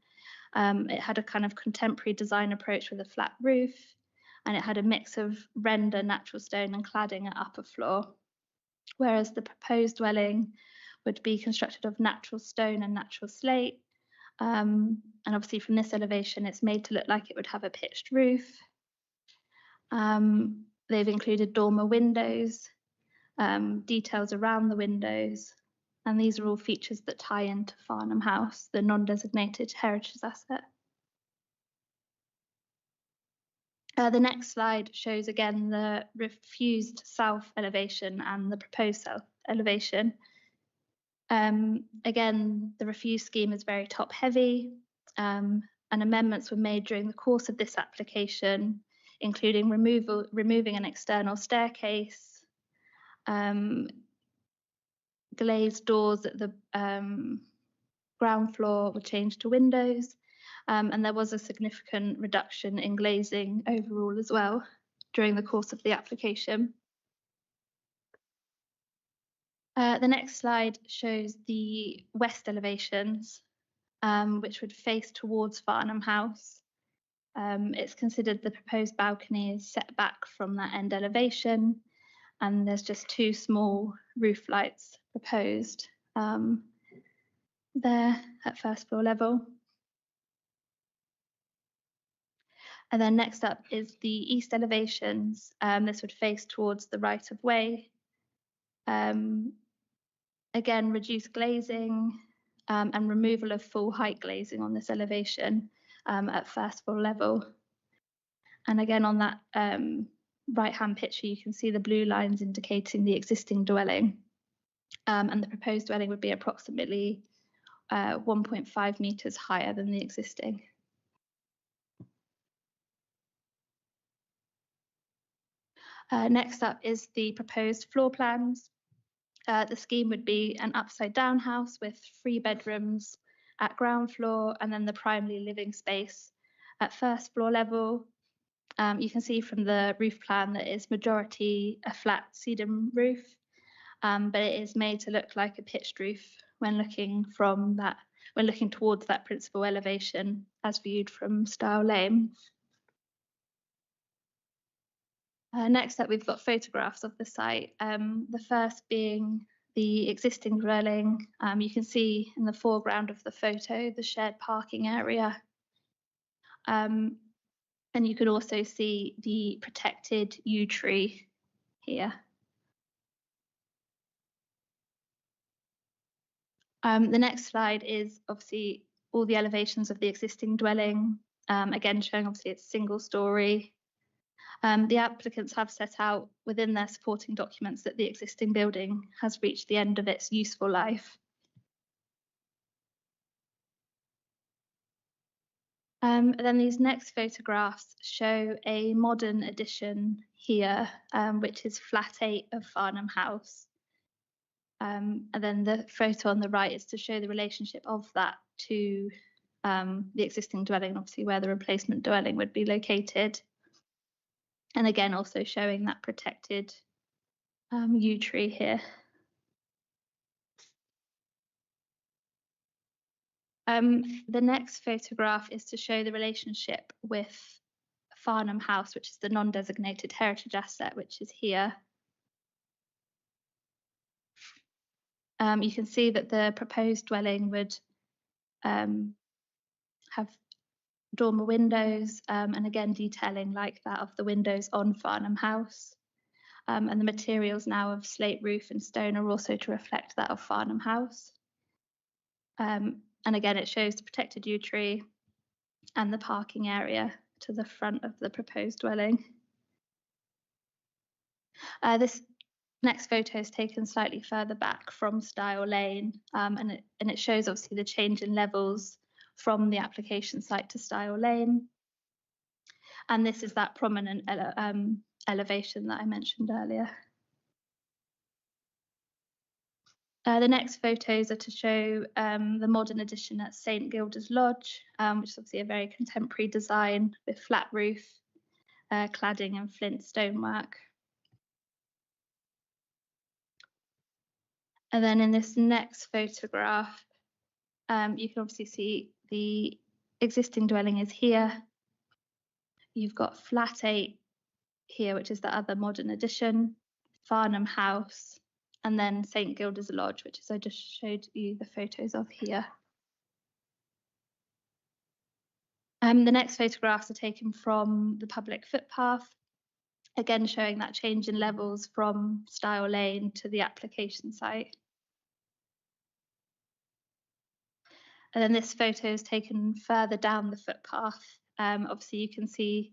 S21: It had a kind of contemporary design approach with a flat roof, and it had a mix of render, natural stone and cladding at upper floor, whereas the proposed dwelling would be constructed of natural stone and natural slate. And obviously from this elevation, it's made to look like it would have a pitched roof. They've included dormer windows, details around the windows, and these are all features that tie into Farnham House, the non-designated heritage asset. The next slide shows again the refused south elevation and the proposed south elevation. Again, the refused scheme is very top heavy, and amendments were made during the course of this application, including removing an external staircase, glazed doors at the ground floor were changed to windows, and there was a significant reduction in glazing overall as well during the course of the application. The next slide shows the west elevations, which would face towards Farnham House. It's considered the proposed balcony is set back from that end elevation, and there's just 2 small roof lights proposed there at first floor level. And then next up is the east elevations. This would face towards the right of way. Again, reduced glazing and removal of full height glazing on this elevation at first floor level. And again, on that right-hand picture, you can see the blue lines indicating the existing dwelling. And the proposed dwelling would be approximately 1.5 metres higher than the existing. Next up is the proposed floor plans. The scheme would be an upside-down house with 3 bedrooms at ground floor and then the primary living space at first floor level. You can see from the roof plan that it's majority a flat sedum roof, but it is made to look like a pitched roof when looking towards that principal elevation as viewed from Stile Lane. Next up, we've got photographs of the site. The first being the existing dwelling. You can see in the foreground of the photo the shared parking area. And you can also see the protected yew tree here. The next slide is obviously all the elevations of the existing dwelling, again showing obviously it's single story. The applicants have set out within their supporting documents that the existing building has reached the end of its useful life. Then these next photographs show a modern addition here, which is flat 8 of Farnham House. And then the photo on the right is to show the relationship of that to the existing dwelling, obviously where the replacement dwelling would be located. And again, also showing that protected yew tree here. The next photograph is to show the relationship with Farnham House, which is the non-designated heritage asset, which is here. You can see that the proposed dwelling would have dormer windows, and again detailing like that of the windows on Farnham House. And the materials now of slate roof and stone are also to reflect that of Farnham House. And again, it shows the protected yew tree and the parking area to the front of the proposed dwelling. This next photo is taken slightly further back from Stile Lane, and it shows obviously the change in levels from the application site to Stile Lane. And this is that prominent elevation that I mentioned earlier. The next photos are to show the modern addition at St Gilda's Lodge, which is obviously a very contemporary design with flat roof, cladding and flint stonework. And then in this next photograph, you can obviously see the existing dwelling is here. You've got flat 8 here, which is the other modern addition, Farnham House, and then St Gilda's Lodge, which is I just showed you the photos of here. The next photographs are taken from the public footpath, again showing that change in levels from Stile Lane to the application site. And then this photo is taken further down the footpath. Obviously you can see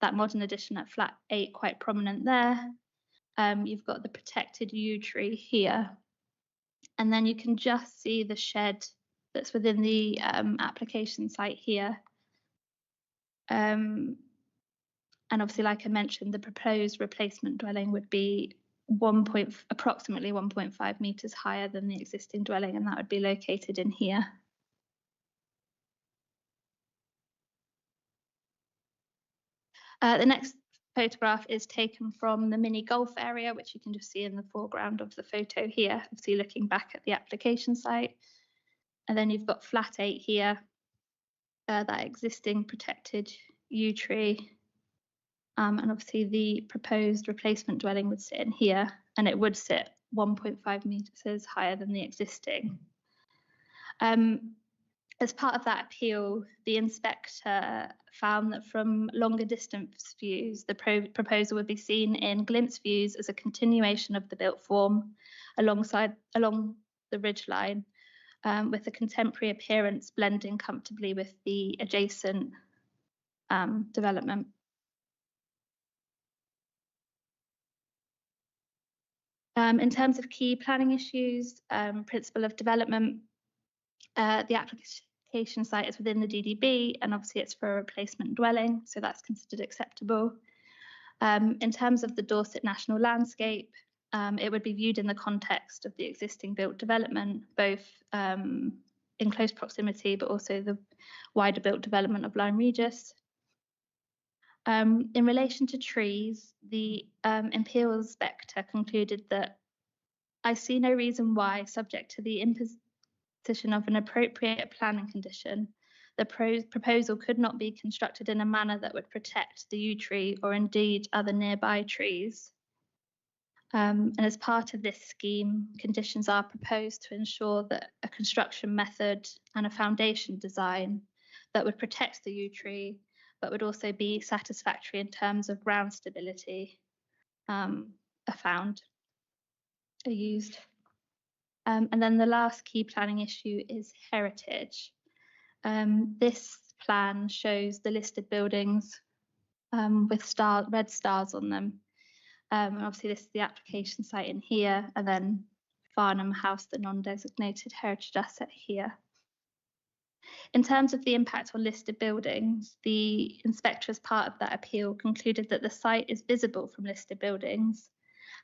S21: that modern addition at flat 8 quite prominent there. You've got the protected yew tree here. And then you can just see the shed that's within the application site here. And obviously, like I mentioned, the proposed replacement dwelling would be approximately 1.5 metres higher than the existing dwelling, and that would be located in here. The next photograph is taken from the mini golf area, which you can just see in the foreground of the photo here, obviously looking back at the application site. And then you've got flat 8 here, that existing protected yew tree. And obviously the proposed replacement dwelling would sit in here, and it would sit 1.5 metres higher than the existing. As part of that appeal, the inspector found that from longer distance views, the proposal would be seen in glimpse views as a continuation of the built form along the ridgeline, with a contemporary appearance blending comfortably with the adjacent development. In terms of key planning issues, principle of development, the application site is within the DDB, and obviously it's for a replacement dwelling, so that's considered acceptable. In terms of the Dorset National Landscape, it would be viewed in the context of the existing built development, both in close proximity, but also the wider built development of Lyme Regis. In relation to trees, the imperial inspector concluded that I see no reason why, subject to the of an appropriate planning condition, the proposal could not be constructed in a manner that would protect the yew tree or indeed other nearby trees. And as part of this scheme, conditions are proposed to ensure that a construction method and a foundation design that would protect the yew tree, but would also be satisfactory in terms of ground stability, are used. And then the last key planning issue is heritage. This plan shows the listed buildings with red stars on them. And obviously this is the application site in here, and then Farnham House, the non-designated heritage asset here. In terms of the impact on listed buildings, the inspector, as part of that appeal, concluded that the site is visible from listed buildings.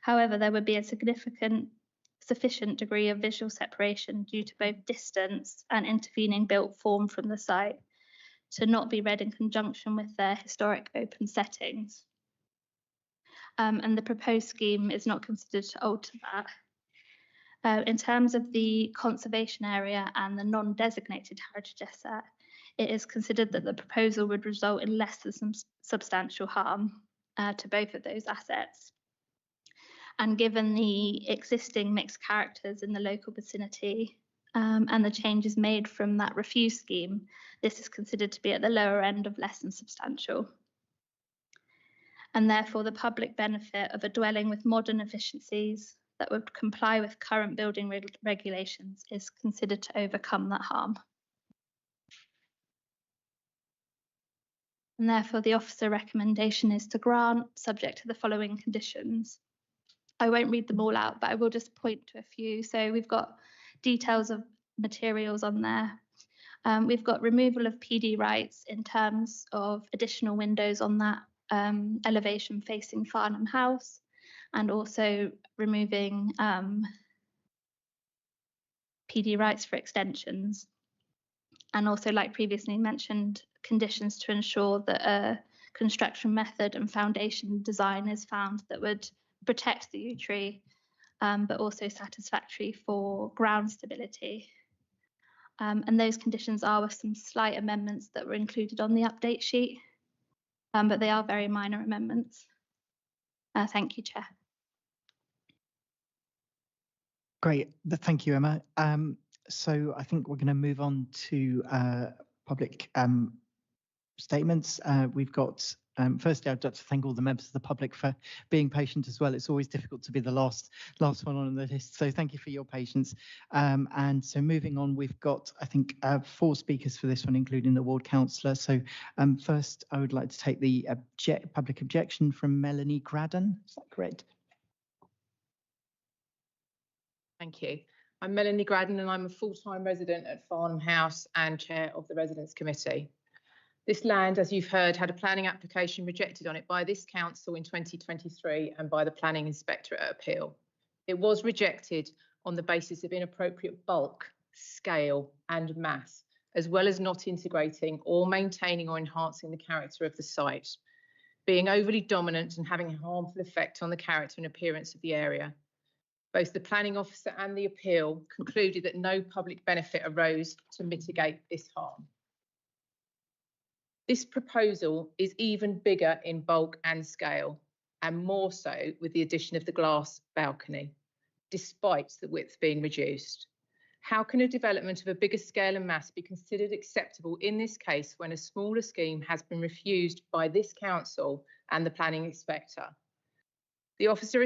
S21: However, there would be a sufficient degree of visual separation due to both distance and intervening built form from the site to not be read in conjunction with their historic open settings. And the proposed scheme is not considered to alter that. In terms of the conservation area and the non-designated heritage asset, it is considered that the proposal would result in less than some substantial harm to both of those assets. And given the existing mixed characters in the local vicinity and the changes made from that refuse scheme, this is considered to be at the lower end of less than substantial. And therefore the public benefit of a dwelling with modern efficiencies that would comply with current building regulations is considered to overcome that harm. And therefore the officer recommendation is to grant, subject to the following conditions. I won't read them all out, but I will just point to a few. So we've got details of materials on there. We've got removal of PD rights in terms of additional windows on that elevation facing Farnham House, and also removing PD rights for extensions. And also, like previously mentioned, conditions to ensure that a construction method and foundation design is found that would protect the yew tree, but also satisfactory for ground stability. And those conditions are with some slight amendments that were included on the update sheet, but they are very minor amendments. Thank you, Chair.
S1: Great, thank you, Emma. So I think we're going to move on to public statements. We've got, firstly, I'd like to thank all the members of the public for being patient as well. It's always difficult to be the last one on the list, so thank you for your patience. And so moving on, we've got, I think, 4 speakers for this one, including the ward councillor. So first, I would like to take the public objection from Melanie Graddon. Is that correct?
S5: Thank you. I'm Melanie Graddon and I'm a full-time resident at Farnham House and chair of the Residents Committee. This land, as you've heard, had a planning application rejected on it by this council in 2023 and by the planning inspectorate at appeal. It was rejected on the basis of inappropriate bulk, scale and mass, as well as not integrating or maintaining or enhancing the character of the site, being overly dominant and having a harmful effect on the character and appearance of the area. Both the planning officer and the appeal concluded that no public benefit arose to mitigate this harm. This proposal is even bigger in bulk and scale, and more so with the addition of the glass balcony, despite the width being reduced. How can a development of a bigger scale and mass be considered acceptable in this case when a smaller scheme has been refused by this council and the planning inspector? The officer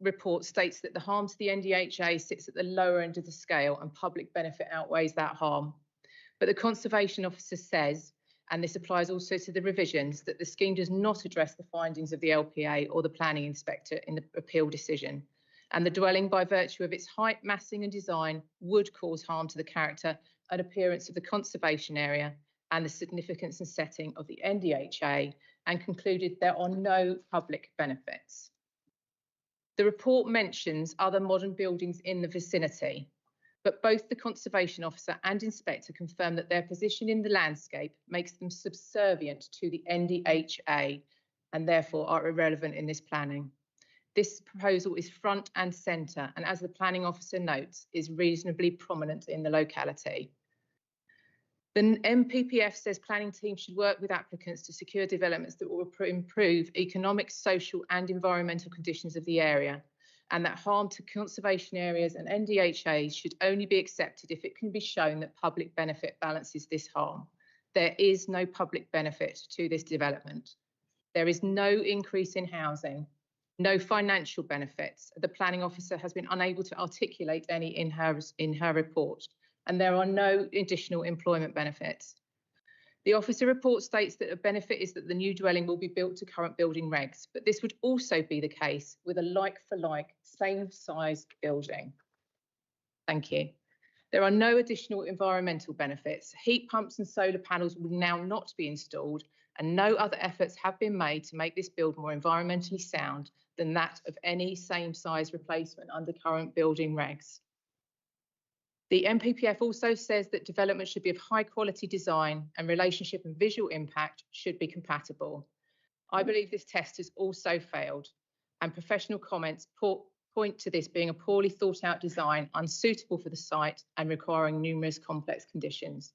S5: report states that the harm to the NDHA sits at the lower end of the scale and public benefit outweighs that harm. But the Conservation Officer says, and this applies also to the revisions, that the scheme does not address the findings of the LPA or the planning inspector in the appeal decision. And the dwelling, by virtue of its height, massing and design, would cause harm to the character and appearance of the conservation area and the significance and setting of the NDHA, and concluded there are no public benefits. The report mentions other modern buildings in the vicinity, but both the Conservation Officer and Inspector confirm that their position in the landscape makes them subservient to the NDHA and therefore are irrelevant in this planning. This proposal is front and centre, and as the planning officer notes, is reasonably prominent in the locality. The MPPF says planning teams should work with applicants to secure developments that will improve economic, social and environmental conditions of the area, and that harm to conservation areas and NDHAs should only be accepted if it can be shown that public benefit balances this harm. There is no public benefit to this development. There is no increase in housing, no financial benefits. The planning officer has been unable to articulate any in her report, and there are no additional employment benefits. The officer report states that a benefit is that the new dwelling will be built to current building regs, but this would also be the case with a like-for-like, same-size building. Thank you. There are no additional environmental benefits. Heat pumps and solar panels will now not be installed, and no other efforts have been made to make this build more environmentally sound than that of any same-size replacement under current building regs. The MPPF also says that development should be of high quality design and relationship and visual impact should be compatible. I believe this test has also failed, and professional comments point to this being a poorly thought out design, unsuitable for the site and requiring numerous complex conditions.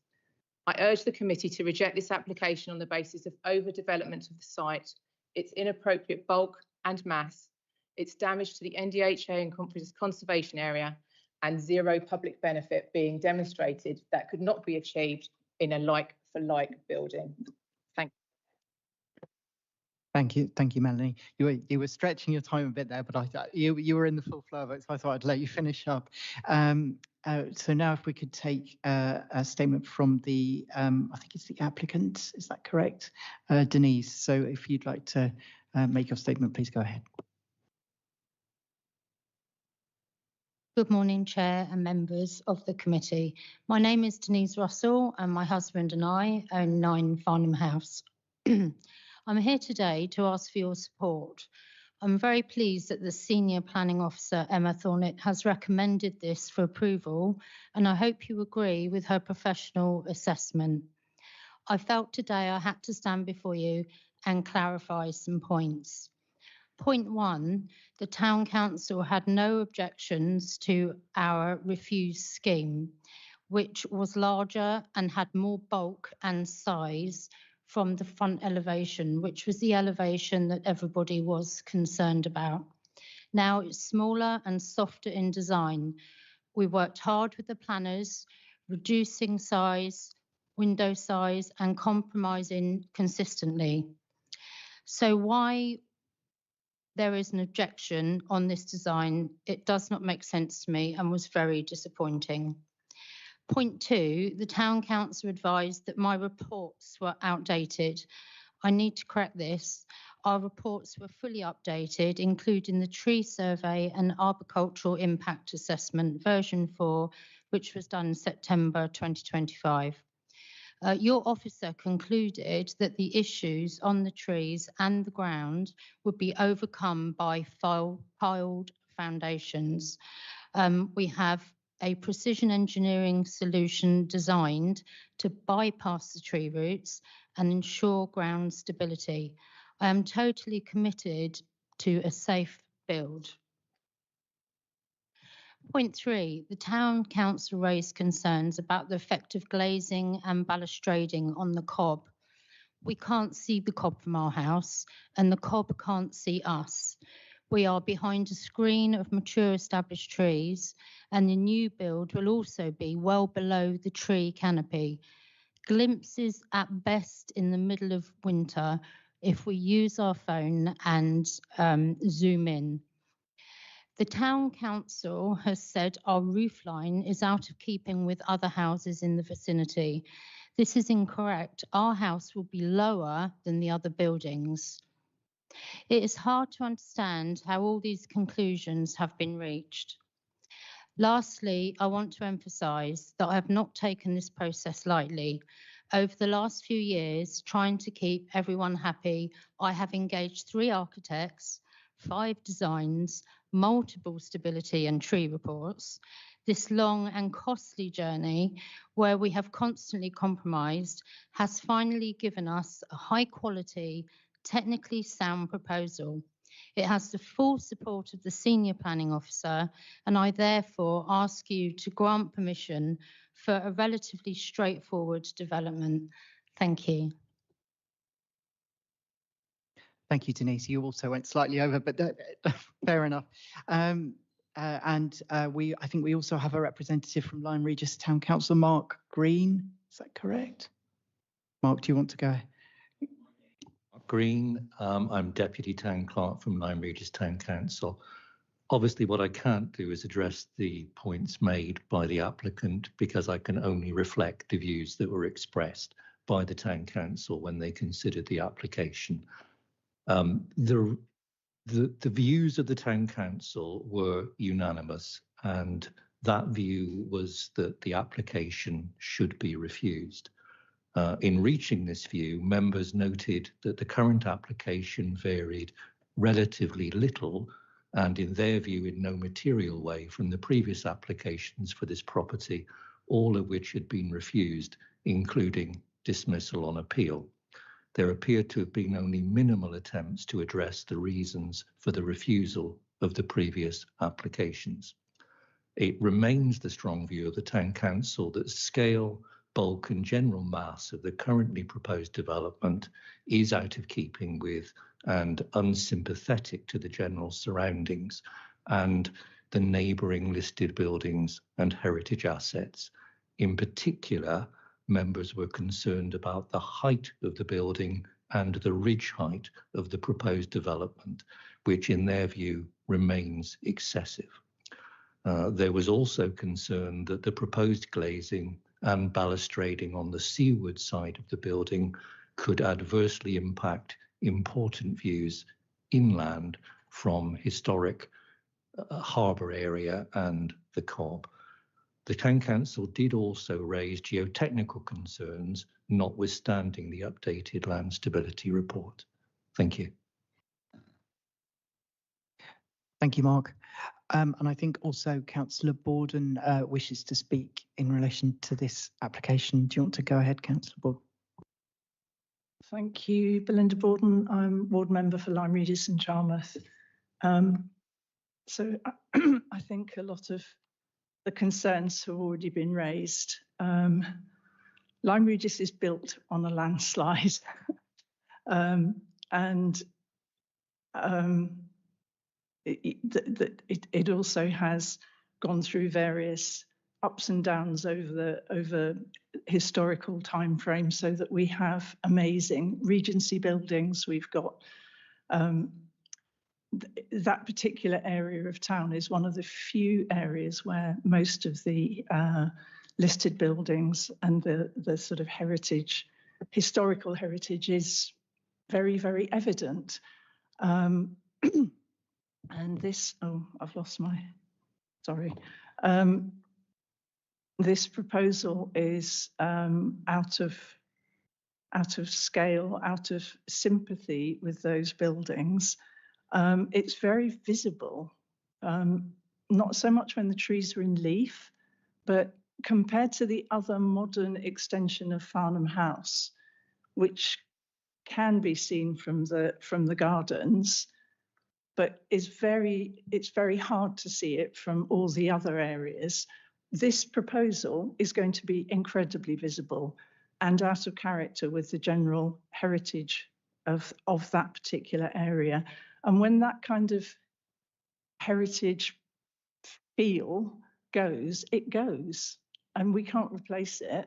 S5: I urge the committee to reject this application on the basis of overdevelopment of the site, its inappropriate bulk and mass, its damage to the NDHA and conservation area, and zero public benefit being demonstrated that could not be achieved in a like-for-like building. Thank you.
S1: Thank you, Melanie. You were stretching your time a bit there, but I thought you were in the full flow of it, so I thought I'd let you finish up. So now, if we could take a statement from the, I think it's the applicant, is that correct, Denise? So if you'd like to make your statement, please go ahead.
S6: Good morning, Chair and members of the committee. My name is Denise Russell and my husband and I own 9 Farnham House. I'm here today to ask for your support. I'm very pleased that the Senior Planning Officer, Emma Thornett, has recommended this for approval, and I hope you agree with her professional assessment. I felt today I had to stand before you and clarify some points. Point 1, the Town Council had no objections to our refused scheme, which was larger and had more bulk and size from the front elevation, which was the elevation that everybody was concerned about. Now it's smaller and softer in design. We worked hard with the planners, reducing size, window size, and compromising consistently. So why there is an objection on this design, it does not make sense to me and was very disappointing. Point 2, the Town Council advised that my reports were outdated. I need to correct this. Our reports were fully updated, including the tree survey and arboricultural impact assessment version 4, which was done in September 2025. Your officer concluded that the issues on the trees and the ground would be overcome by piled foundations. We have a precision engineering solution designed to bypass the tree roots and ensure ground stability. I am totally committed to a safe build. Point 3, the Town Council raised concerns about the effect of glazing and balustrading on the cob. We can't see the cob from our house, and the cob can't see us. We are behind a screen of mature established trees, and the new build will also be well below the tree canopy. Glimpses at best in the middle of winter if we use our phone and zoom in. The Town Council has said our roofline is out of keeping with other houses in the vicinity. This is incorrect. Our house will be lower than the other buildings. It is hard to understand how all these conclusions have been reached. Lastly, I want to emphasise that I have not taken this process lightly. Over the last few years, trying to keep everyone happy, I have engaged 3 architects, 5 designs, multiple stability and tree reports. This long and costly journey, where we have constantly compromised, has finally given us a high quality, technically sound proposal. It has the full support of the Senior Planning Officer, and I therefore ask you to grant permission for a relatively straightforward development. Thank you.
S1: Thank you, Denise. You also went slightly over, but fair enough. I think we also have a representative from Lyme Regis Town Council, Mark Green. Is that correct? Mark, do you want to go?
S8: Green. I'm Deputy Town Clerk from Lyme Regis Town Council. Obviously, what I can't do is address the points made by the applicant because I can only reflect the views that were expressed by the Town Council when they considered the application. The views of the Town Council were unanimous, and that view was that the application should be refused. In reaching this view, members noted that the current application varied relatively little and, in their view, in no material way from the previous applications for this property, all of which had been refused, including dismissal on appeal. There appeared to have been only minimal attempts to address the reasons for the refusal of the previous applications. It remains the strong view of the Town Council that scale, bulk and general mass of the currently proposed development is out of keeping with and unsympathetic to the general surroundings and the neighbouring listed buildings and heritage assets. In particular, members were concerned about the height of the building and the ridge height of the proposed development, which in their view remains excessive. There was also concern that the proposed glazing and balustrading on the seaward side of the building could adversely impact important views inland from historic harbour area and the Cobb. The Town Council did also raise geotechnical concerns, notwithstanding the updated land stability report. Thank you.
S1: Thank you, Mark. And I think also Councillor Borden wishes to speak in relation to this application. Do you want to go ahead, Councillor Borden?
S3: Thank you, Belinda Borden. I'm ward member for Lyme Regis and Charmouth. So I think a lot of the concerns have already been raised. Lyme Regis is built on a landslide, it also has gone through various ups and downs over historical time frames, so that we have amazing Regency buildings. We've got that particular area of town is one of the few areas where most of the listed buildings and the sort of historical heritage is very, very evident. And this, I've lost my, sorry. This proposal is out of scale, out of sympathy with those buildings. It's very visible, not so much when the trees are in leaf, but compared to the other modern extension of Farnham House, which can be seen from the gardens, but it's very hard to see it from all the other areas. This proposal is going to be incredibly visible and out of character with the general heritage of that particular area. And when that kind of heritage feel goes, it goes, and we can't replace it.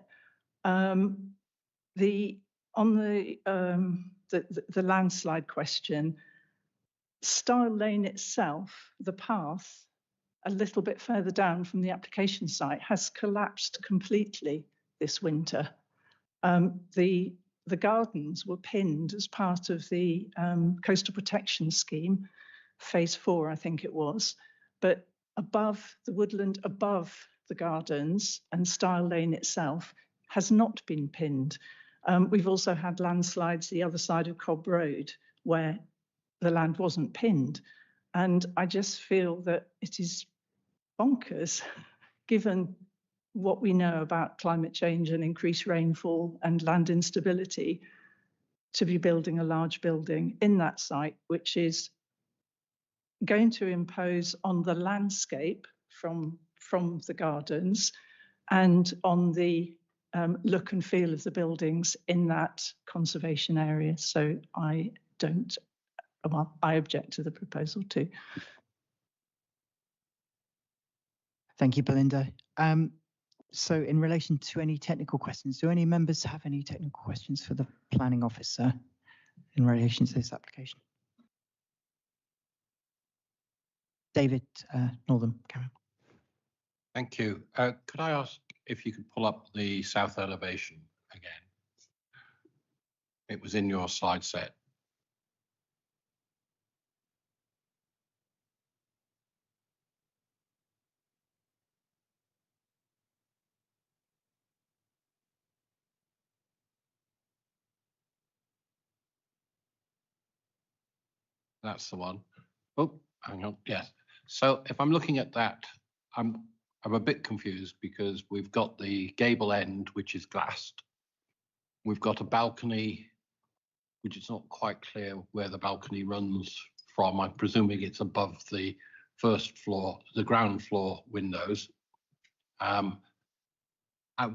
S3: On the landslide question, Stile Lane itself, the path a little bit further down from the application site, has collapsed completely this winter. The gardens were pinned as part of the coastal protection scheme, phase 4, I think it was, but above the woodland, above the gardens and Stile Lane itself has not been pinned. We've also had landslides the other side of Cobb Road where the land wasn't pinned. And I just feel that it is bonkers, given what we know about climate change and increased rainfall and land instability, to be building a large building in that site, which is going to impose on the landscape from the gardens and on the look and feel of the buildings in that conservation area. So I object to the proposal too.
S1: Thank you, Belinda. So in relation to any technical questions, do any members have any technical questions for the planning officer in relation to this application? David Northam, Karen.
S15: Thank you. Could I ask if you could pull up the south elevation again? It was in your slide set. That's the one. Oh, hang on. Yes. So if I'm looking at that, I'm a bit confused because we've got the gable end, which is glassed. We've got a balcony, which is not quite clear where the balcony runs from. I'm presuming it's above the first floor, the ground floor windows.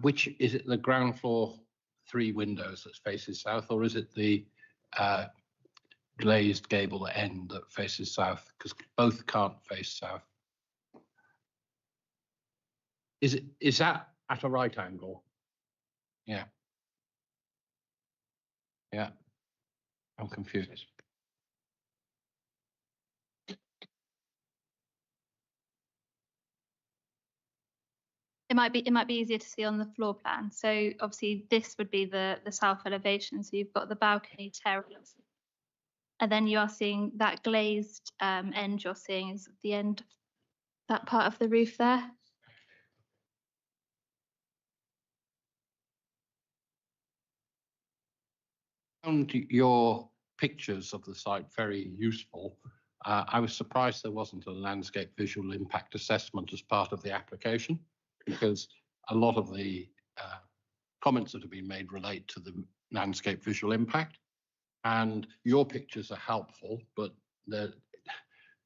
S15: Which is it, the ground floor 3 windows that faces south, or is it the glazed gable end that faces south? Because both can't face south. Is that at a right angle? Yeah. Yeah. I'm confused.
S21: It might be easier to see on the floor plan. So obviously this would be the south elevation. So you've got the balcony terrace, and then you are seeing that glazed end. You're seeing is at the end of that part of the roof there.
S15: Found your pictures of the site very useful. I was surprised there wasn't a landscape visual impact assessment as part of the application, because a lot of the comments that have been made relate to the landscape visual impact. And your pictures are helpful, but that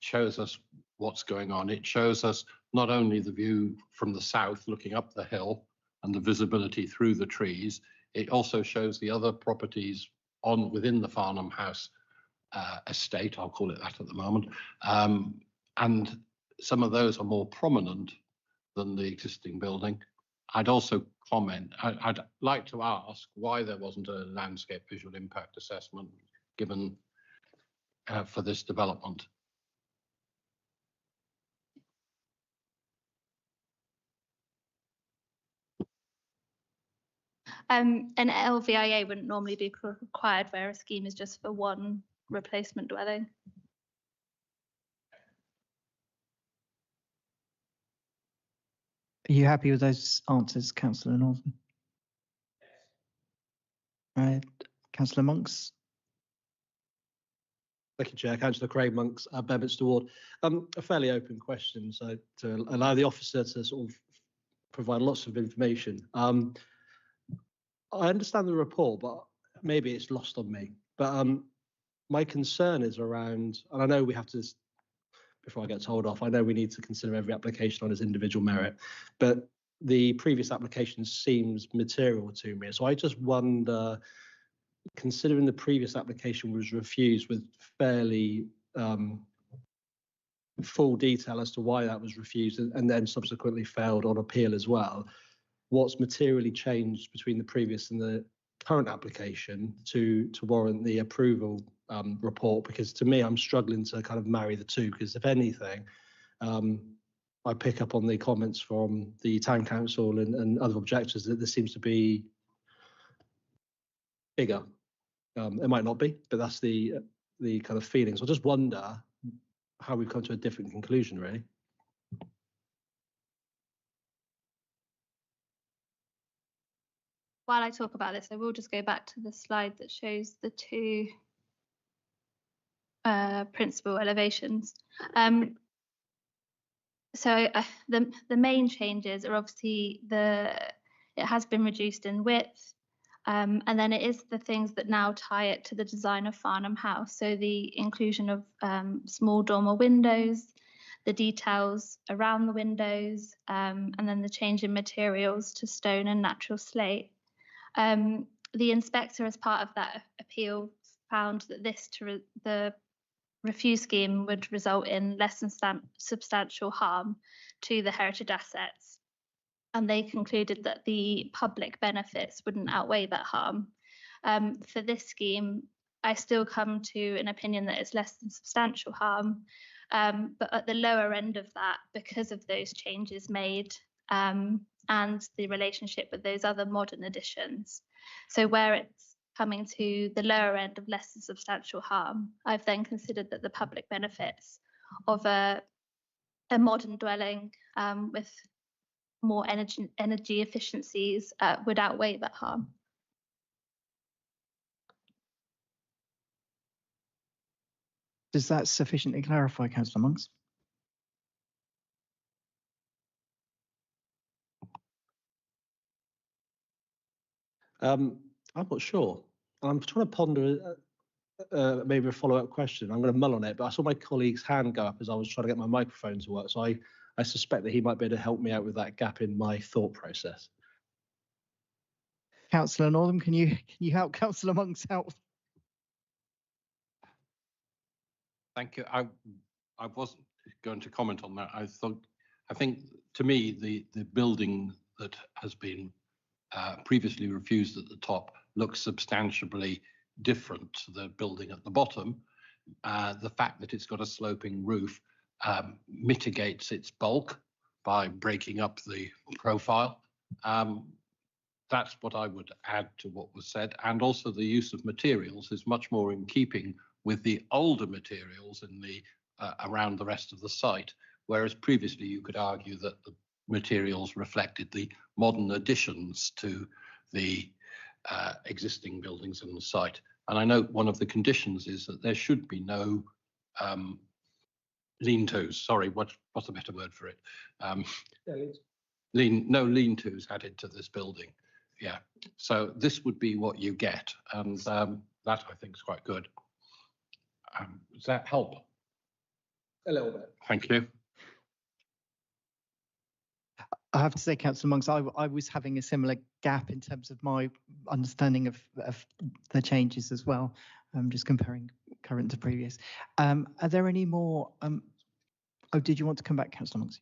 S15: shows us what's going on. It shows us not only the view from the south looking up the hill and the visibility through the trees, it also shows the other properties within the Farnham House estate, I'll call it that at the moment. And some of those are more prominent than the existing building. I'd also comment, I'd like to ask why there wasn't a landscape visual impact assessment given for this development.
S21: An LVIA wouldn't normally be required where a scheme is just for one replacement dwelling.
S1: Are you happy with those answers, Councillor Northam? Right, Councillor Monks.
S2: Thank you, Chair. Councillor Craig Monks, Bedminster Ward. A fairly open question, so to allow the officer to sort of provide lots of information. I understand the report, but maybe it's lost on me. But my concern is around, and I know we have to, before I get told off, I know we need to consider every application on its individual merit, but the previous application seems material to me. So I just wonder, considering the previous application was refused with fairly full detail as to why that was refused and then subsequently failed on appeal as well, what's materially changed between the previous and the current application to warrant the approval report? Because to me, I'm struggling to kind of marry the two, because if anything, I pick up on the comments from the town council and other objectors that there seems to be bigger. It might not be, but that's the kind of feeling. So I just wonder how we've come to a different conclusion, really.
S21: While I talk about this, I will just go back to the slide that shows the two principal elevations. So the main changes are obviously it has been reduced in width. And then it is the things that now tie it to the design of Farnham House. So the inclusion of small dormer windows, the details around the windows, and then the change in materials to stone and natural slate. The inspector, as part of that appeal, found that the refuse scheme would result in less than substantial harm to the heritage assets. And they concluded that the public benefits wouldn't outweigh that harm. For this scheme, I still come to an opinion that it's less than substantial harm, but at the lower end of that, because of those changes made and the relationship with those other modern additions. So where it's coming to the lower end of less than substantial harm, I've then considered that the public benefits of a modern dwelling with more energy efficiencies would outweigh that harm.
S1: Does that sufficiently clarify, Councillor Monks?
S2: I'm not sure. I'm trying to ponder maybe a follow-up question. I'm going to mull on it, but I saw my colleague's hand go up as I was trying to get my microphone to work. So I suspect that he might be able to help me out with that gap in my thought process.
S1: Councillor Northam, can you help Councillor Monks out?
S15: Thank you. I wasn't going to comment on that. I think to me the building that has been previously refused at the top looks substantially different to the building at the bottom. The fact that it's got a sloping roof mitigates its bulk by breaking up the profile. That's what I would add to what was said. And also the use of materials is much more in keeping with the older materials in the around the rest of the site, whereas previously you could argue that the materials reflected the modern additions to the existing buildings in the site. And I know one of the conditions is that there should be no lean-tos. Sorry, what's a better word for it? No lean-tos added to this building. Yeah, so this would be what you get, and that I think is quite good. Does that help?
S2: A little bit.
S15: Thank you.
S1: I have to say, Councillor Monks, I was having a similar gap in terms of my understanding of the changes as well. Just comparing current to previous. Are there any more? Oh, did you want to come back, Councillor Monks?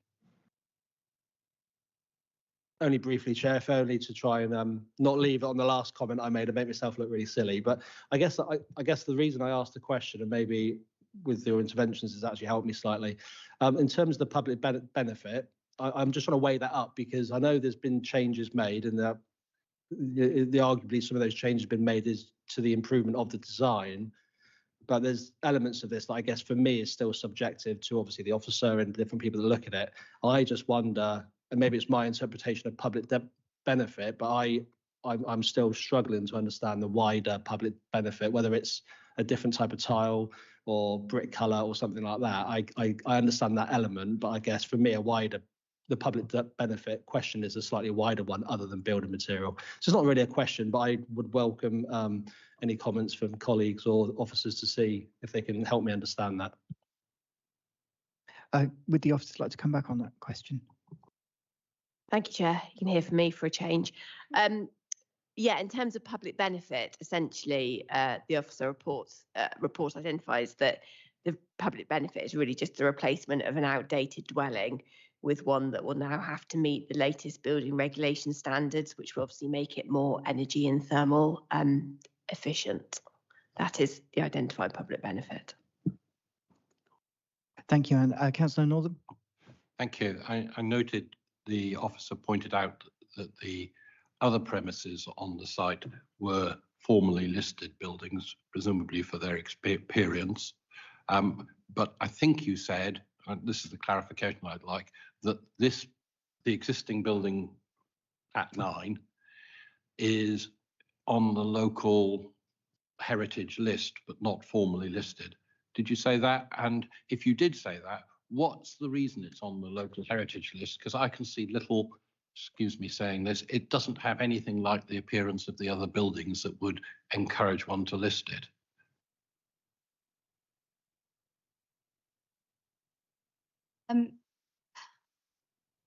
S2: Only briefly, Chair, if only to try and not leave it on the last comment I made and make myself look really silly. But I guess the reason I asked the question, and maybe with your interventions, has actually helped me slightly. In terms of the public benefit, I'm just trying to weigh that up, because I know there's been changes made, and the arguably some of those changes have been made is to the improvement of the design. But there's elements of this that I guess for me is still subjective to obviously the officer and different people that look at it. I just wonder, and maybe it's my interpretation of public benefit, but I'm still struggling to understand the wider public benefit, whether it's a different type of tile or brick colour or something like that. I understand that element, but I guess for me the public benefit question is a slightly wider one other than building material. So it's not really a question, but I would welcome any comments from colleagues or officers to see if they can help me understand that.
S1: Would the officers like to come back on that question?
S12: Thank you, Chair. You can hear from me for a change. Yeah, in terms of public benefit, essentially, the officer report identifies that the public benefit is really just the replacement of an outdated dwelling with one that will now have to meet the latest building regulation standards, which will obviously make it more energy and thermal efficient. That is the identified public benefit.
S1: Thank you, and Councillor Northam.
S15: Thank you. I noted the officer pointed out that the other premises on the site were formally listed buildings, presumably for their experience. But I think you said, and this is the clarification I'd like, that the existing building at 9 is on the local heritage list, but not formally listed. Did you say that? And if you did say that, what's the reason it's on the local heritage list? Because I can see little excuse me saying this, it doesn't have anything like the appearance of the other buildings that would encourage one to list it.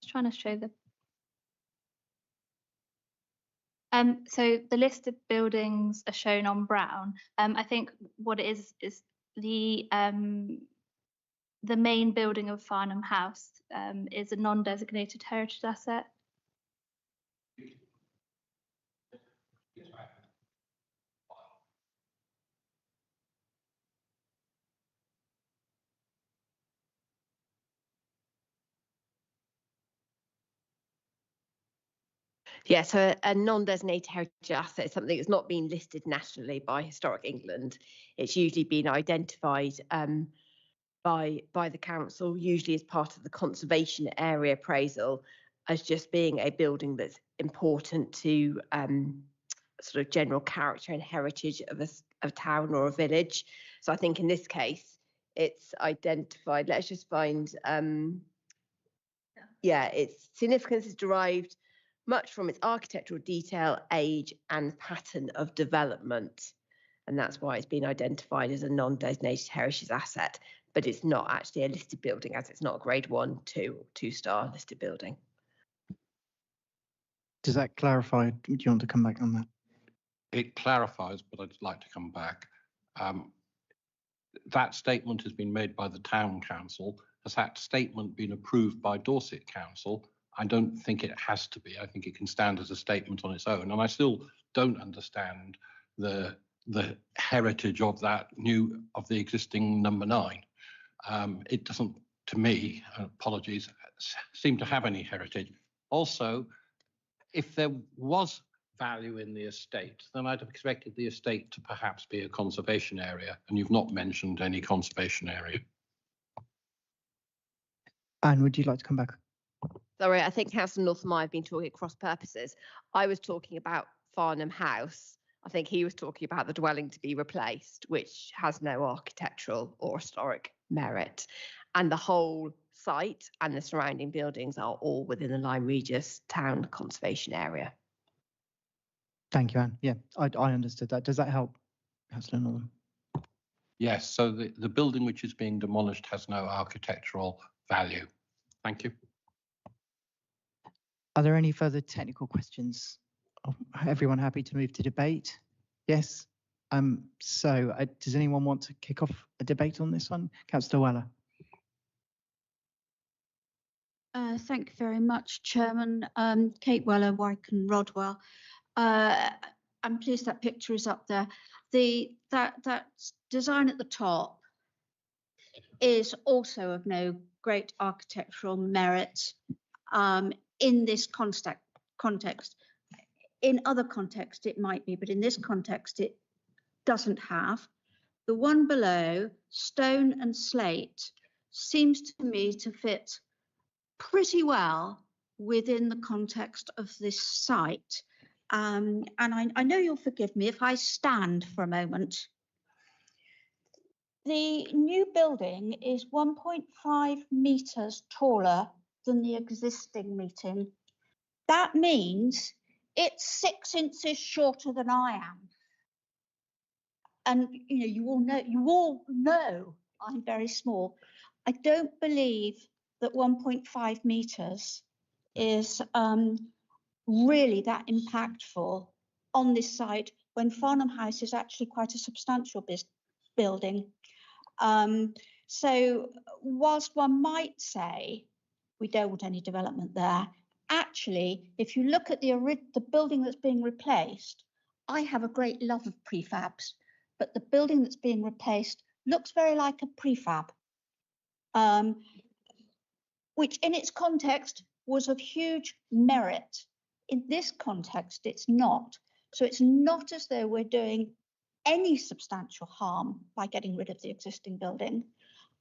S21: Just trying to show the. So the list of buildings are shown on brown. I think what it is the main building of Farnham House is a non-designated heritage asset.
S12: Yeah, so a non-designated heritage asset is something that's not been listed nationally by Historic England. It's usually been identified by the council, usually as part of the conservation area appraisal, as just being a building that's important to sort of general character and heritage of a town or a village. So I think in this case, it's identified. Let's just find. Yeah, its significance is derived much from its architectural detail, age, and pattern of development. And that's why it's been identified as a non-designated heritage asset, but it's not actually a listed building, as it's not a grade 1, 2, or 2-star listed building.
S1: Does that clarify? Do you want to come back on that?
S15: It clarifies, but I'd like to come back. That statement has been made by the town council. Has that statement been approved by Dorset Council? I don't think it has to be. I think it can stand as a statement on its own. And I still don't understand the heritage of the existing number 9. It doesn't, to me, apologies, seem to have any heritage. Also, if there was value in the estate, then I'd have expected the estate to perhaps be a conservation area, and you've not mentioned any conservation area.
S1: Anne, would you like to come back?
S12: Sorry, I think Councillor Northam and I have been talking at cross purposes. I was talking about Farnham House. I think he was talking about the dwelling to be replaced, which has no architectural or historic merit. And the whole site and the surrounding buildings are all within the Lyme Regis town conservation area.
S1: Thank you, Anne. Yeah, I understood that. Does that help, Councillor Northam?
S15: Yes, so the building which is being demolished has no architectural value. Thank you.
S1: Are there any further technical questions? Everyone happy to move to debate? Yes. Does anyone want to kick off a debate on this one? Councillor Weller.
S14: Thank you very much, Chairman. Kate Weller, Wycombe Rodwell. I'm pleased that picture is up there. That design at the top is also of no great architectural merit in this context. In other contexts, it might be, but in this context, it doesn't have. The one below, stone and slate, seems to me to fit pretty well within the context of this site. And I know you'll forgive me if I stand for a moment. The new building is 1.5 metres taller than the existing meeting. That means it's 6 inches shorter than I am. And you all know I'm very small. I don't believe that 1.5 metres is really that impactful on this site when Farnham House is actually quite a substantial building. So whilst one might say we don't want any development there, actually, if you look at the building that's being replaced, I have a great love of prefabs, but the building that's being replaced looks very like a prefab, which in its context was of huge merit. In this context, it's not. So it's not as though we're doing any substantial harm by getting rid of the existing building.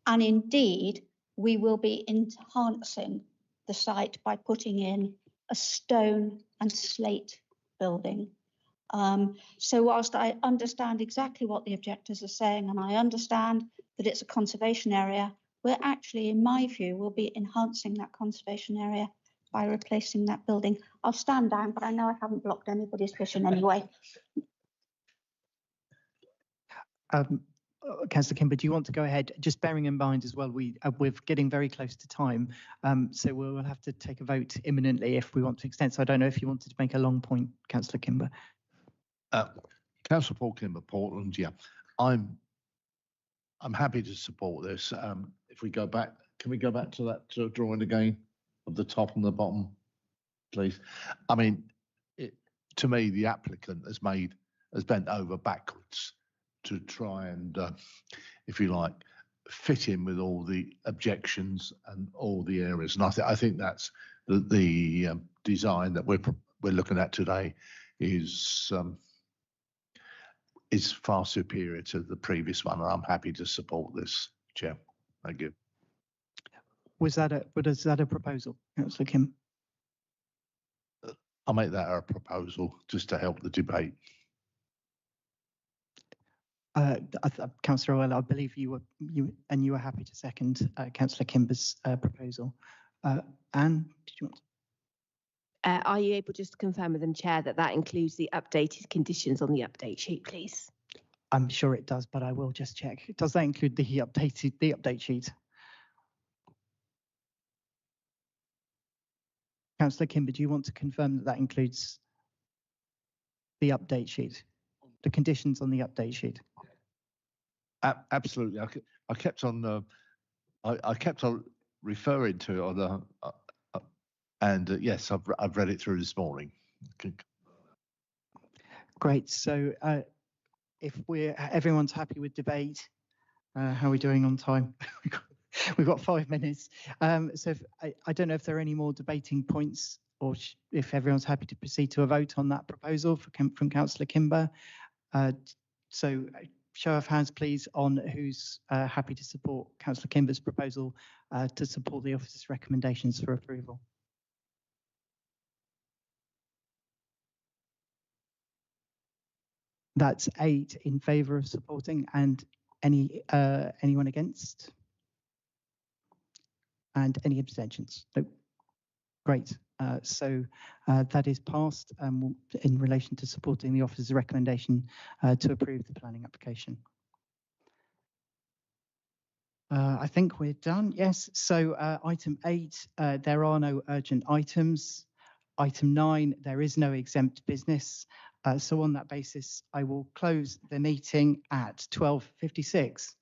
S14: And indeed, we will be enhancing the site by putting in a stone and slate building. So whilst I understand exactly what the objectors are saying, and I understand that it's a conservation area, we're actually, in my view, will be enhancing that conservation area by replacing that building. I'll stand down, but I know I haven't blocked anybody's vision anyway.
S1: Councillor Kimber, do you want to go ahead? Just bearing in mind as well, we're getting very close to time, so we'll have to take a vote imminently if we want to extend. So I don't know if you wanted to make a long point, Councillor Kimber.
S16: Councillor Paul Kimber, Portland. Yeah, I'm happy to support this. If we go back, can we go back to that drawing again of the top and the bottom, please? I mean, to me, the applicant has bent over backwards to try and, if you like, fit in with all the objections and all the areas. And I think that's the design that we're looking at today is far superior to the previous one, and I'm happy to support this, Chair. Thank you.
S1: Was that a proposal, Councillor Kim?
S16: I'll make that a proposal just to help the debate.
S1: Councillor Owen, I believe you were happy to second Councillor Kimber's proposal. Anne, did you want to?
S12: Are you able just to confirm with them, Chair, that includes the updated conditions on the update sheet, please?
S1: I'm sure it does, but I will just check. Does that include the update sheet? Councillor Kimber, do you want to confirm that includes the update sheet, the conditions on the update sheet?
S16: Absolutely. I kept on referring to it on the and yes, I've read it through this morning.
S1: Great. So if everyone's happy with debate, how are we doing on time? We've got 5 minutes. So I don't know if there are any more debating points, or if everyone's happy to proceed to a vote on that proposal from Councillor Kimber. So show of hands, please, on who's happy to support Councillor Kimber's proposal to support the officer's recommendations for approval. That's 8 in favour of supporting, and anyone against? And any abstentions? No. Great. So that is passed in relation to supporting the officer's recommendation to approve the planning application. I think we're done. Yes. So item 8, there are no urgent items. Item 9, there is no exempt business. So on that basis, I will close the meeting at 12:56.